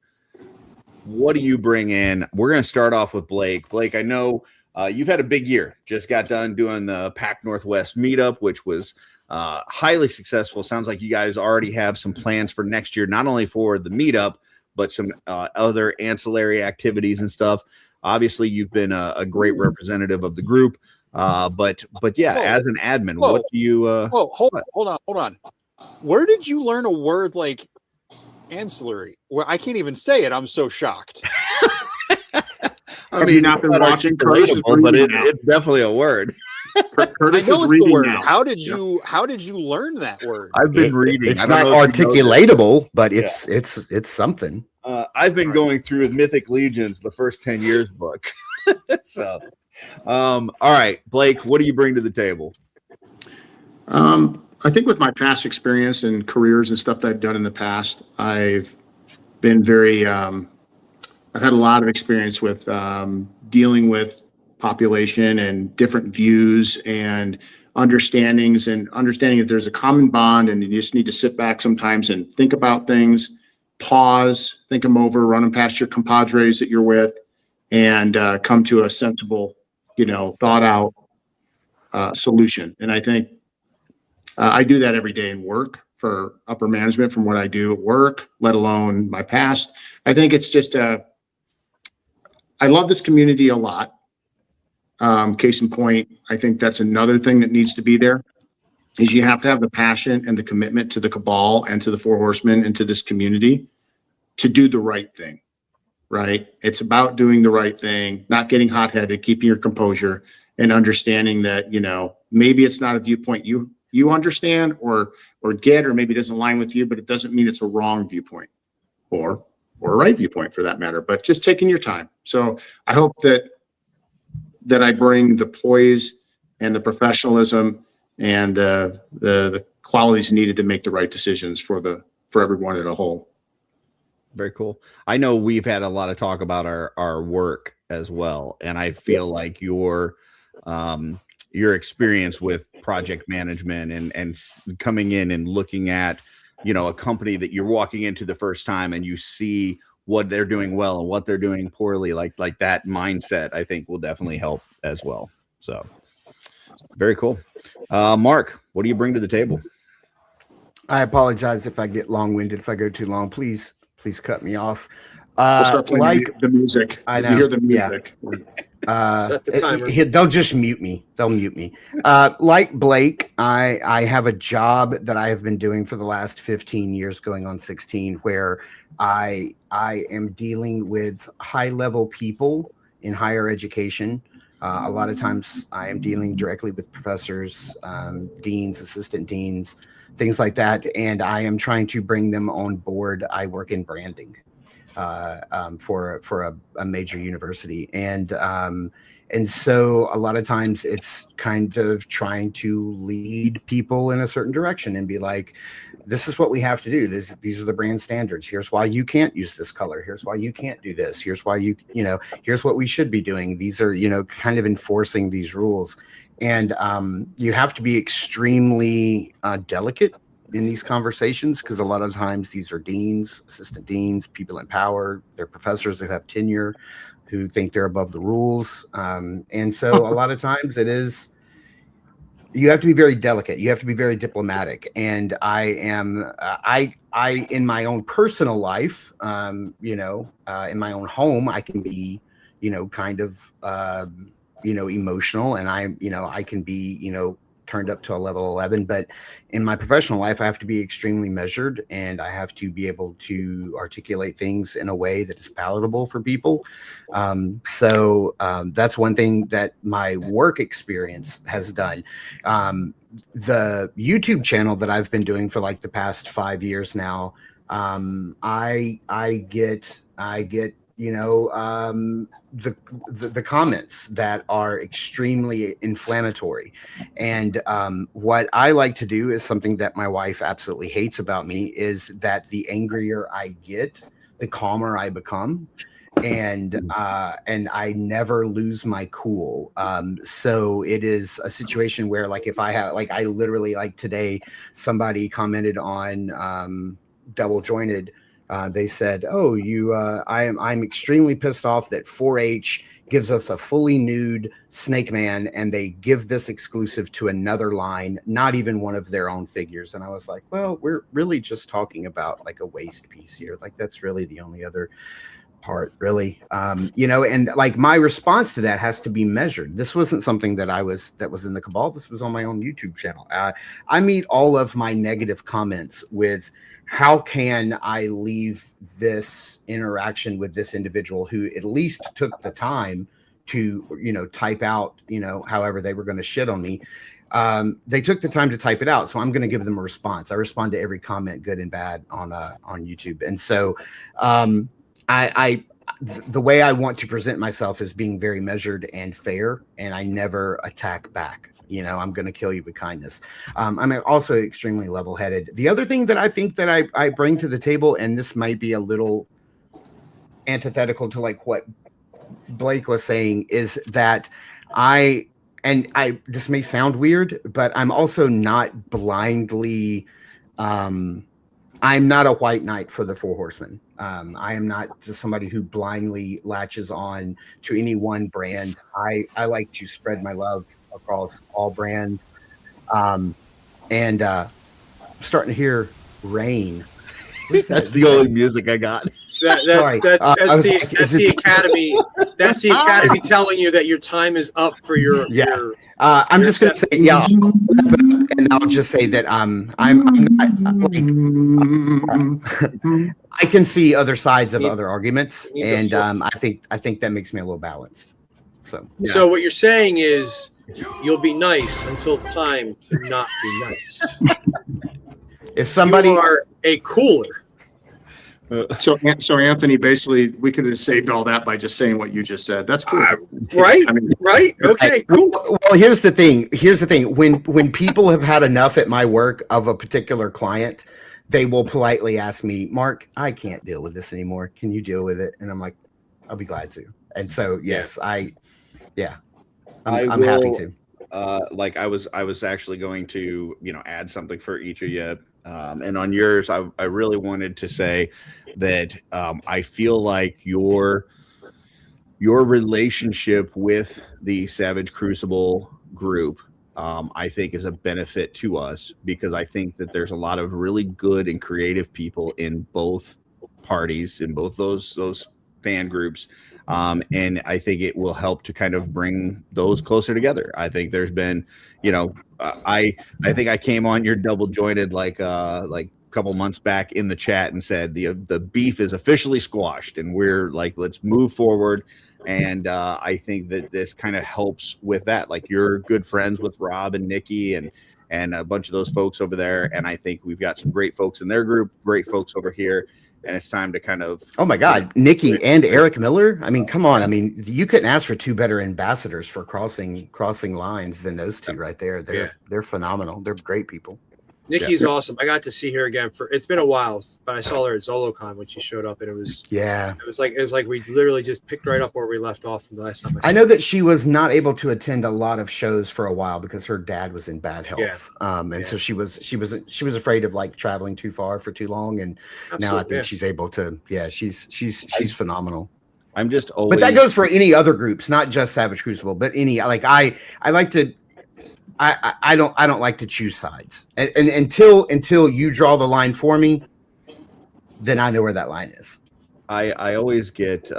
What do you bring in? We're going to start off with Blake. Blake, I know you've had a big year. Just got done doing the Pac Northwest meetup, which was highly successful. Sounds like you guys already have some plans for next year, not only for the meetup, but some other ancillary activities and stuff. Obviously, you've been a great representative of the group, but yeah, as an admin, what do you? Hold on. where did you learn a word like ancillary? Well, I can't even say it. I'm so shocked. Have you not been watching? Curtis is but breathing now. it's definitely a word. Curtis I know is it's reading the word. now. How did you learn that word? I've been reading. It's I don't not know if you know this. articulatable, but it's something. I've been going through Mythic Legions, the first 10 years book. So, all right, Blake, what do you bring to the table? I think with my past experience and careers and stuff that I've done in the past, I've been very, I've had a lot of experience with dealing with population and different views and understanding that there's a common bond, and you just need to sit back sometimes and think about things, pause, think them over, run them past your compadres that you're with, and come to a sensible, thought out solution. And I think I do that every day in work for upper management from what I do at work, let alone my past. I think it's just I love this community a lot. Case in point, I think that's another thing that needs to be there is you have to have the passion and the commitment to the Cabal and to the Four Horsemen and to this community to do the right thing, right? It's about doing the right thing, not getting hot-headed, keeping your composure, and understanding that, maybe it's not a viewpoint you understand or get, or maybe it doesn't align with you, but it doesn't mean it's a wrong viewpoint or a right viewpoint for that matter, but just taking your time. So I hope that I bring the poise and the professionalism and the qualities needed to make the right decisions for everyone as a whole. Very cool. I know we've had a lot of talk about our work as well, and I feel like your experience with project management and coming in and looking at, a company that you're walking into the first time and you see what they're doing well and what they're doing poorly, like that mindset, I think will definitely help as well. So very cool. Mark, what do you bring to the table? I apologize if I get long-winded. If I go too long, please cut me off. We'll start playing the music. I know. You hear the music. Set the timer. They'll just mute me. They'll mute me. Like Blake, I have a job that I have been doing for the last 15 years, going on 16, where I am dealing with high-level people in higher education. A lot of times I am dealing directly with professors, deans, assistant deans, things like that. And I am trying to bring them on board. I work in branding for a major university. And so a lot of times it's kind of trying to lead people in a certain direction and be like, this is what we have to do. These are the brand standards. Here's why you can't use this color. Here's why you can't do this. Here's why here's what we should be doing. These are, kind of enforcing these rules. And you have to be extremely delicate in these conversations, because a lot of times these are deans, assistant deans, people in power, they're professors who have tenure, who think they're above the rules. And so a lot of times you have to be very delicate. You have to be very diplomatic. And I in my own personal life, in my own home, I can be, kind of, emotional, and I can be, turned up to a level 11, but in my professional life, I have to be extremely measured, and I have to be able to articulate things in a way that is palatable for people. So that's one thing that my work experience has done. The YouTube channel that I've been doing for like the past 5 years now, I get the comments that are extremely inflammatory. And what I like to do is something that my wife absolutely hates about me, is that the angrier I get, the calmer I become. And I never lose my cool. So it is a situation where, like, if I have, like, I literally, like today, somebody commented on Double Jointed. They said, "Oh, I'm extremely pissed off that 4-H gives us a fully nude Snake Man, and they give this exclusive to another line, not even one of their own figures." And I was like, "Well, we're really just talking about like a waist piece here. Like, that's really the only other part, really. And like my response to that has to be measured. This wasn't something that was in the Cabal. This was on my own YouTube channel. I meet all of my negative comments with, how can I leave this interaction with this individual who at least took the time to, type out, however they were going to shit on me. They took the time to type it out, so I'm going to give them a response. I respond to every comment, good and bad, on YouTube. And so the way I want to present myself is being very measured and fair, and I never attack back. I'm going to kill you with kindness. I'm also extremely level-headed. The other thing that I think that I bring to the table, and this might be a little antithetical to like what Blake was saying, is that this may sound weird, but I'm also not blindly, I'm not a white knight for the Four Horsemen. I am not just somebody who blindly latches on to any one brand. I like to spread my love across all brands. I'm starting to hear rain. That's the only music I got. That's the Academy. That's the Academy telling you that your time is up for your. Yeah. I'm just going to say, yeah, and I'll just say that I'm not like, I can see other sides of other arguments, and I think that makes me a little balanced. So, yeah. So what you're saying is you'll be nice until it's time to not be nice. If somebody are a cooler. So Anthony, basically, we could have saved all that by just saying what you just said. That's cool, right? Right? Okay, cool. Well, here's the thing. When people have had enough at my work of a particular client, they will politely ask me, "Mark, I can't deal with this anymore. Can you deal with it?" And I'm like, "I'll be glad to." And so, yes, I'm happy to. Like I was actually going to, add something for each of you. And on yours, I really wanted to say that I feel like your relationship with the Savage Crucible group, I think, is a benefit to us, because I think that there's a lot of really good and creative people in both parties, in both those fan groups. And I think it will help to kind of bring those closer together. I think there's been, I think I came on your double jointed like a couple months back in the chat and said the beef is officially squashed and we're like, let's move forward. And I think that this kind of helps with that. Like, you're good friends with Rob and Nikki and a bunch of those folks over there. And I think we've got some great folks in their group, great folks over here. And it's time to kind of... Oh, my God. Nikki and Eric Miller? I mean, come on. I mean, you couldn't ask for two better ambassadors for crossing lines than those two right there. They're phenomenal. They're great people. Nikki's awesome. I got to see her again. It's been a while, but I saw her at ZoloCon when she showed up, and it was like we literally just picked right up where we left off from the last time. I know that she was not able to attend a lot of shows for a while because her dad was in bad health, so she was afraid of like traveling too far for too long, and now I think she's able to. Yeah, she's phenomenal. I'm just always, but that goes for any other groups, not just Savage Crucible, but any like I like to. I don't like to choose sides, and until you draw the line for me, then I know where that line is. I always get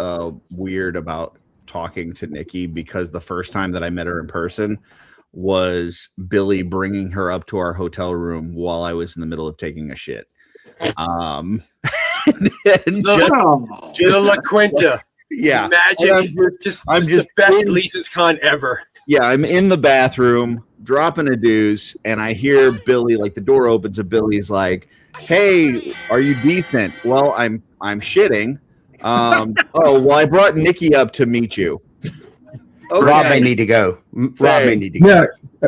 weird about talking to Nikki, because the first time that I met her in person was Billy bringing her up to our hotel room while I was in the middle of taking a shit. Just La Quinta. Yeah, magic. Just the best Lisa's Con ever. Yeah, I'm in the bathroom dropping a deuce, and I hear Billy, like the door opens, and Billy's like, "Hey, are you decent?" Well, I'm shitting. Oh, well, I brought Nikki up to meet you. Okay. Rob may need to go. Rob may need to go. Yeah.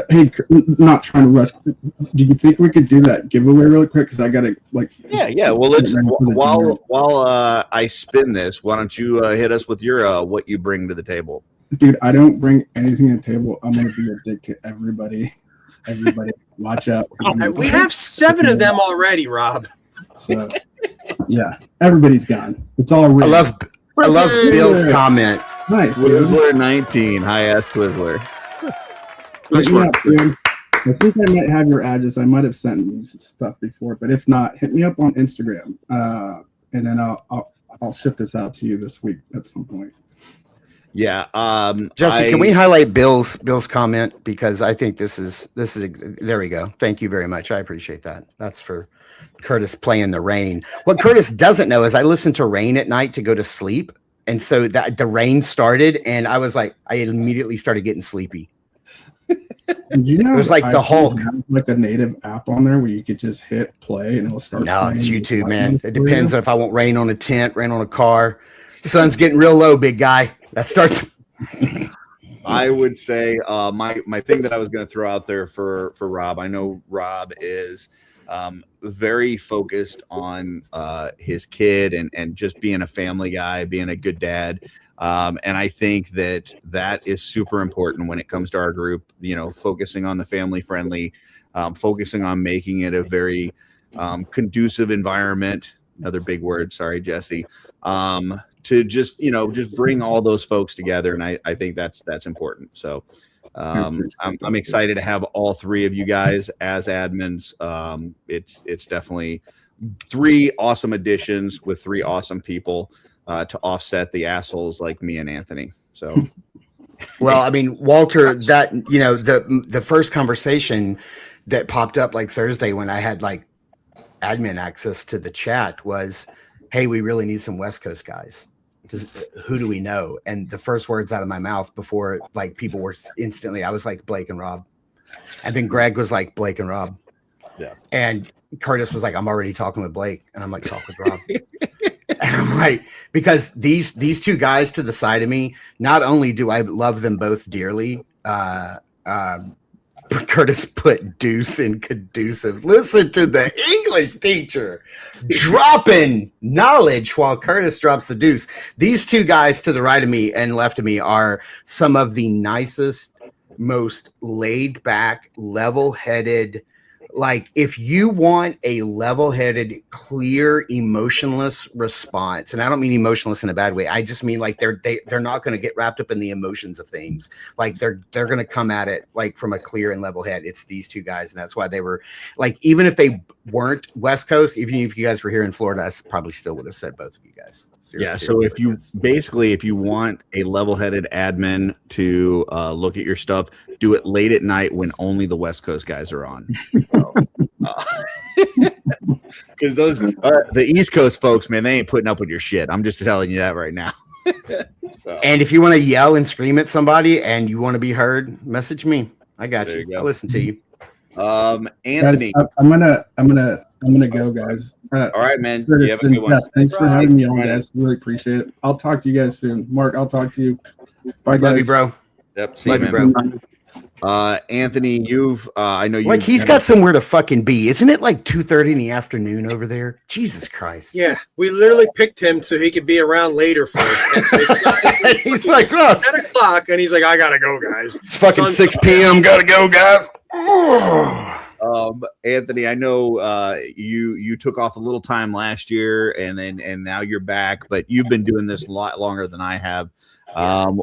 Hey, not trying to rush. Do you think we could do that giveaway really quick? Because I gotta like. Yeah. Well, let's while I spin this. Why don't you hit us with your what you bring to the table? Dude, I don't bring anything to the table. I'm gonna be a dick to everybody. Watch out. We have 7 of them already, Rob. So, yeah, everybody's gone. It's all real. I love Bill's comment. Nice, Twizzler 19, high ass Twizzler. Nice work. Dude. I think I might have your address. I might have sent you some stuff before, but if not, hit me up on Instagram, and then I'll I'll ship this out to you this week at some point. Yeah. Jesse, can we highlight Bill's comment, because I think this is there we go. Thank you very much. I appreciate that. That's for Curtis playing the rain. What Curtis doesn't know is I listen to rain at night to go to sleep, and so that the rain started, and I was like, I immediately started getting sleepy. Did you know it was like the Hulk, like a native app on there where you could just hit play and it'll start. No, it's YouTube, man. It depends on if I want rain on a tent, rain on a car. Sun's getting real low, big guy. That starts. I would say my thing that I was going to throw out there for Rob. I know Rob is very focused on his kid and just being a family guy, being a good dad. And I think that is super important when it comes to our group, you know, focusing on the family friendly, focusing on making it a very conducive environment. Another big word. Sorry, Jesse. To just, you know, just bring all those folks together. And I think that's important. So I'm excited to have all three of you guys as admins. It's definitely 3 awesome additions with 3 awesome people to offset the assholes like me and Anthony. So, well, I mean, Walter, that, you know, the first conversation that popped up like Thursday when I had like admin access to the chat was, hey, we really need some West Coast guys. Who do we know? And the first words out of my mouth before like people were instantly, I was like Blake and Rob. And then Greg was like Blake and Rob. Yeah. And Curtis was like, I'm already talking with Blake. And I'm like, talk with Rob. And I'm like, because these 2 guys to the side of me, not only do I love them both dearly, Curtis put deuce in conducive. Listen to the English teacher dropping knowledge while Curtis drops the deuce. These 2 guys to the right of me and left of me are some of the nicest, most laid back, level-headed. Like, if you want a level-headed, clear, emotionless response, and I don't mean emotionless in a bad way. I just mean like they're not going to get wrapped up in the emotions of things. Like they're going to come at it like from a clear and level head. It's these 2 guys, and that's why they were like, even if they weren't West Coast, even if you guys were here in Florida, I probably still would have said both of you guys. Seriously, so if you want a level-headed admin to look at your stuff, do it late at night when only the West Coast guys are on. Because those the East Coast folks, man, they ain't putting up with your shit. I'm just telling you that right now. So. And if you want to yell and scream at somebody and you want to be heard, message me. I got you. I'll listen to you. Anthony, guys, I'm gonna go, guys. All right, man. Curtis and Jess, thanks for having me on, guys. Really appreciate it. I'll talk to you guys soon. Mark, I'll talk to you. Bye, guys. Love you, bro. Yep. Love you, bro. Anthony, you've I know you like he's got somewhere to fucking be. Isn't it like 2:30 in the afternoon over there? Jesus Christ. Yeah, we literally picked him so he could be around later for us. He's like, oh, 10 o'clock, and he's like, I gotta go, guys. It's fucking 6 p.m. Gotta go, guys. Anthony, I know you took off a little time last year, and now you're back, but you've been doing this a lot longer than I have.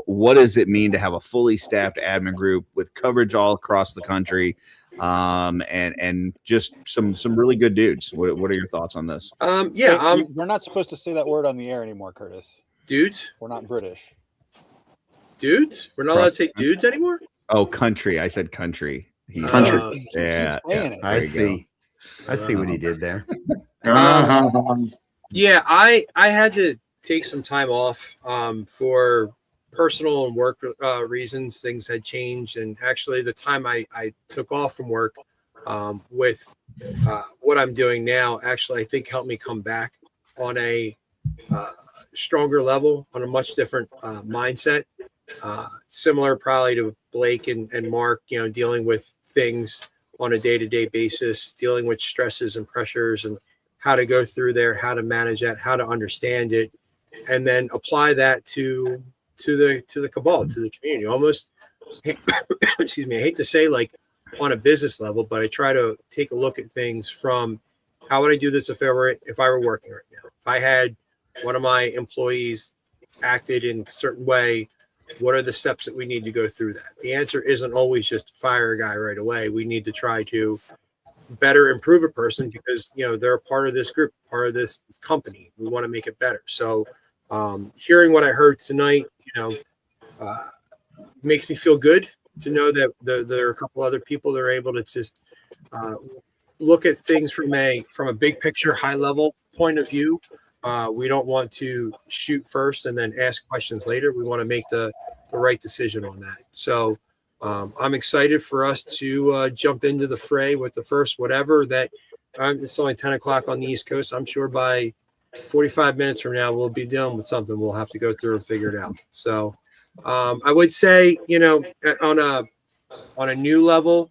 What does it mean to have a fully staffed admin group with coverage all across the country, and just some really good dudes? What are your thoughts on this? We're not supposed to say that word on the air anymore, Curtis. Dudes? We're not British. Dudes? We're not allowed to say dudes anymore? Oh, country. I said country. Country. Yeah. I see. I see what he did there. Yeah, I had to take some time off for personal and work reasons. Things had changed, and actually the time I took off from work with what I'm doing now actually I think helped me come back on a stronger level, on a much different mindset, similar probably to Blake and Mark, you know, dealing with things on a day-to-day basis, dealing with stresses and pressures and how to go through there, how to manage that, how to understand it, and then apply that to the cabal, to the community. Almost, excuse me, I hate to say like on a business level, but I try to take a look at things from how would I do this if I were working right now? If I had one of my employees acted in a certain way, what are the steps that we need to go through that? The answer isn't always just fire a guy right away. We need to try to better improve a person because they're a part of this group, part of this company. We want to make it better. So hearing what I heard tonight, makes me feel good to know that there are a couple other people that are able to just look at things from a big picture, high level point of view. We don't want to shoot first and then ask questions later. We want to make the right decision on that. So I'm excited for us to jump into the fray with the first whatever that. It's only 10 o'clock on the East Coast. I'm sure by 45 minutes from now we'll be dealing with something. We'll have to go through and figure it out. So I would say, on a new level,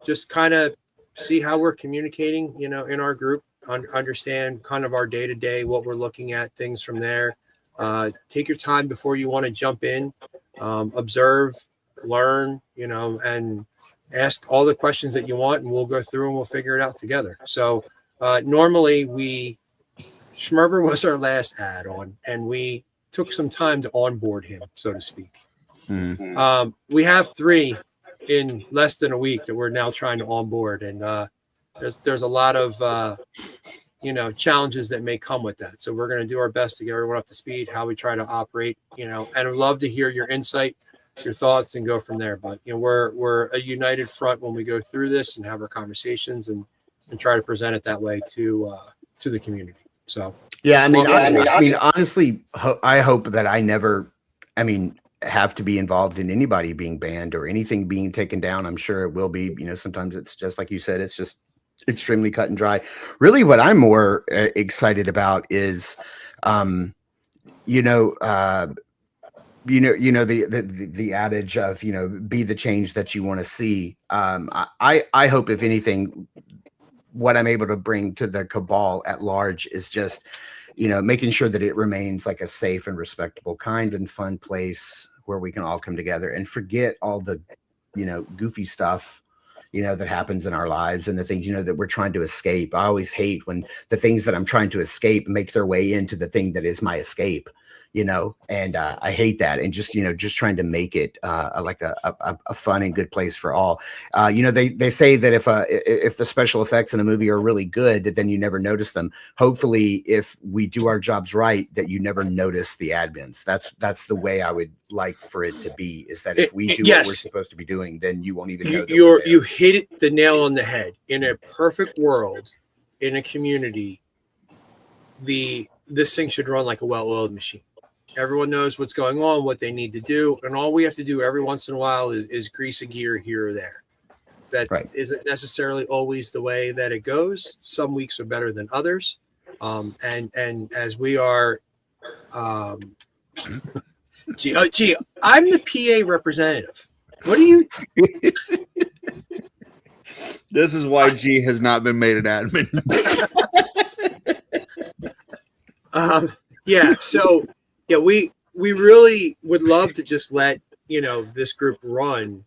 just kind of see how we're communicating, in our group, understand kind of our day to day, what we're looking at, things from there. Take your time before you want to jump in, observe, learn, and ask all the questions that you want, and we'll go through and we'll figure it out together. So normally Schmerber was our last add-on, and we took some time to onboard him, so to speak. We have 3 in less than a week that we're now trying to onboard, and there's a lot of challenges that may come with that. So we're going to do our best to get everyone up to speed, how we try to operate, and I'd love to hear your insight, your thoughts, and go from there. But we're a united front when we go through this and have our conversations and try to present it that way to the community. So yeah, I mean, honestly, I hope that I never, have to be involved in anybody being banned or anything being taken down. I'm sure it will be. Sometimes it's just like you said, it's just extremely cut and dry. Really, what I'm more excited about is, the adage of be the change that you want to see. I hope, if anything, what I'm able to bring to the Cabal at large is just, making sure that it remains like a safe and respectable, kind and fun place where we can all come together and forget all the, goofy stuff, that happens in our lives and the things, that we're trying to escape. I always hate when the things that I'm trying to escape make their way into the thing that is my escape, and I hate that. And just, just trying to make it like a fun and good place for all. They say that if the special effects in a movie are really good, that then you never notice them. Hopefully, if we do our jobs right, that you never notice the admins. That's the way I would like for it to be, is that if we do what we're supposed to be doing, then you won't even know. You hit the nail on the head. In a perfect world, in a community, this thing should run like a well-oiled machine. Everyone knows what's going on, what they need to do, and all we have to do every once in a while is grease a gear here or there. That isn't necessarily always the way that it goes. Some weeks are better than others, and as we are, I'm the PA representative. What do you? This is why G has not been made an admin. So. Yeah, we really would love to just let this group run.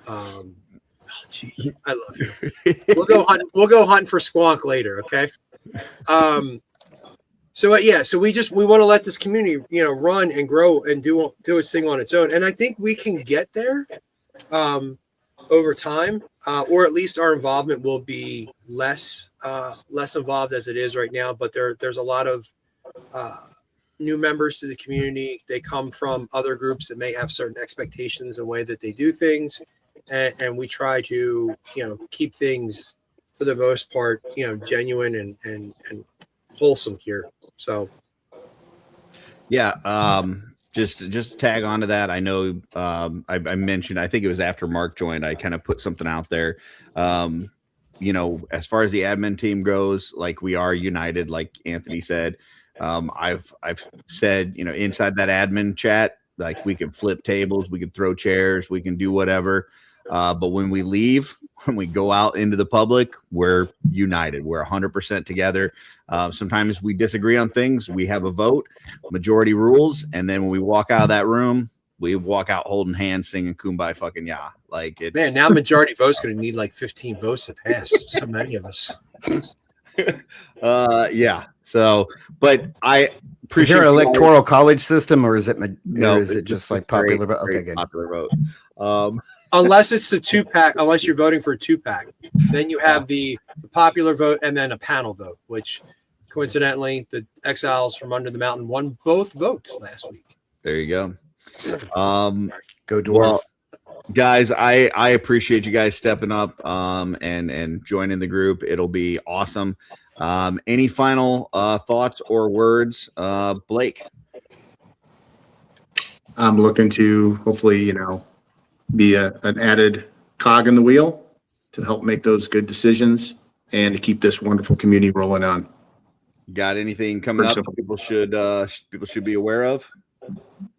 I love you. We'll go hunting for squonk later, okay? So we want to let this community run and grow and do its thing on its own, and I think we can get there over time, or at least our involvement will be less involved as it is right now. But there's a lot of new members to the community. They come from other groups that may have certain expectations and way that they do things, and we try to keep things for the most part genuine and wholesome here. So just to tag on to that, I know I mentioned, I think it was after Marc joined, I kind of put something out there. As far as the admin team goes, like, we are united, like Anthony said. I've said, inside that admin chat, like, we can flip tables, we can throw chairs, we can do whatever. But when we leave, when we go out into the public, we're united. We're 100% together. Sometimes we disagree on things. We have a vote, majority rules. And then when we walk out of that room, we walk out holding hands, singing Kumbaya fucking ya. Like, it's, man, now majority vote's going to need like 15 votes to pass. So many of us. So, but I appreciate. Is there an electoral college system, or is it no? Or is it just like popular vote? Okay, good. Popular vote. unless it's the 2-pack, unless you're voting for a 2-pack, then you have the popular vote and then a panel vote, which coincidentally the Exiles from Under the Mountain won both votes last week. There you go. Go Dwarves. Well, guys, I appreciate you guys stepping up and joining the group. It'll be awesome. Any final thoughts or words, Blake? I'm looking to hopefully, be an added cog in the wheel to help make those good decisions and to keep this wonderful community rolling on. Got anything coming up that people should be aware of?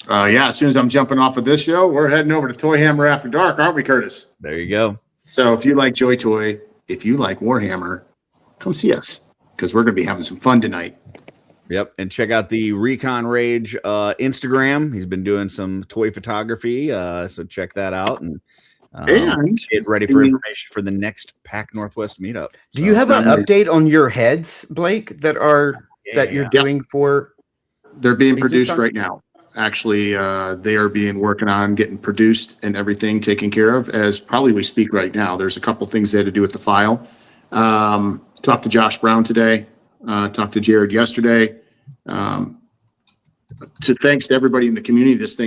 Yeah, as soon as I'm jumping off of this show, we're heading over to Toy Hammer After Dark, aren't we, Curtis? There you go. So if you like Joy Toy, if you like Warhammer, come see us because we're going to be having some fun tonight. Yep, and check out the Recon Rage Instagram. He's been doing some toy photography, so check that out and get ready for information for the next Pac Northwest meetup. Do you have an update on your heads, Blake, that you're doing for? They're being produced right now. Actually, they are being working on getting produced and everything taken care of as probably we speak right now. There's a couple things they had to do with the file. Talked to Josh Brown today. Talked to Jared yesterday. Thanks to everybody in the community. This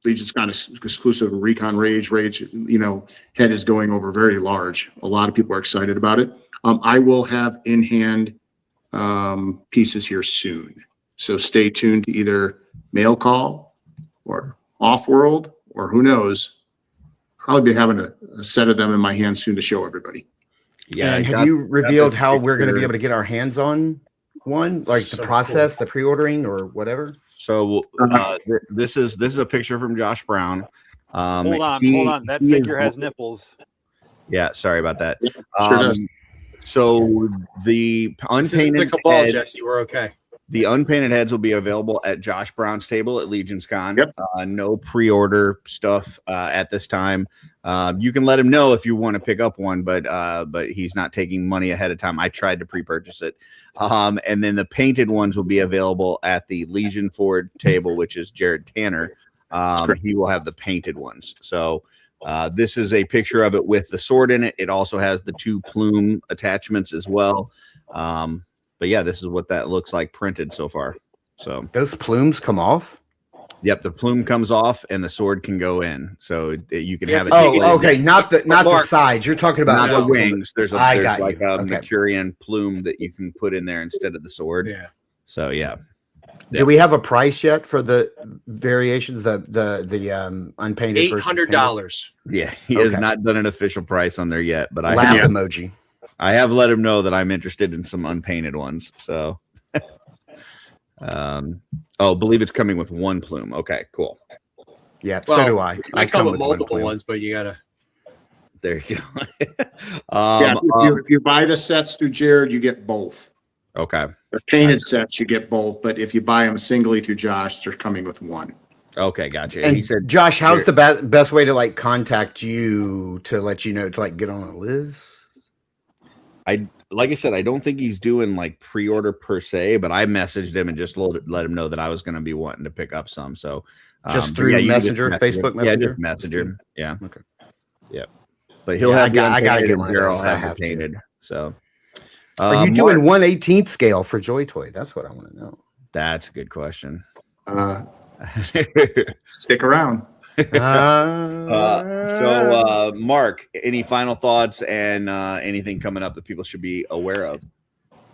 Legion's Con exclusive Recon Rage, head is going over very large. A lot of people are excited about it. I will have in hand pieces here soon. So stay tuned to either mail call or off world or who knows. Probably be having a set of them in my hands soon to show everybody. Yeah. And have you revealed how we're going to be able to get our hands on one, like the process, the pre-ordering or whatever? So this is a picture from Josh Brown. Hold on. That figure has nipples. Yeah, sorry about that. Sure does. So the unpainted the Cabal, Jesse, we're okay. The unpainted heads will be available at Josh Brown's table at Legion's Con. Yep. No pre-order stuff at this time. You can let him know if you want to pick up one, but he's not taking money ahead of time. I tried to pre-purchase it. And then the painted ones will be available at the Legion Ford table, which is Jared Tanner. He will have the painted ones. So this is a picture of it with the sword in it. It also has the 2 plume attachments as well. But yeah, this is what that looks like printed so far. So those plumes come off. Yep, the plume comes off and the sword can go in. So you can have it. Oh, okay, not the sides. You're talking about not the wings. There's like a okay. Mercurian plume that you can put in there instead of the sword. Yeah. So yeah. Do we have a price yet for the variations? The unpainted $800. Yeah, he has not done an official price on there yet, but laugh emoji. I have let him know that I'm interested in some unpainted ones. So, believe it's coming with 1 plume. Okay, cool. Yeah, so do I. I come with multiple ones, but you gotta. There you go. If you buy the sets through Jared, you get both. Okay. The painted sets, you get both, but if you buy them singly through Josh, they're coming with 1. Okay, gotcha. And he said, Josh, how's the best way to contact you to let you know to get on a list? Like I said, I don't think he's doing pre-order per se, but I messaged him and just let him know that I was going to be wanting to pick up some. So just through Messenger, Facebook Messenger. Yeah, just message him. Yeah. Okay. Yeah. But he'll have. I gotta get one. I'll have it painted. So. Are you doing 1/18 scale for Joy Toy? That's what I want to know. That's a good question. Stick around. Mark, any final thoughts and anything coming up that people should be aware of?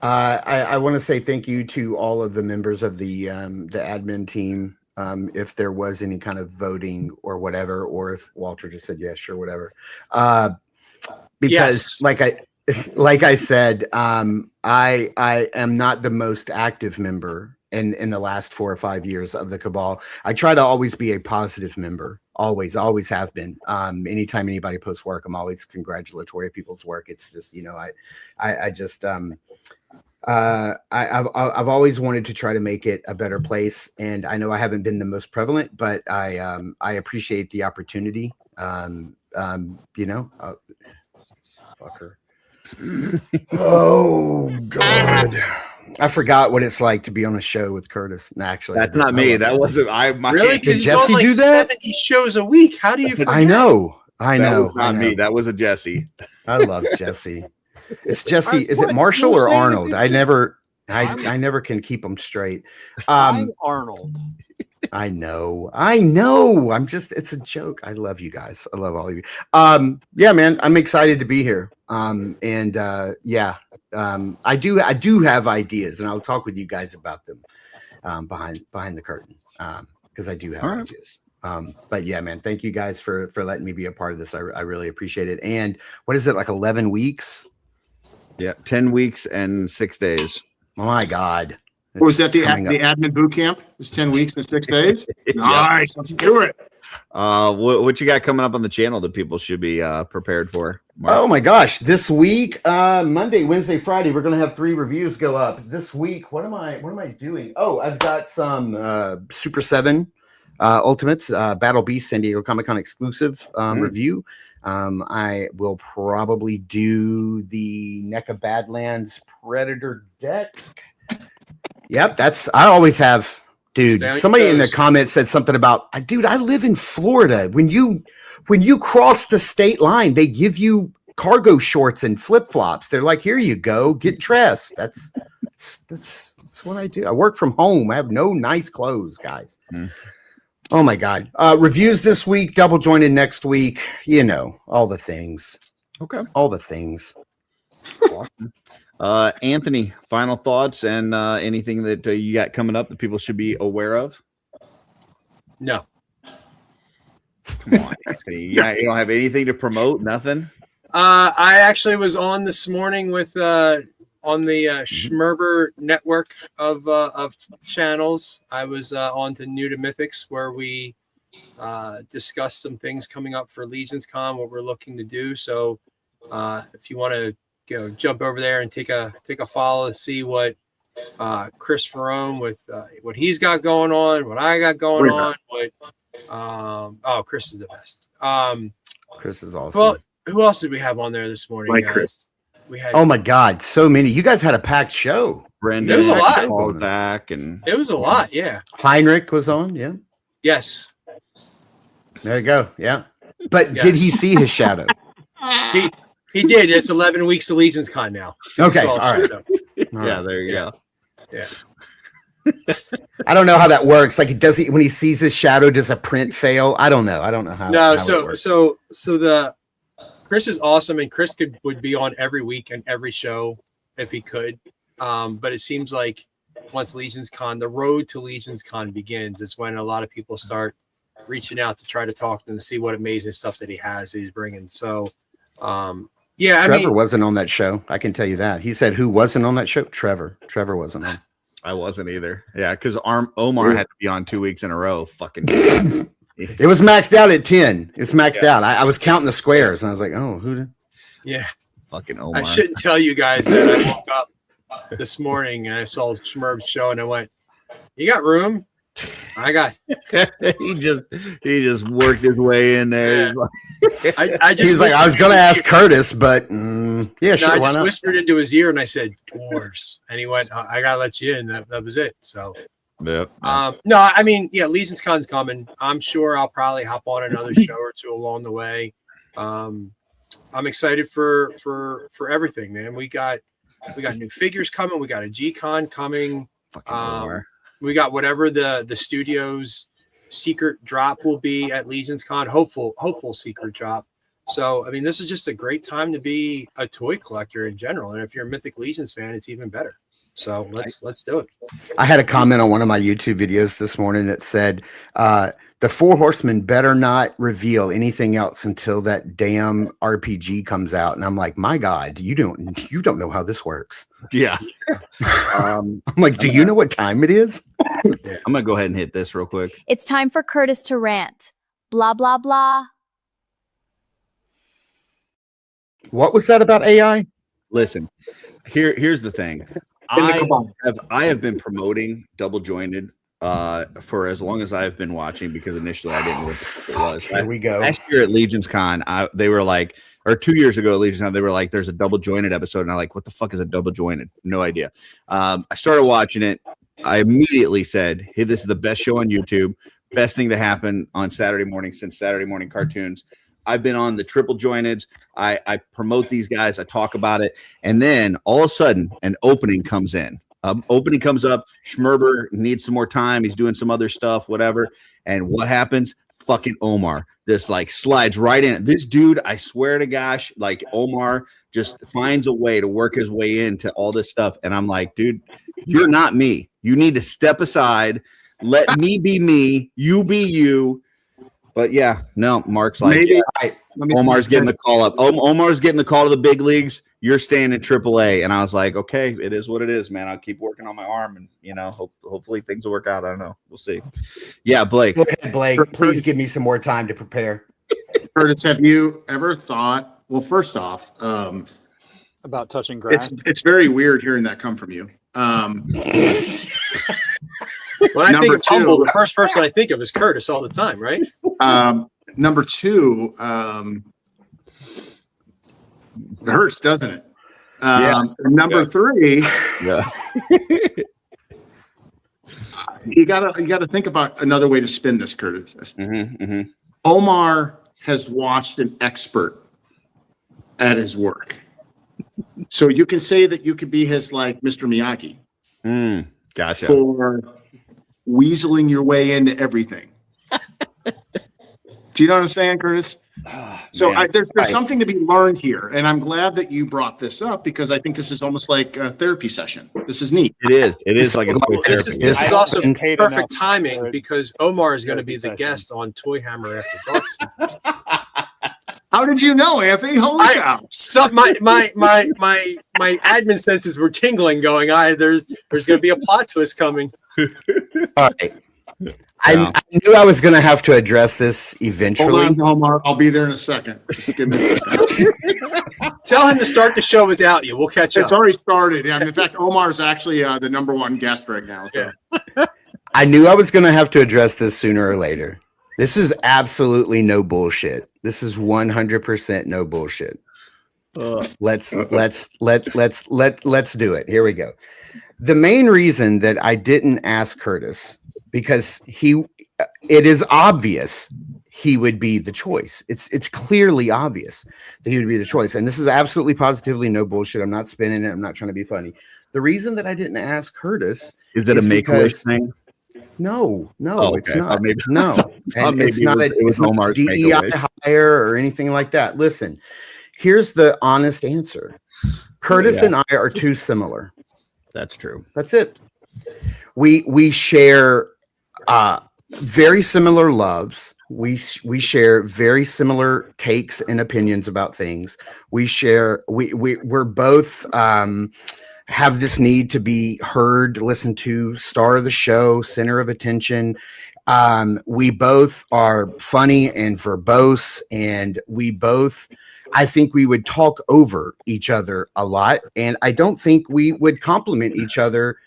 I want to say thank you to all of the members of the admin team. If there was any kind of voting or whatever, or if Walter just said yes or whatever, because like I said, I am not the most active member in the last 4 or 5 years of the Cabal. I try to always be a positive member. Always have been. Anytime anybody posts work, I'm always congratulatory of people's work. It's just, I've always wanted to try to make it a better place. And I know I haven't been the most prevalent, but I appreciate the opportunity. Fucker. Oh God. I forgot what it's like to be on a show with Curtis. No, actually, That's not me. That wasn't Really? Did Because he's Jesse on like do that? 70 shows a week. How do you forget? I know. That was not me. That was a Jesse. I love Jesse. It's Jesse. Is it Marshall or Arnold? I never can keep them straight. I'm Arnold. I know. It's a joke. I love you guys. I love all of you. Yeah, man, I'm excited to be here. I do have ideas, and I'll talk with you guys about them behind the curtain. Because I do have ideas. But yeah, man, thank you guys for letting me be a part of this. I really appreciate it. And what is it, like 11 weeks? Yeah, 10 weeks and 6 days. Oh my God. What was that the admin boot camp? It was 10 weeks and 6 days? Nice. Let's do it. What you got coming up on the channel that people should be prepared for, Mark? Oh my gosh, this week, Monday, Wednesday, Friday, we're gonna have 3 reviews go up. This week, what am I doing? Oh, I've got some Super 7 Ultimates, Battle Beast San Diego Comic-Con exclusive review. I will probably do the NECA Badlands Predator deck. Yep, I always have, dude. Somebody in the comments said something about, dude, I live in Florida. When you cross the state line, they give you cargo shorts and flip-flops. They're like, here you go, get dressed. That's what I do. I work from home. I have no nice clothes, guys. Oh my God. Reviews this week, double jointed next week, all the things. Okay. All the things. Awesome. Anthony, final thoughts and anything that you got coming up that people should be aware of? No. Come on, Anthony. You don't have anything to promote? Nothing? I actually was on this morning with on the Schmerber network of channels. I was on to New to Mythics, where we discussed some things coming up for Legions Con, what we're looking to do. So if you want to jump over there and take a follow to see what Chris Ferrone with what he's got going on, what I got going on, Chris is the best. Chris is awesome. Well, who else did we have on there this morning? Chris. We had. Oh my God, so many! You guys had a packed show. Brendan, it was a lot. Back and it was a lot. Yeah. Heinrich was on. Yeah. Yes. There you go. Yeah. But did he see his shadow? He did. It's 11 weeks to Legions Con now. Okay. All right. Yeah. There you go. Yeah. I don't know how that works. Like, when he sees his shadow, does a print fail? I don't know. I don't know how. No. How it works. So the Chris is awesome, and Chris would be on every week and every show if he could. But it seems like once Legions Con, the road to Legions Con begins, is when a lot of people start reaching out to try to talk to him to see what amazing stuff that he's bringing. So, Trevor wasn't on that show. I can tell you that. He said who wasn't on that show? Trevor wasn't on. I wasn't either. Yeah, because Omar had to be on 2 weeks in a row. Fucking. It was maxed out at 10. It's maxed out. I was counting the squares, and I was like, oh, who did? Yeah. Fucking Omar. I shouldn't tell you guys that I woke up this morning and I saw Schmerb's show, and I went, "You got room?" I got. he just worked his way in there. Yeah. He's like, I was going to ask Curtis, but yeah, sure. I just whispered into his ear and I said, "Dwarves," and he went, "I gotta let you in." That was it. So. Yep. Legions Con's coming. I'm sure I'll probably hop on another show or two along the way. I'm excited for everything, man. We got new figures coming. We got a G-Con coming. We got whatever the studio's secret drop will be at Legions Con. Hopeful secret drop. So, this is just a great time to be a toy collector in general. And if you're a Mythic Legions fan, it's even better. So let's do it. I had a comment on one of my YouTube videos this morning that said, the Four Horsemen better not reveal anything else until that damn RPG comes out. And I'm like, my God, you don't know how this works. Yeah. I'm like, do you know what time it is? I'm going to go ahead and hit this real quick. It's time for Curtis to rant. Blah, blah, blah. What was that about AI? Listen, here's the thing. I have been promoting Double Jointed for as long as I've been watching, because initially I didn't know what it was. Here we go. Last year at Legion's Con, they were like, or 2 years ago at Legion's Con, they were like, there's a double jointed episode. And I'm like, what the fuck is a double jointed? No idea. I started watching it. I immediately said, hey, this is the best show on YouTube. Best thing to happen on Saturday morning since Saturday morning cartoons. I've been on the triple jointed. I promote these guys. I talk about it. And then all of a sudden, an opening comes in. Opening comes up. Schmerber needs some more time. He's doing some other stuff, whatever. And what happens? Fucking Omar just like slides right in. This dude, I swear to gosh, like Omar just finds a way to work his way into all this stuff. And I'm like, dude, you're not me. You need to step aside. Let me be me. You be you. But yeah, no, Mark's like, Maybe Omar's getting the call up. Omar's getting the call to the big leagues. You're staying in AAA. And I was like, okay, it is what it is, man. I'll keep working on my arm, and hopefully things will work out. I don't know. We'll see. Yeah, Blake. Go ahead, Blake. Please give me some more time to prepare. Curtis, have you ever thought? Well, first off, About touching grass. it's very weird hearing that come from you. When I think Number of humble, two. the first person I think of is Curtis all the time, right? Number two, it hurts, doesn't it? Number three, Yeah. you gotta think about another way to spin this, Curtis. Mm-hmm. Omar has watched an expert at his work, so you can say that you could be his like Mr. Miyagi Gotcha. for weaseling your way into everything. Do you know what I'm saying, Curtis? So Man. there's something to be learned here, and I'm glad that you brought this up because I think this is almost like a therapy session. This is neat. It is. It is like a toy This therapy. is also I don't hate perfect enough timing for it. because Omar is going to Therapy be the session. guest on Toy Hammer After Dark. How did you know, Anthony? Holy cow! My admin senses were tingling, going, there's going to be a plot twist coming. All right. I knew I was going to have to address this Hold eventually. on, Omar. I'll be there in a second. Just give me a second. Tell him to start the show without you. We'll catch It's up. already started. And in fact, Omar is actually the number one guest right now. So I knew I was going to have to address this sooner or later. This is absolutely no bullshit. This is 100% no bullshit. Let's do it. Here we go. The main reason that I didn't ask Curtis, because it is obvious he would be the choice. It's clearly obvious that he would be the choice. And this is absolutely positively no bullshit. I'm not spinning it. I'm not trying to be funny. The reason that I didn't ask Curtis Is it a make-a-wish because- thing? No, Oh, it's okay. not. Maybe- No, and maybe it's not it was it's not Omar's DEI make-a-wish. hire or anything like that. Listen, here's the honest answer. Curtis Yeah. and I are too similar. That's true. That's it. We share very similar loves. We share very similar takes and opinions about things. We're both have this need to be heard, listened to, star of the show, center of attention. We both are funny and verbose, and I think we would talk over each other a lot, and I don't think we would compliment each other.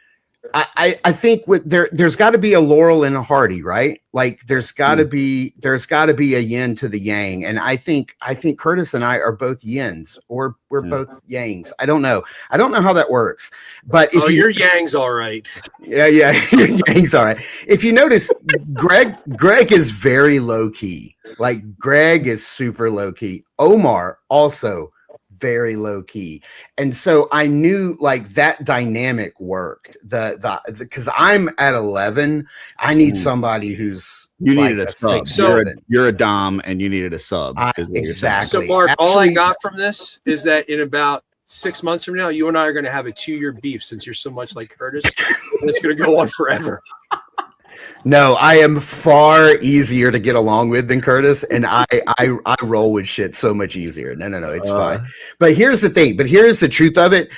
I think there's got to be a Laurel and a Hardy, right? Like there's got to be a yin to the yang, and I think Curtis and I are both yins, or we're both yangs. I don't know how that works, but if You're Yang's all right. yeah, yang's all right. If you notice, Greg is very low key. Like Greg is super low key. Omar also very low key, and so I knew like that dynamic worked. Because I'm at 11, I need somebody who's You like needed a sub. 6'7". You're a dom, and you needed a sub. is what you're saying. Exactly. So, Mark, all I Actually- got from this is that in about 6 months from now, you and I are going to have a 2-year beef since you're so much like Curtis, and it's going to go on forever. No, I am far easier to get along with than Curtis, and I roll with shit so much easier. No, it's fine. But here's the thing. But here's the truth of it.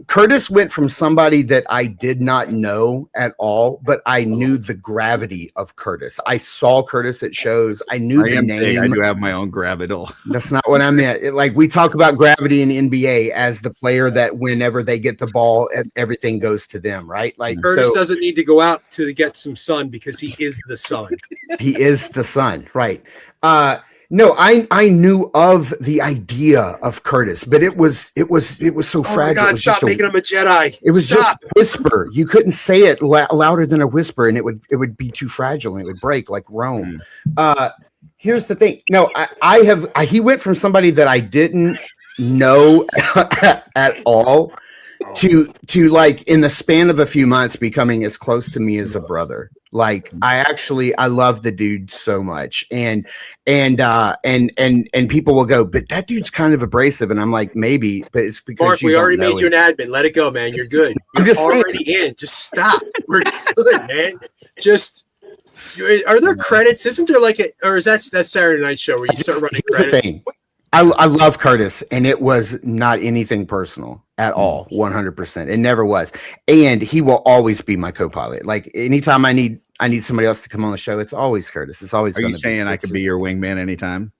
Curtis went from somebody that I did not know at all, but I knew the gravity of Curtis. I saw Curtis at shows. I knew the name. Big. I do have my own gravital. That's not what I meant. Like we talk about gravity in NBA as the player that whenever they get the ball, everything goes to them, right? Like Curtis doesn't need to go out to get some sun because he is the sun. He is the sun, right? No, I knew of the idea of Curtis, but it was so fragile. God, stop making him a Jedi. It was Stop. just a whisper. You couldn't say it louder than a whisper, and it would be too fragile and it would break like Rome. Here's the thing. No, he went from somebody that I didn't know at all to like in the span of a few months becoming as close to me as a brother. Like I love the dude so much, and people will go, but that dude's kind of abrasive, and I'm like, maybe, but it's because Mark, we already made you an admin. Let it go, man. You're good. You're just already in. Just stop. We're good, man. Are there credits? Isn't there or is that Saturday Night Show where you start running credits? I love Curtis, and it was not anything personal at all. 100%. It never was. And he will always be my co-pilot. Like anytime I need somebody else to come on the show, it's always Curtis. It's always. Are you saying I could be your wingman anytime?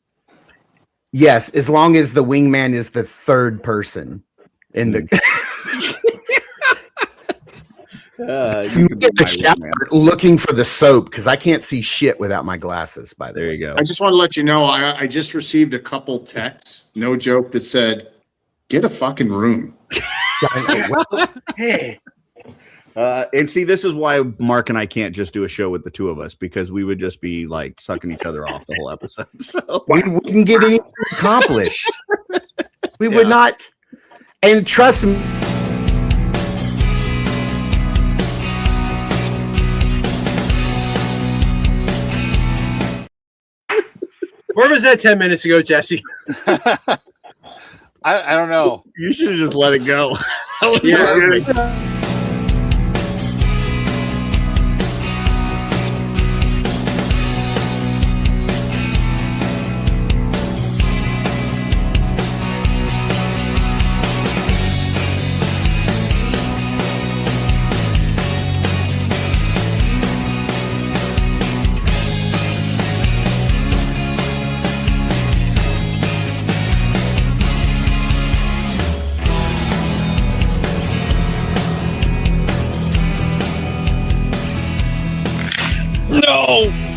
Yes, as long as the wingman is the third person in the. It's me in the shower looking for the soap because I can't see shit without my glasses. By the way, you go. I just want to let you know I just received a couple texts, no joke, that said, "Get a fucking room." Hey. And see, this is why Mark and I can't just do a show with the two of us because we would just be like sucking each other off the whole episode. So we wouldn't get anything accomplished. We would not. And trust me. Where was that 10 minutes ago, Jesse? I don't know. You should have just let it go. Yeah. No.